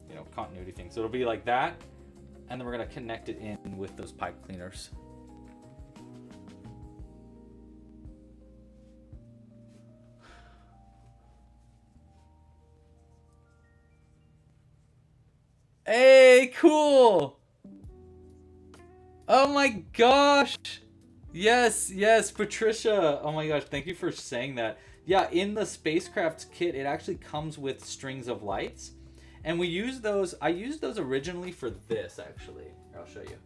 you know, continuity thing. So it'll be like that, and then we're gonna connect it in with those pipe cleaners. Hey, cool! Oh my gosh! Yes, Patricia! Oh my gosh, thank you for saying that. Yeah, in the Spacecraft kit, it actually comes with strings of lights. And we use those, I used those originally for this, actually. Here, I'll show you.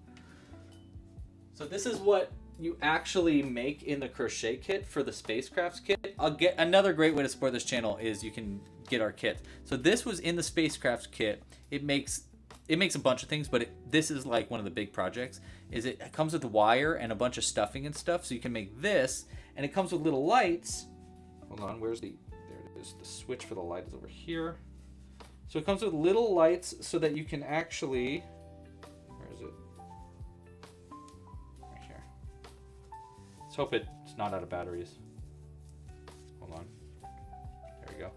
So this is what you actually make in the crochet kit for the Spacecraft kit. Another great way to support this channel is you can get our kit. So this was in the Spacecraft kit. It makes a bunch of things, but this is like one of the big projects. It comes with wire and a bunch of stuffing and stuff, so you can make this, and it comes with little lights. Hold on, there it is. The switch for the light is over here. So it comes with little lights so that you can actually, where is it? Right here. Let's hope it's not out of batteries. Hold on. There we go.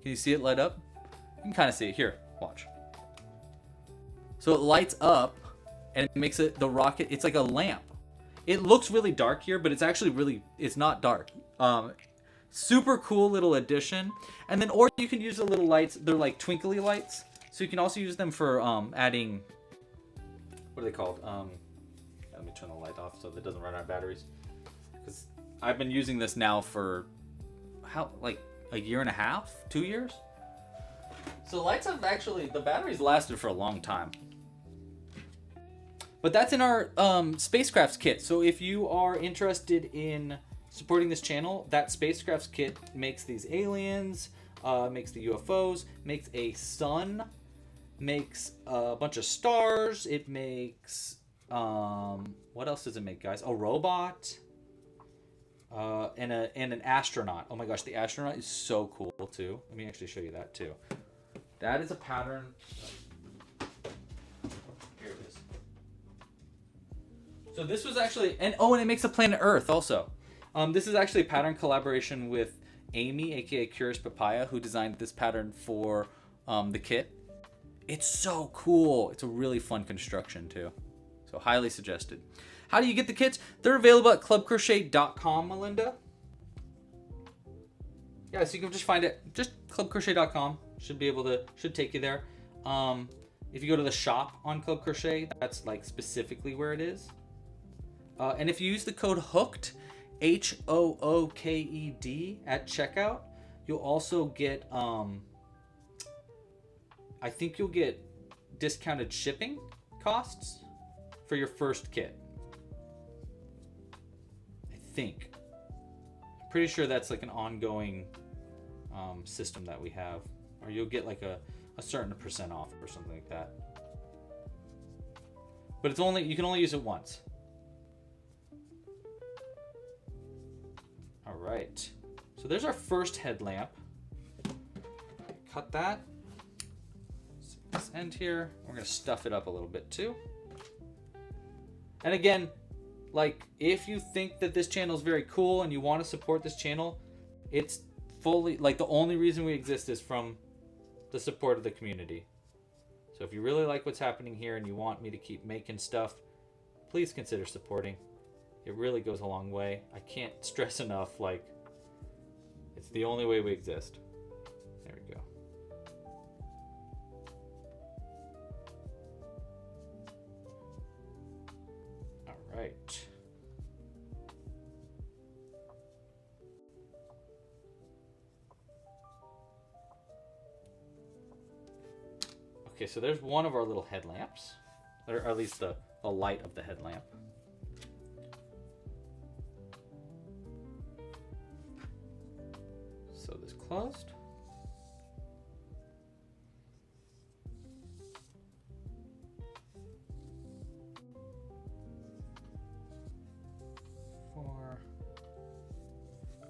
Can you see it light up? You can kind of see it here. Watch. So it lights up, and it makes it the rocket. It's like a lamp. It looks really dark here, but it's actually it's not dark. Super cool little addition. And then, or you can use the little lights. They're like twinkly lights. So you can also use them for adding, what are they called? Let me turn the light off so that it doesn't run out of batteries. Because I've been using this now for, like a year and a half, 2 years? So lights have actually, the batteries lasted for a long time. But that's in our Spacecrafts kit. So if you are interested in supporting this channel, that Spacecrafts kit makes these aliens, makes the UFOs, makes a sun, makes a bunch of stars. It makes, what else does it make, guys? A robot, and an astronaut. Oh my gosh, the astronaut is so cool too. Let me actually show you that too. That is a pattern. Here it is. So this was actually, and it makes a planet Earth also. This is actually a pattern collaboration with Amy, aka Curious Papaya, who designed this pattern for the kit. It's so cool. It's a really fun construction too. So highly suggested. How do you get the kits? They're available at clubcrochet.com, Melinda. Yeah, so you can just find it. Just clubcrochet.com. Should take you there. If you go to the shop on Club Crochet, that's like specifically where it is. And if you use the code HOOKED, HOOKED at checkout, you'll also get, I think you'll get discounted shipping costs for your first kit. I think. I'm pretty sure that's like an ongoing system that we have. Or you'll get like a certain % off or something like that. But you can only use it once. All right. So there's our first headlamp. Cut that. This end here. We're gonna stuff it up a little bit too. And again, like, if you think that this channel is very cool and you want to support this channel, it's fully, like, the only reason we exist is from the support of the community. So if you really like what's happening here and you want me to keep making stuff, please consider supporting. It really goes a long way. I can't stress enough, like, it's the only way we exist. There we go. All right. Okay, so there's one of our little headlamps, or at least the light of the headlamp. So this closed.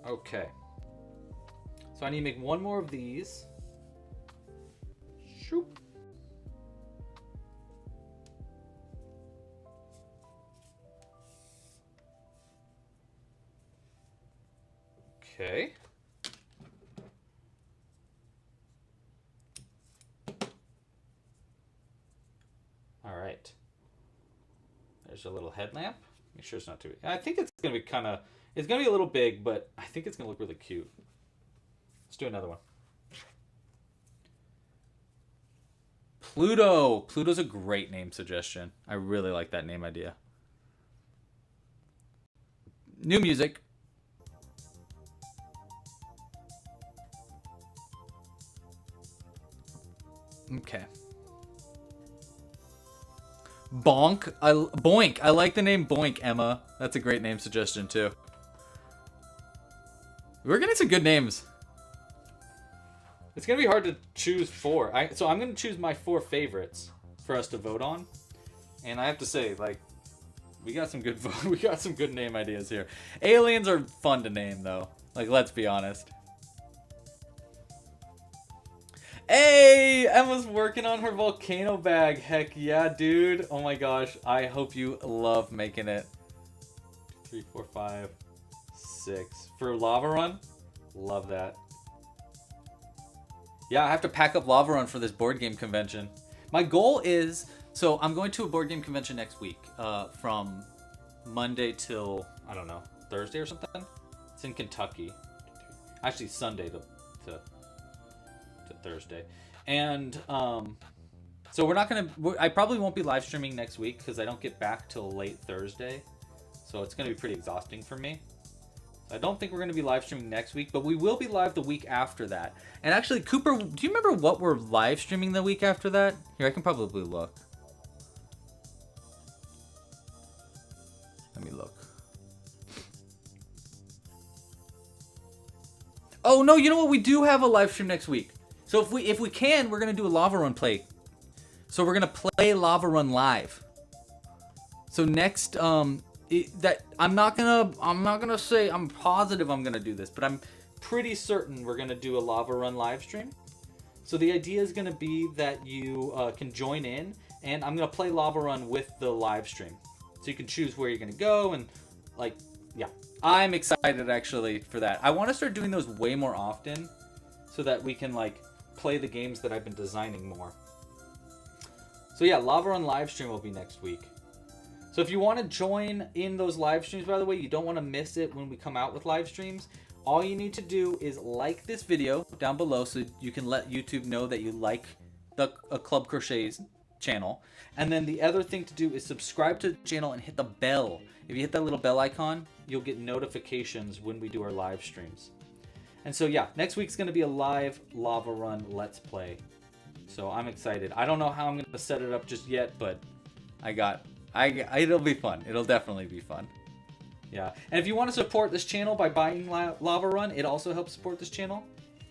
Okay. So I need to make one more of these. Shoop. Okay. All right. There's a little headlamp. Make sure it's not too big. I think it's going to be kind of, it's going to be a little big, but I think it's going to look really cute. Let's do another one. Pluto. Pluto's a great name suggestion. I really like that name idea. New music. Okay. Bonk. Boink. I like the name Boink, Emma. That's a great name suggestion too. We're getting some good names. It's gonna be hard to choose four. So I'm gonna choose my 4 favorites for us to vote on, and I have to say, like, we got some good we got some good name ideas here. Aliens are fun to name though. Like, let's be honest. Hey, Emma's working on her volcano bag. Heck yeah, dude. Oh my gosh. I hope you love making it. 2, 3, 4, 5, 6. For Lava Run? Love that. Yeah, I have to pack up Lava Run for this board game convention. My goal is, so I'm going to a board game convention next week, from Monday till, I don't know, Thursday or something. It's in Kentucky. Actually, Sunday to Thursday. And so we're not gonna, I probably won't be live streaming next week because I don't get back till late Thursday, so it's gonna be pretty exhausting for me. I don't think we're gonna be live streaming next week, but we will be live the week after that. And actually, Cooper, do you remember what we're live streaming the week after that? Here, I can probably look. Let me look. Oh no, you know what, we do have a live stream next week. So if we can, we're gonna do a Lava Run play. So we're gonna play Lava Run live. So next, I'm not gonna say I'm positive I'm gonna do this, but I'm pretty certain we're gonna do a Lava Run live stream. So the idea is gonna be that you can join in, and I'm gonna play Lava Run with the live stream. So you can choose where you're gonna go, and like, yeah, I'm excited actually for that. I want to start doing those way more often, so that we can like play the games that I've been designing more. So yeah, Lava Run live stream will be next week. So if you want to join in those live streams, by the way, you don't want to miss it when we come out with live streams, all you need to do is like this video down below so you can let YouTube know that you like the Club Crochet's channel. And then the other thing to do is subscribe to the channel and hit the bell. If you hit that little bell icon, you'll get notifications when we do our live streams. And so yeah, next week's going to be a live Lava Run Let's Play. So I'm excited. I don't know how I'm going to set it up just yet, but it'll be fun. It'll definitely be fun. Yeah. And if you want to support this channel by buying Lava Run, it also helps support this channel.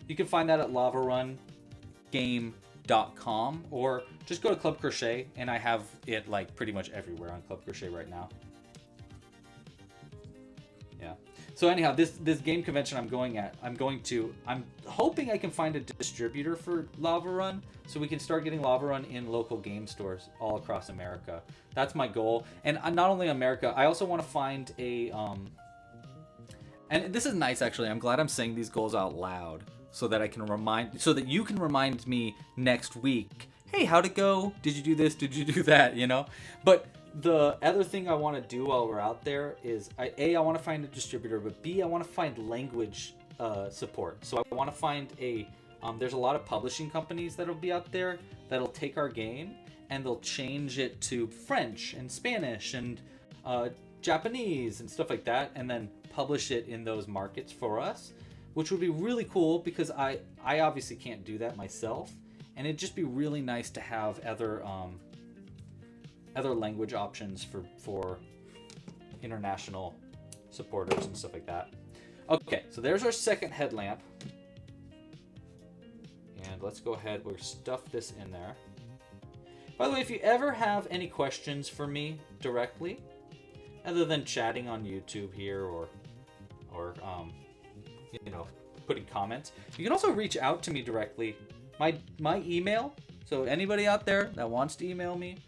You can find that at lavarungame.com, or just go to Club Crochet, and I have it like pretty much everywhere on Club Crochet right now. Yeah. So anyhow, this game convention I'm hoping I can find a distributor for Lava Run so we can start getting Lava Run in local game stores all across America. That's my goal. And not only America, I also want to find a and this is nice actually. I'm glad I'm saying these goals out loud so that you can remind me next week. Hey, how'd it go? Did you do this? Did you do that? You know? But the other thing I want to do while we're out there is I want to find a distributor, but B, I want to find language support. So I want to find there's a lot of publishing companies that'll be out there that'll take our game and they'll change it to French and Spanish and Japanese and stuff like that, and then publish it in those markets for us, which would be really cool because I obviously can't do that myself, and it'd just be really nice to have other language options for international supporters and stuff like that. Okay, so there's our second headlamp. And let's go ahead, we'll stuff this in there. By the way, if you ever have any questions for me directly, other than chatting on YouTube here or you know, putting comments, you can also reach out to me directly. My email, so anybody out there that wants to email me,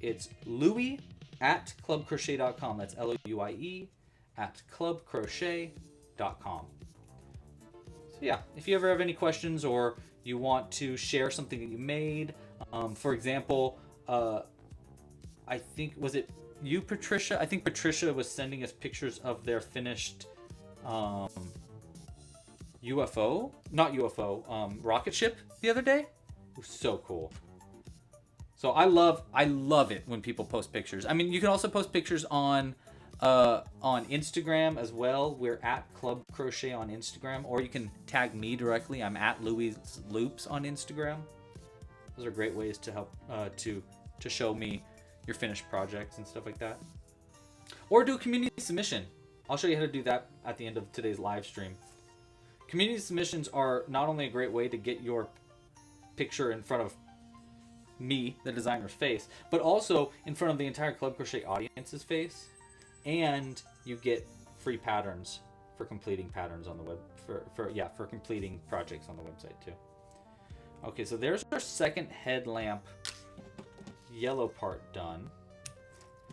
it's louie@clubcrochet.com. That's LOUIE @clubcrochet.com. So yeah, if you ever have any questions or you want to share something that you made, for example, I think, was it you, Patricia? I think Patricia was sending us pictures of their finished rocket ship the other day. It was so cool. So I love it when people post pictures. I mean, you can also post pictures on Instagram as well. We're at Club Crochet on Instagram, or you can tag me directly. I'm at Louis Loops on Instagram. Those are great ways to help to show me your finished projects and stuff like that. Or do a community submission. I'll show you how to do that at the end of today's live stream. Community submissions are not only a great way to get your picture in front of me, the designer's face, but also in front of the entire Club Crochet audience's face, and you get free patterns for completing patterns on the web for completing projects on the website too. Okay, so there's our second headlamp yellow part done.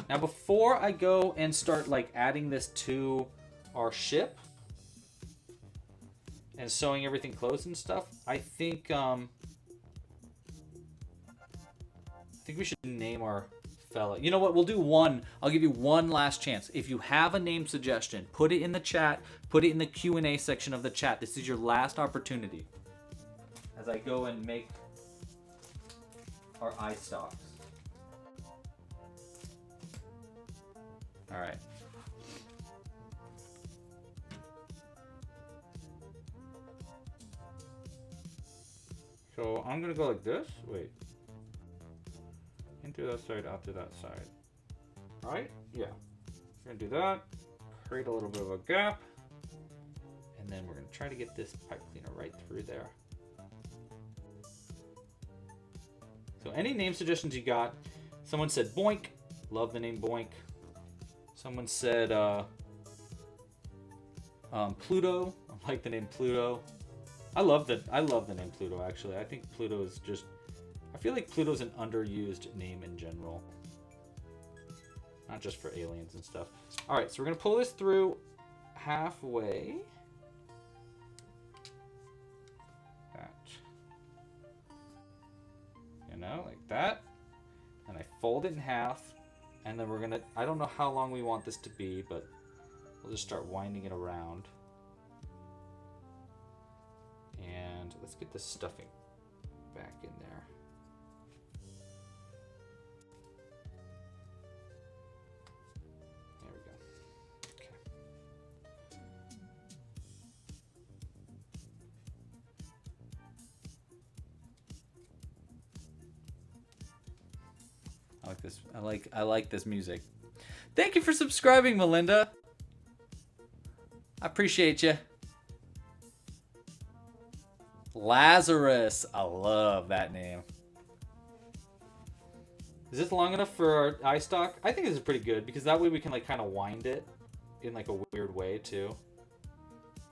Now before I go and start like adding this to our ship and sewing everything closed and stuff, I think we should name our fella. You know what? We'll do one. I'll give you one last chance. If you have a name suggestion, put it in the chat. Put it in the Q&A section of the chat. This is your last opportunity as I go and make our eye stalks. All right. So I'm going to go like this. Wait. Into that side, out to that side. All right? Yeah. We're going to do that. Create a little bit of a gap. And then we're going to try to get this pipe cleaner right through there. So any name suggestions you got? Someone said Boink. Love the name Boink. Someone said Pluto. I like the name Pluto. I love the name Pluto, actually. I think Pluto is just... I feel like Pluto's an underused name in general. Not just for aliens and stuff. Alright, so we're going to pull this through halfway. That. You know, like that. And I fold it in half. And then we're going to... I don't know how long we want this to be, but we'll just start winding it around. And let's get the stuffing back in there. There we go. Okay. I like this. I like this music. Thank you for subscribing, Melinda. I appreciate you. Lazarus. I love that name. Is this long enough for our eye stock? I think this is pretty good because that way we can like kind of wind it in like a weird way too.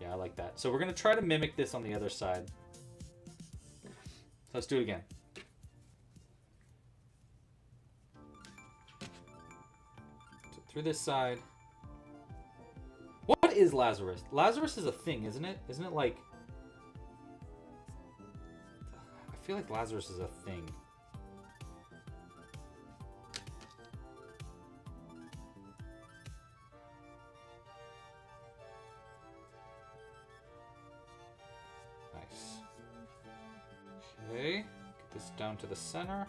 Yeah, I like that. So we're going to try to mimic this on the other side. Let's do it again. So through this side. What is Lazarus? Lazarus is a thing, isn't it? Isn't it like... I feel like Lazarus is a thing. Nice. Okay, get this down to the center.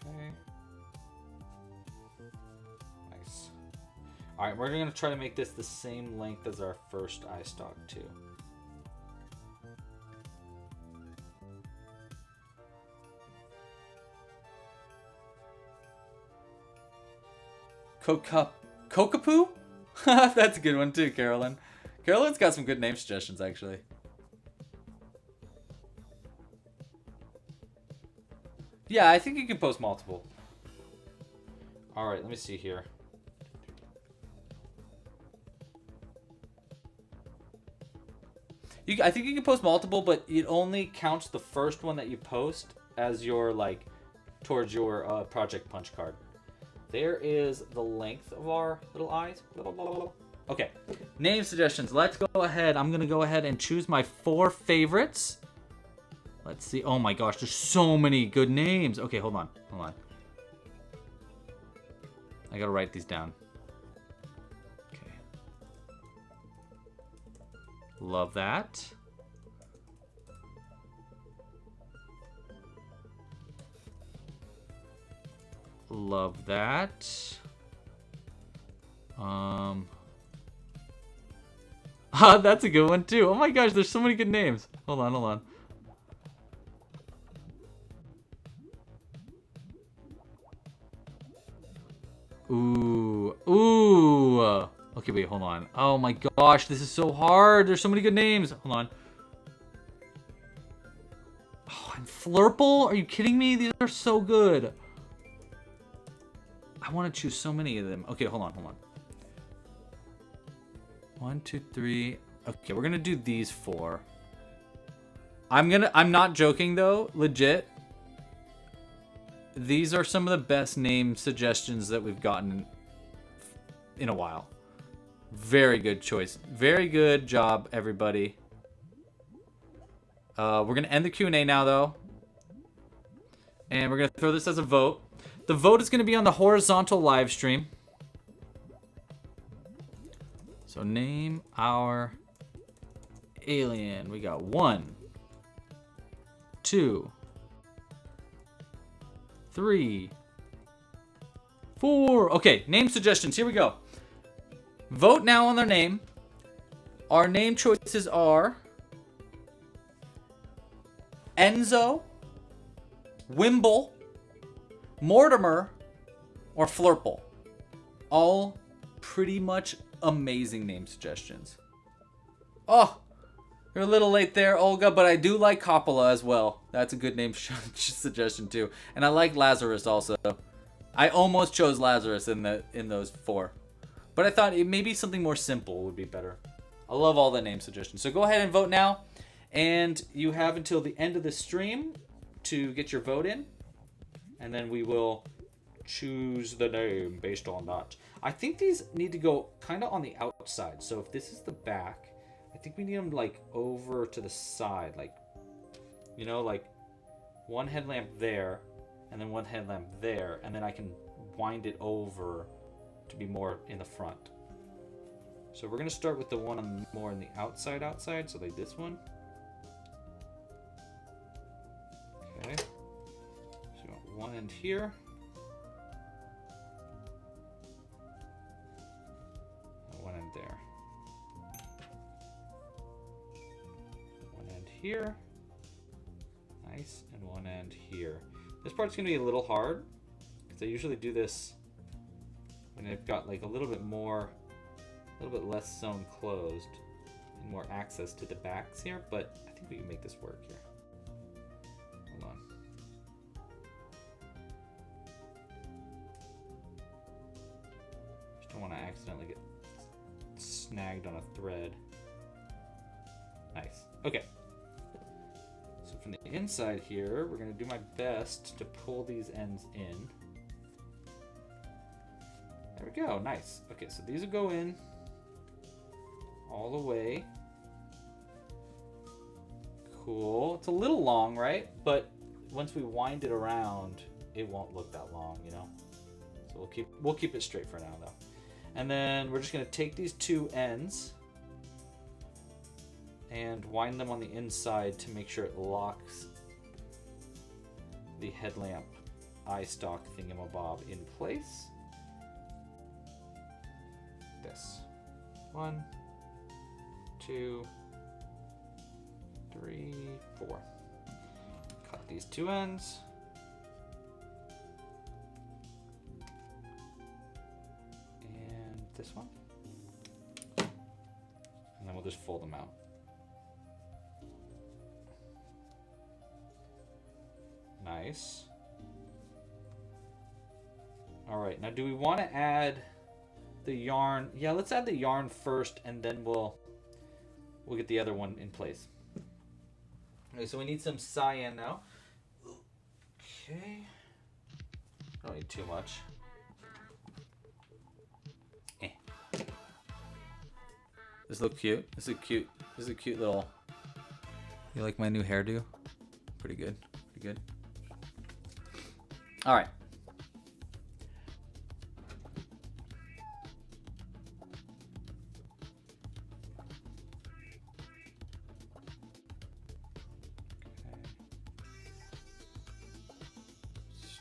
Okay. Nice. Alright, we're going to try to make this the same length as our first eye stalk too. Kokapoo? That's a good one too, Carolyn. Carolyn's got some good name suggestions, actually. Yeah, I think you can post multiple. Alright, let me see here. I think you can post multiple, but it only counts the first one that you post as your, like, towards your project punch card. There is the length of our little eyes. Okay, name suggestions. Let's go ahead. I'm going to go ahead and choose my 4 favorites. Let's see. Oh my gosh, there's so many good names. Okay, hold on. Hold on. I got to write these down. Okay. Love that. Love that. That's a good one too. Oh my gosh, there's so many good names. Hold on, hold on. Ooh. Ooh. Okay, wait, hold on. Oh my gosh, this is so hard. There's so many good names. Hold on. Oh, and Flurple? Are you kidding me? These are so good. I want to choose so many of them. Okay, hold on, hold on. 1, 2, 3. Okay, we're gonna do these 4. I'm not joking though, legit. These are some of the best name suggestions that we've gotten in a while. Very good choice. Very good job, everybody. We're gonna end the Q&A now though. And we're gonna throw this as a vote. The vote is gonna be on the horizontal live stream. So name our alien. We got 1, 2, 3, 4. Okay, name suggestions. Here we go. Vote now on their name. Our name choices are Enzo, Wimble, Mortimer, or Flurple. All pretty much amazing name suggestions. Oh, you're a little late there, Olga, but I do like Coppola as well. That's a good name suggestion too. And I like Lazarus also. I almost chose Lazarus in those 4. But I thought maybe something more simple would be better. I love all the name suggestions. So go ahead and vote now. And you have until the end of the stream to get your vote in. And then we will choose the name based on that. I think these need to go kind of on the outside. So if this is the back, I think we need them like over to the side. Like, you know, like one headlamp there and then one headlamp there. And then I can wind it over to be more in the front. So we're going to start with the one on more on the outside. So like this one. Okay. So we want one end here. And one end there. One end here. Nice. And one end here. This part's going to be a little hard because I usually do this when I've got like a little bit less zone closed and more access to the backs here, but I think we can make this work here. Hold on. accidentally get snagged on a thread. Nice. Okay. So from the inside here, we're going to do my best to pull these ends in. There we go. Nice. Okay, so these will go in all the way. Cool. It's a little long, right? But once we wind it around, it won't look that long, you know? So we'll keep it straight for now, though. And then we're just going to take these two ends and wind them on the inside to make sure it locks the headlamp eye stalk thingamabob in place. This. 1, 2, 3, 4. Cut these two ends. And this one. And then we'll just fold them out. Nice. All right, now do we want to add the yarn? Yeah, let's add the yarn first, and then we'll get the other one in place. Okay, so we need some cyan now. Okay. Don't need too much. This look cute. This is a cute little. You like my new hairdo? Pretty good. Pretty good. All right.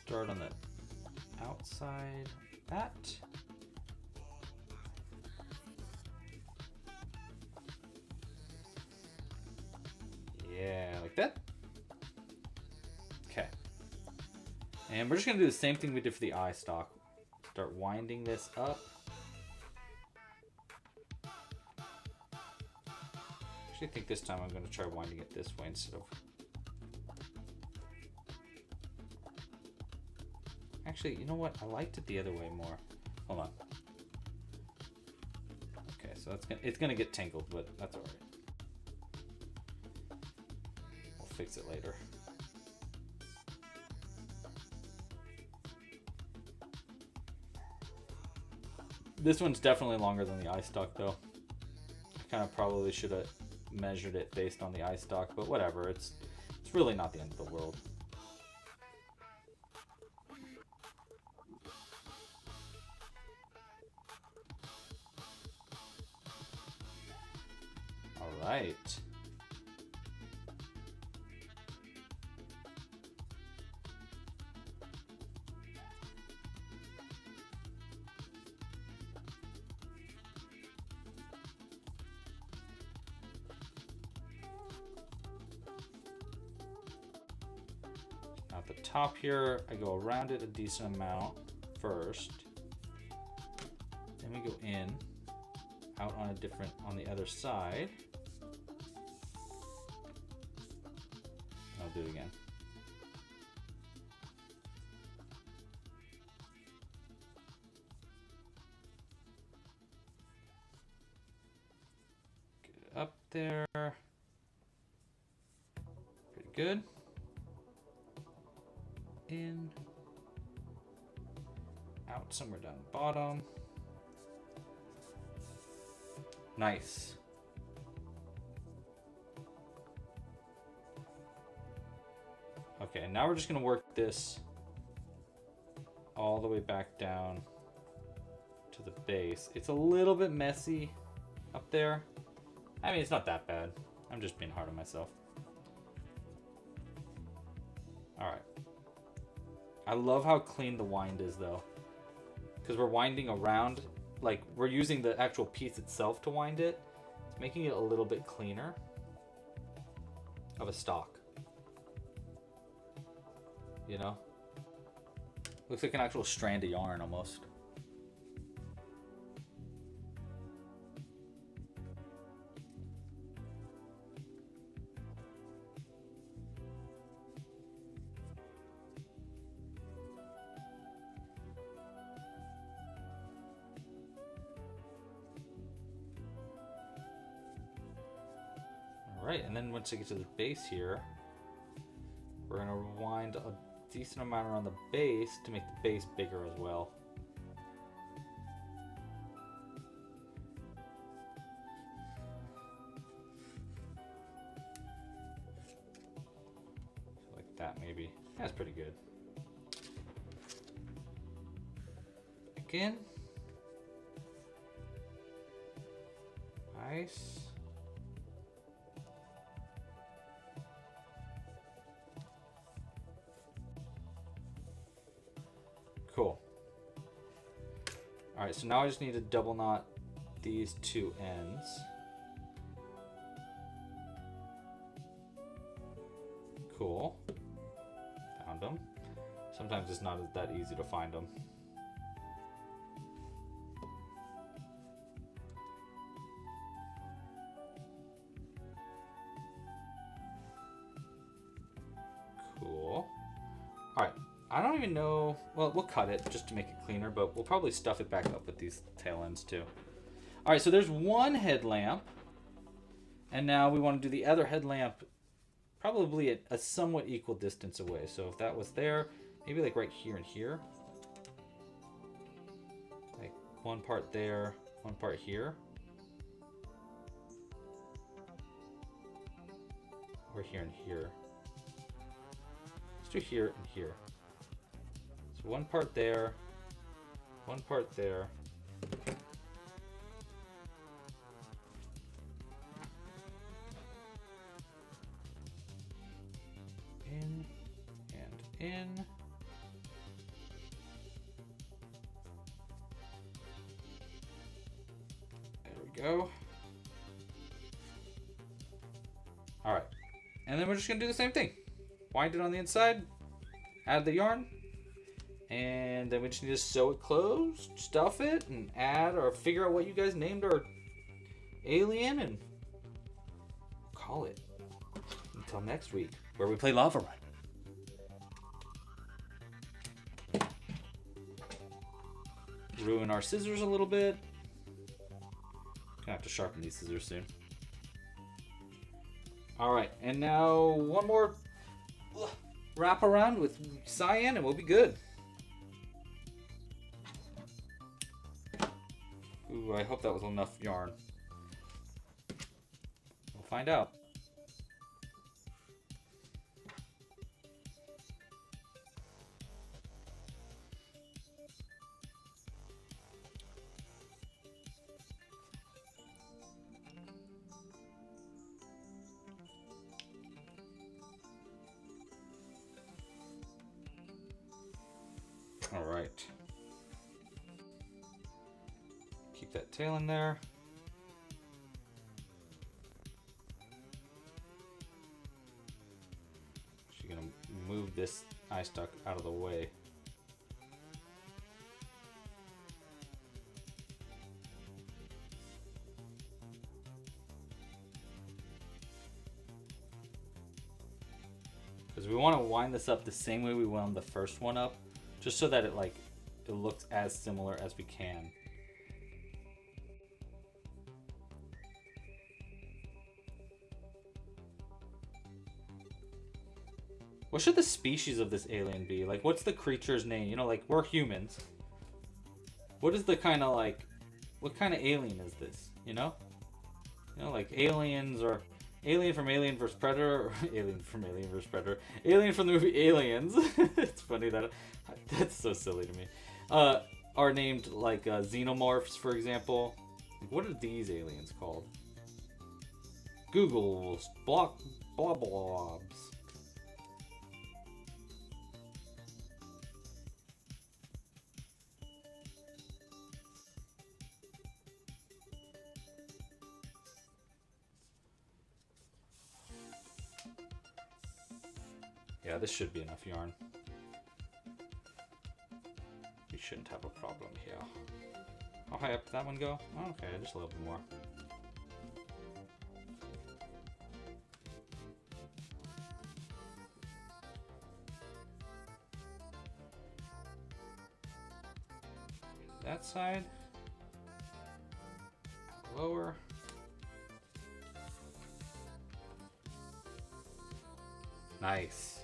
Start on the outside like that. Yeah, like that. Okay. And we're just gonna do the same thing we did for the eye stalk. Start winding this up. Actually, I think this time I'm gonna try winding it this way instead of. Actually, you know what? I liked it the other way more. Hold on. Okay, so it's gonna get tangled, but that's all right. We'll fix it later. This one's definitely longer than the eye stalk, though. I kind of probably should have measured it based on the eye stalk, but whatever. It's really not the end of the world. All right. At the top here, I go around it a decent amount first. Then we go in, out on the other side. I'll do it again. Get it up there. Pretty good. In, out somewhere down the bottom. Nice. Okay, now we're just gonna work this all the way back down to the base. It's a little bit messy up there. I mean, it's not that bad. I'm just being hard on myself. All right. I love how clean the wind is, though, because we're winding around, like we're using the actual piece itself to wind it. It's making it a little bit cleaner of a stalk. You know? Looks like an actual strand of yarn almost. Alright, and then once you get to the base here, we're going to wind a decent amount around the base to make the base bigger as well. Like that maybe. That's pretty good. Again. Nice. Cool. All right, so now I just need to double knot these two ends. Cool. Found them. Sometimes it's not that easy to find them. Cool. All right. I don't even know, well, we'll cut it just to make it cleaner, but we'll probably stuff it back up with these tail ends too. All right, so there's one headlamp, and now we want to do the other headlamp probably at a somewhat equal distance away. So if that was there, maybe like right here and here. Like one part there, one part here. Or here and here. Let's do here and here. So one part there, one part there. In and in. There we go. All right, and then we're just gonna do the same thing. Wind it on the inside, add the yarn, and then we just need to sew it closed, stuff it, and add or figure out what you guys named our alien and call it. Until next week, where we play Lava Run. Ruin our scissors a little bit. Gonna have to sharpen these scissors soon. All right, and now one more wrap around with cyan and we'll be good. Ooh, I hope that was enough yarn. We'll find out. All right. Keep that tail in there. She's gonna move this eye stalk out of the way. Because we want to wind this up the same way we wound the first one up, just so that it looks as similar as we can. What should the species of this alien be? Like, what's the creature's name? You know, like, we're humans. What is the kind of, like, what kind of alien is this? You know? You know, like, aliens or Alien from Alien vs. Predator, or Alien from Alien vs. Predator. Alien from the movie Aliens. It's funny that, that's so silly to me. Are named, like, xenomorphs, for example. What are these aliens called? Googles. Blobs. Yeah, this should be enough yarn. We shouldn't have a problem here. How high up did that one go? Oh, okay, just a little bit more. That side. Lower. Nice.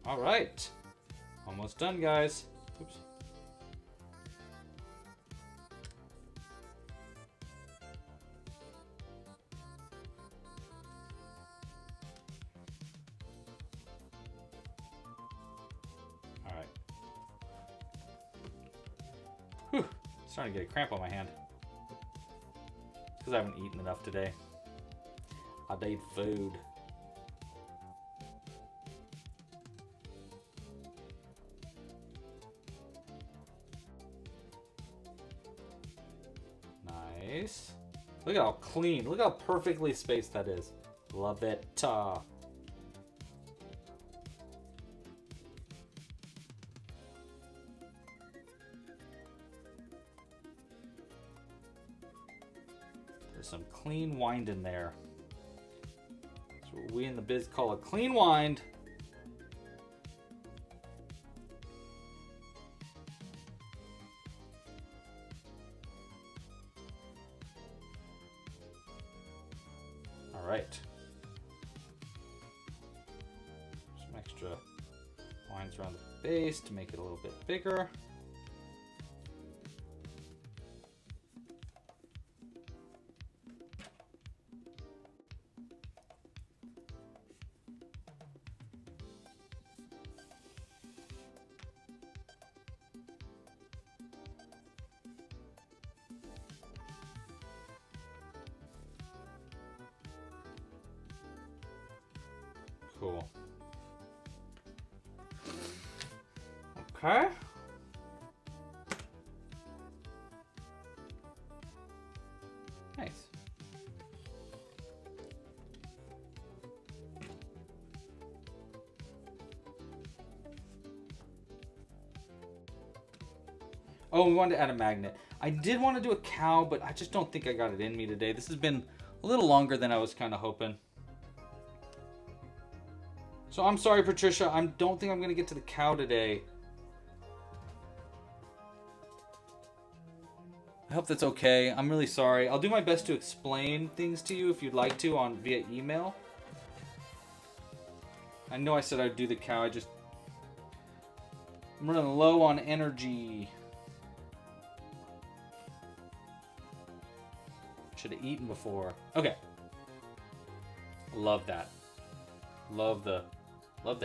All right. Almost done, guys. Oops. All right. Whew. Starting to get a cramp on my hand. Because I haven't eaten enough today. I need food. Nice. Look at how clean. Look how perfectly spaced that is. Love it. There's some clean wind in there. That's what we in the biz call a clean wind. All right. Some extra lines around the base to make it a little bit bigger. Cool. Okay. Nice. Oh, we wanted to add a magnet. I did want to do a cow, but I just don't think I got it in me today. This has been a little longer than I was kind of hoping. So I'm sorry, Patricia. I don't think I'm going to get to the cow today. I hope that's okay. I'm really sorry. I'll do my best to explain things to you if you'd like to via email. I know I said I'd do the cow. I'm running low on energy. Should have eaten before. Okay. Love that. Love the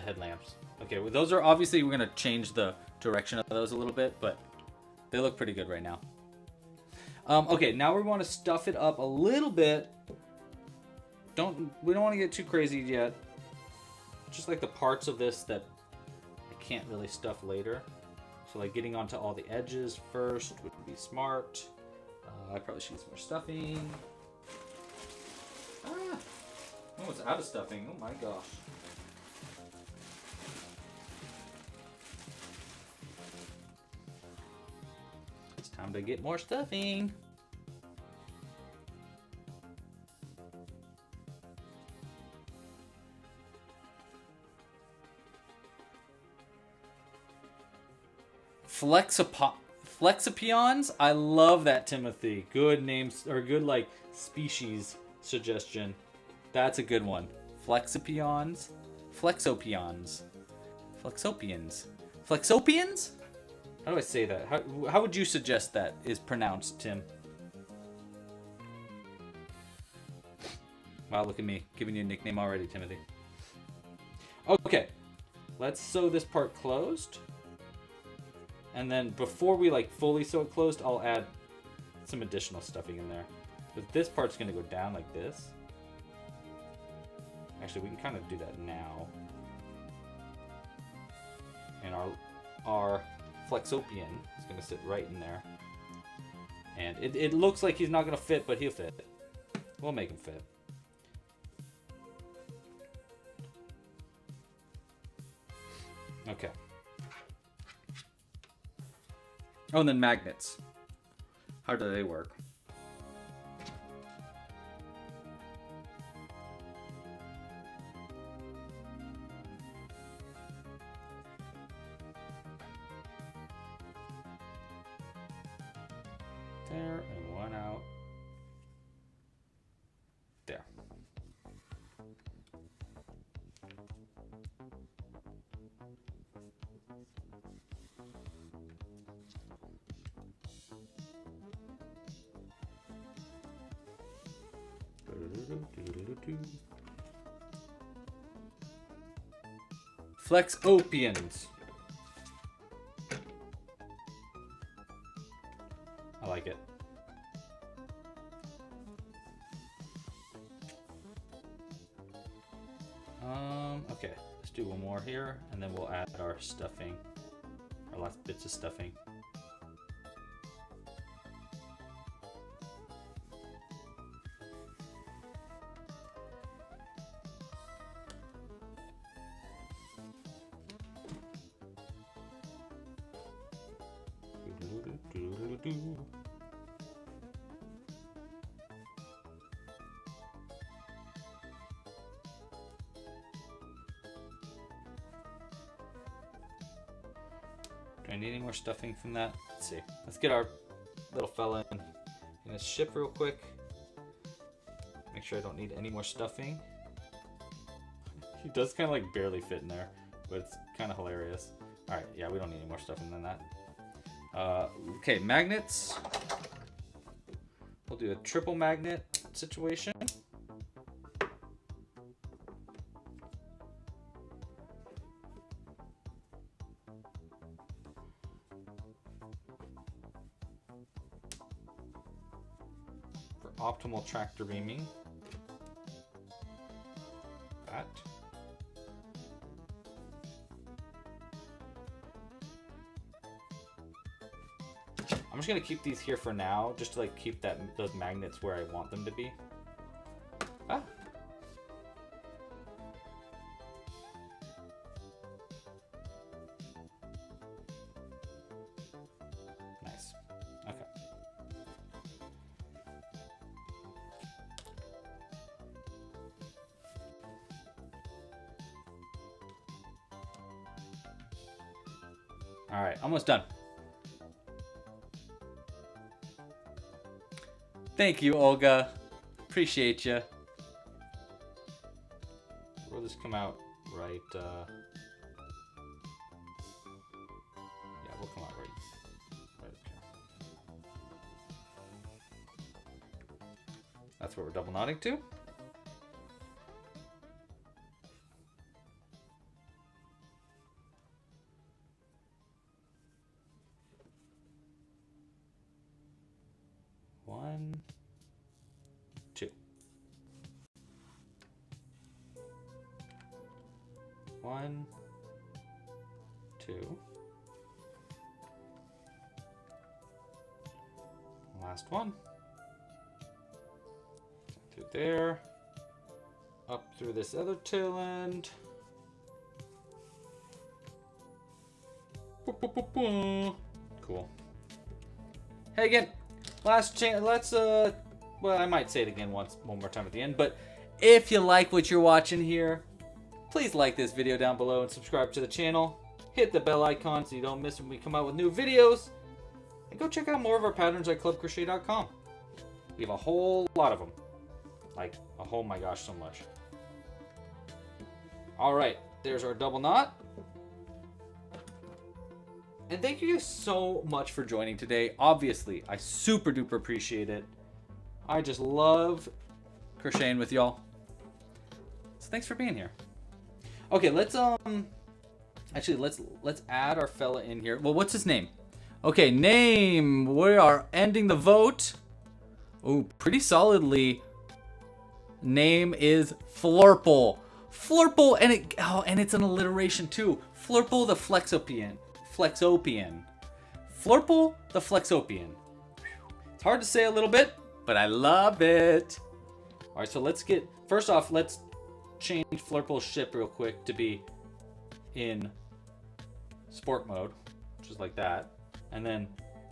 headlamps. Okay, well, those are obviously, we're gonna change the direction of those a little bit, but they look pretty good right now. Okay, now we want to stuff it up a little bit. We don't want to get too crazy yet. Just like the parts of this that I can't really stuff later. So like getting onto all the edges first would be smart. I probably should use more stuffing. Oh, it's out of stuffing. Oh my gosh. It's time to get more stuffing. Flexipions? I love that, Timothy. Good names, or good like species suggestion. That's a good one. Flexipions? Flexopions. Flexopians. Flexopians? How do I say that? How would you suggest that is pronounced, Tim? Wow, look at me. Giving you a nickname already, Timothy. Okay. Let's sew this part closed. And then before we like fully sew it closed, I'll add some additional stuffing in there. But this part's gonna go down like this. Actually, we can kind of do that now. And our Flexopian is gonna sit right in there. And it looks like he's not gonna fit, but he'll fit. We'll make him fit. Okay. Oh, and then magnets. How do they work? There, and one out. There. Flexorians. I like it. Okay, let's do one more here, and then we'll add our stuffing, our last bits of stuffing. Do I need any more stuffing from that? Let's see. Let's get our little fella in his ship real quick. Make sure I don't need any more stuffing. He does kind of like barely fit in there, but it's kind of hilarious. All right, yeah, we don't need any more stuffing than that. Okay, magnets. We'll do a triple magnet situation. For optimal tractor beaming. That. I'm just gonna keep these here for now, just to like keep those magnets where I want them to be. Ah. Nice. Okay. All right, almost done. Thank you, Olga. Appreciate you. Will this come out right? Yeah, we'll come out right up here. That's what we're double knotting to. One, two. One, two. Last one. Through there. Up through this other tail end. Cool. Hey again. Last chance, let's, well, I might say it again one more time at the end, but if you like what you're watching here, please like this video down below and subscribe to the channel. Hit the bell icon so you don't miss when we come out with new videos. And go check out more of our patterns at clubcrochet.com. We have a whole lot of them. Like, oh my gosh, so much. Alright, there's our double knot. And thank you so much for joining today. Obviously, I super duper appreciate it. I just love crocheting with y'all. So thanks for being here. Okay, let's actually let's add our fella in here. Well, what's his name? Okay, name. We are ending the vote. Oh, pretty solidly. Name is Flurple. Flurple, and it's an alliteration too. Flurple the Flexorian. Flurple the Flexorian. It's hard to say a little bit, but I love it. All right, so let's first off, let's change Flurple's ship real quick to be in sport mode, just like that. And then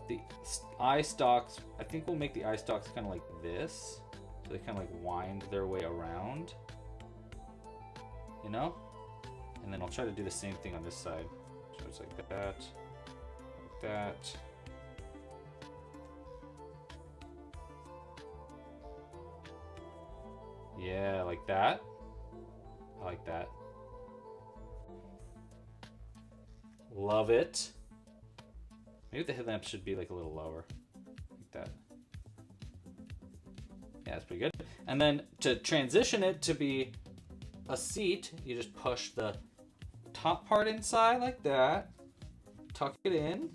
the eye stalks, I think we'll make the eye stalks kind of like this. So they kind of like wind their way around, you know? And then I'll try to do the same thing on this side. So it's like that, like that. Yeah, like that. I like that. Love it. Maybe the headlamp should be like a little lower. Like that. Yeah, that's pretty good. And then to transition it to be a seat, you just push the top part inside like that, tuck it in,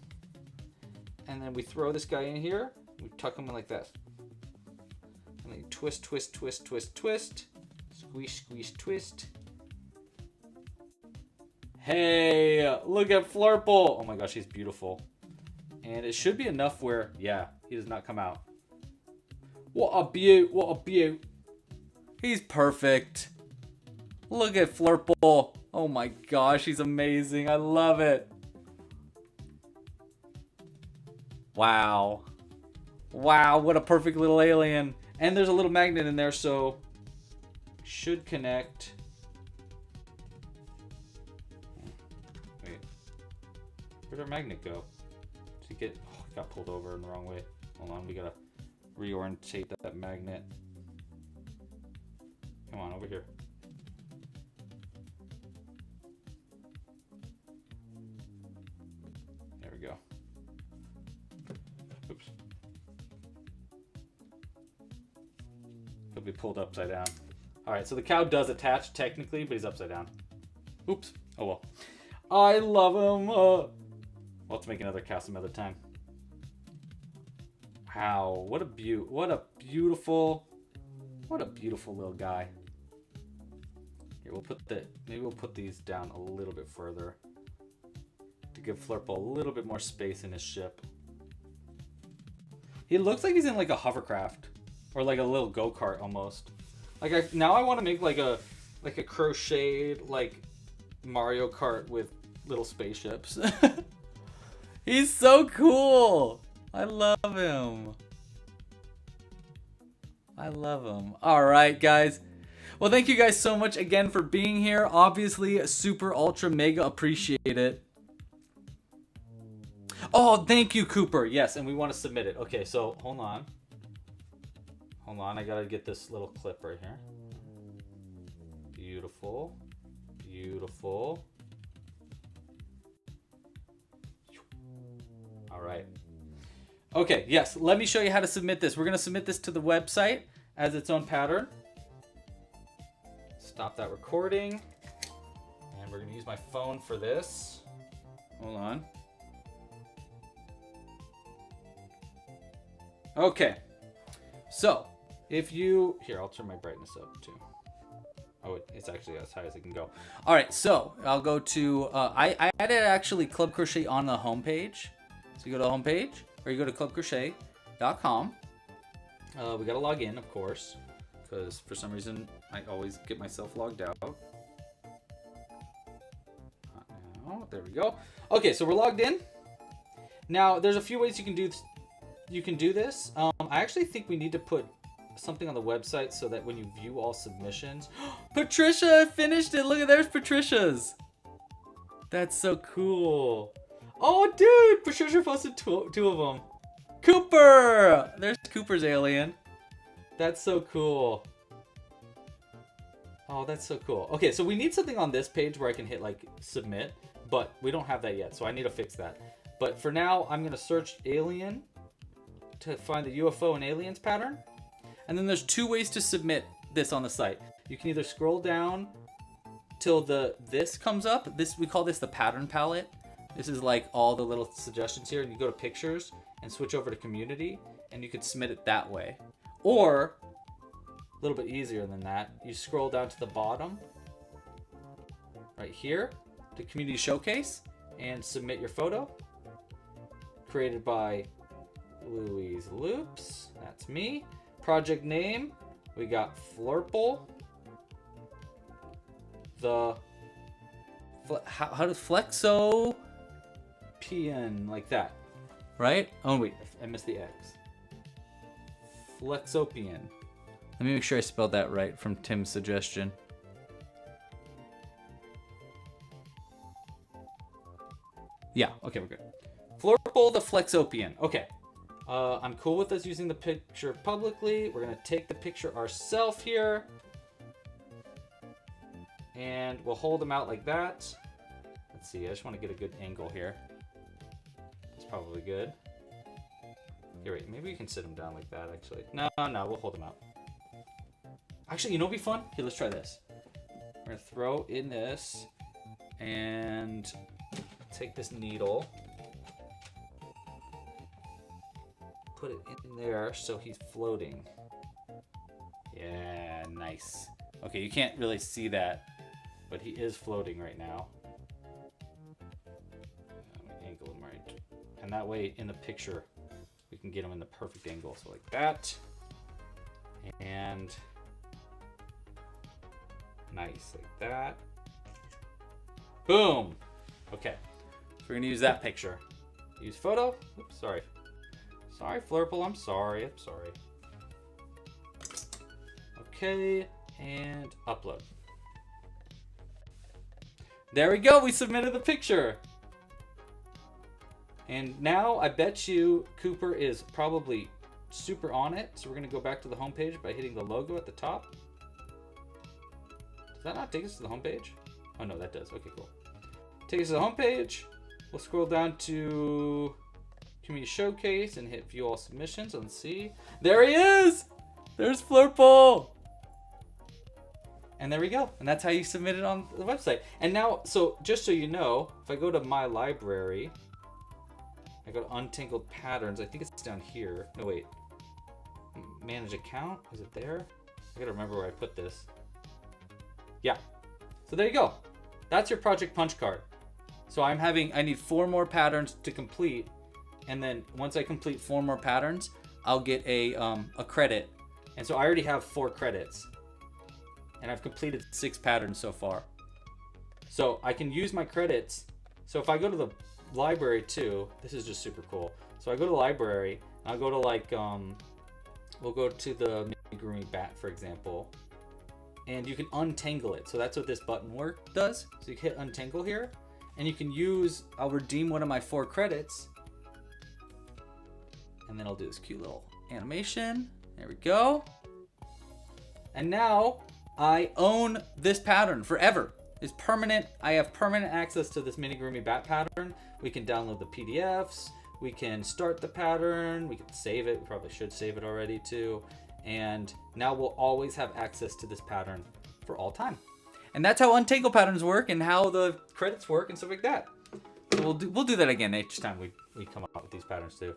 and then we throw this guy in here. We tuck him in like that. And then you twist, twist, twist, twist, twist. Squeeze, squeeze, twist. Hey, look at Flurple. Oh my gosh, he's beautiful. And it should be enough where, yeah, he does not come out. What a beaut, what a beaut. He's perfect. Look at Flurple. Oh my gosh, he's amazing. I love it. Wow. Wow, what a perfect little alien. And there's a little magnet in there, so should connect. Wait. Where'd our magnet go? Did it get, oh, it got pulled over in the wrong way. Hold on, we gotta reorientate that magnet. Come on, over here. There we go. Oops. He'll be pulled upside down. Alright, so the cow does attach technically, but he's upside down. Oops. Oh well. I love him. We'll have to make another cow some other time. Wow, what a beautiful little guy. Here, maybe we'll put these down a little bit further to give Flurple a little bit more space in his ship. He looks like he's in like a hovercraft or like a little go-kart almost. Like now I want to make like a crocheted like Mario Kart with little spaceships. He's so cool. I love him. I love him. All right, guys. Well, thank you guys so much again for being here. Obviously, super, ultra, mega appreciate it. Oh, thank you, Cooper. Yes, and we want to submit it. Okay, so hold on. Hold on, I gotta get this little clip right here. Beautiful. Beautiful. All right. Okay, yes, let me show you how to submit this. We're gonna submit this to the website as its own pattern. Stop that recording. And we're gonna use my phone for this. Hold on. Okay. So, if you... Here, I'll turn my brightness up too. Oh, it's actually as high as it can go. All right, so I'll go to... I added actually Club Crochet on the homepage. So you go to the homepage, or you go to clubcrochet.com. We gotta log in, of course, because for some reason I always get myself logged out. Now, there we go. Okay, so we're logged in. Now, there's a few ways you can do this. I actually think we need to put something on the website so that when you view all submissions... Patricia finished it! Look at, there's Patricia's! That's so cool. Oh, dude! Patricia posted two of them. Cooper! There's Cooper's alien. That's so cool. Oh, that's so cool. Okay, so we need something on this page where I can hit, like, submit, but we don't have that yet, so I need to fix that. But for now, I'm going to search alien to find the UFO and aliens pattern. And then there's two ways to submit this on the site. You can either scroll down till this comes up. We call this the pattern palette. This is like all the little suggestions here, and you go to pictures and switch over to community, and you could submit it that way. Or a little bit easier than that, you scroll down to the bottom right here to community showcase and submit your photo. Created by Louise Loops. That's me. Project name, we got Flurple. How does Flexorian, like that, right? Oh wait, I missed the X. Flexorian. Let me make sure I spelled that right from Tim's suggestion. Yeah, okay, we're good. Flurple the Flexorian. Okay. I'm cool with us using the picture publicly. We're going to take the picture ourselves here. And we'll hold them out like that. Let's see, I just want to get a good angle here. That's probably good. Here, wait, maybe we can sit them down like that, actually. No, we'll hold them out. Actually, you know what'd be fun? Here, let's try this. We're gonna throw in this and take this needle, put it in there so he's floating. Yeah, nice. Okay, you can't really see that, but he is floating right now. Angle him right. And that way, in the picture, we can get him in the perfect angle. So like that. And nice, like that. Boom! Okay, so we're gonna use that picture. Use photo. Oops, sorry. Sorry, Flurple, I'm sorry. Okay, and upload. There we go, we submitted the picture. And now I bet you Cooper is probably super on it. So we're gonna go back to the home page by hitting the logo at the top. Does that not take us to the home page? Oh no, that does. Okay, cool. Take us to the home page. We'll scroll down to Community Showcase and hit View All Submissions and see. There he is! There's Flurple! And there we go. And that's how you submit it on the website. And now, so just so you know, if I go to My Library, I go to Untangled Patterns. I think it's down here. No, wait. Manage Account? Is it there? I gotta remember where I put this. Yeah. So there you go. That's your project punch card. So I need 4 more patterns to complete. And then once I complete 4 more patterns, I'll get a credit. And so I already have 4 credits. And I've completed 6 patterns so far. So I can use my credits. So if I go to the library too, this is just super cool. So I go to the library, and I'll go to like, we'll go to the Amigurumi bat, for example. And you can untangle it. So that's what this button work does. So you hit untangle here. And you can use, I'll redeem one of my 4 credits. And then I'll do this cute little animation. There we go. And now I own this pattern forever. It's permanent. I have permanent access to this Amigurumi bat pattern. We can download the PDFs. We can start the pattern. We can save it. We probably should save it already too. And now we'll always have access to this pattern for all time. And that's how untangle patterns work and how the credits work and stuff like that. So we'll do that again each time we come up with these patterns too.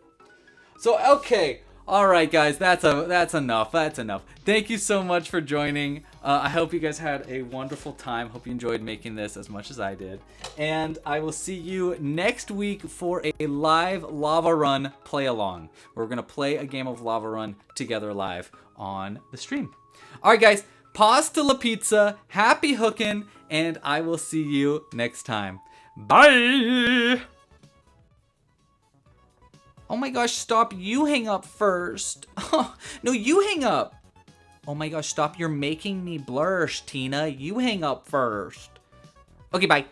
So, okay. All right, guys, that's enough. That's enough. Thank you so much for joining. I hope you guys had a wonderful time. Hope you enjoyed making this as much as I did. And I will see you next week for a live Lava Run play along. We're going to play a game of Lava Run together live on the stream. All right, guys, pasta la pizza, happy hooking, and I will see you next time. Bye! Oh my gosh, stop. You hang up first. No, you hang up. Oh my gosh, stop. You're making me blush, Tina. You hang up first. Okay, bye.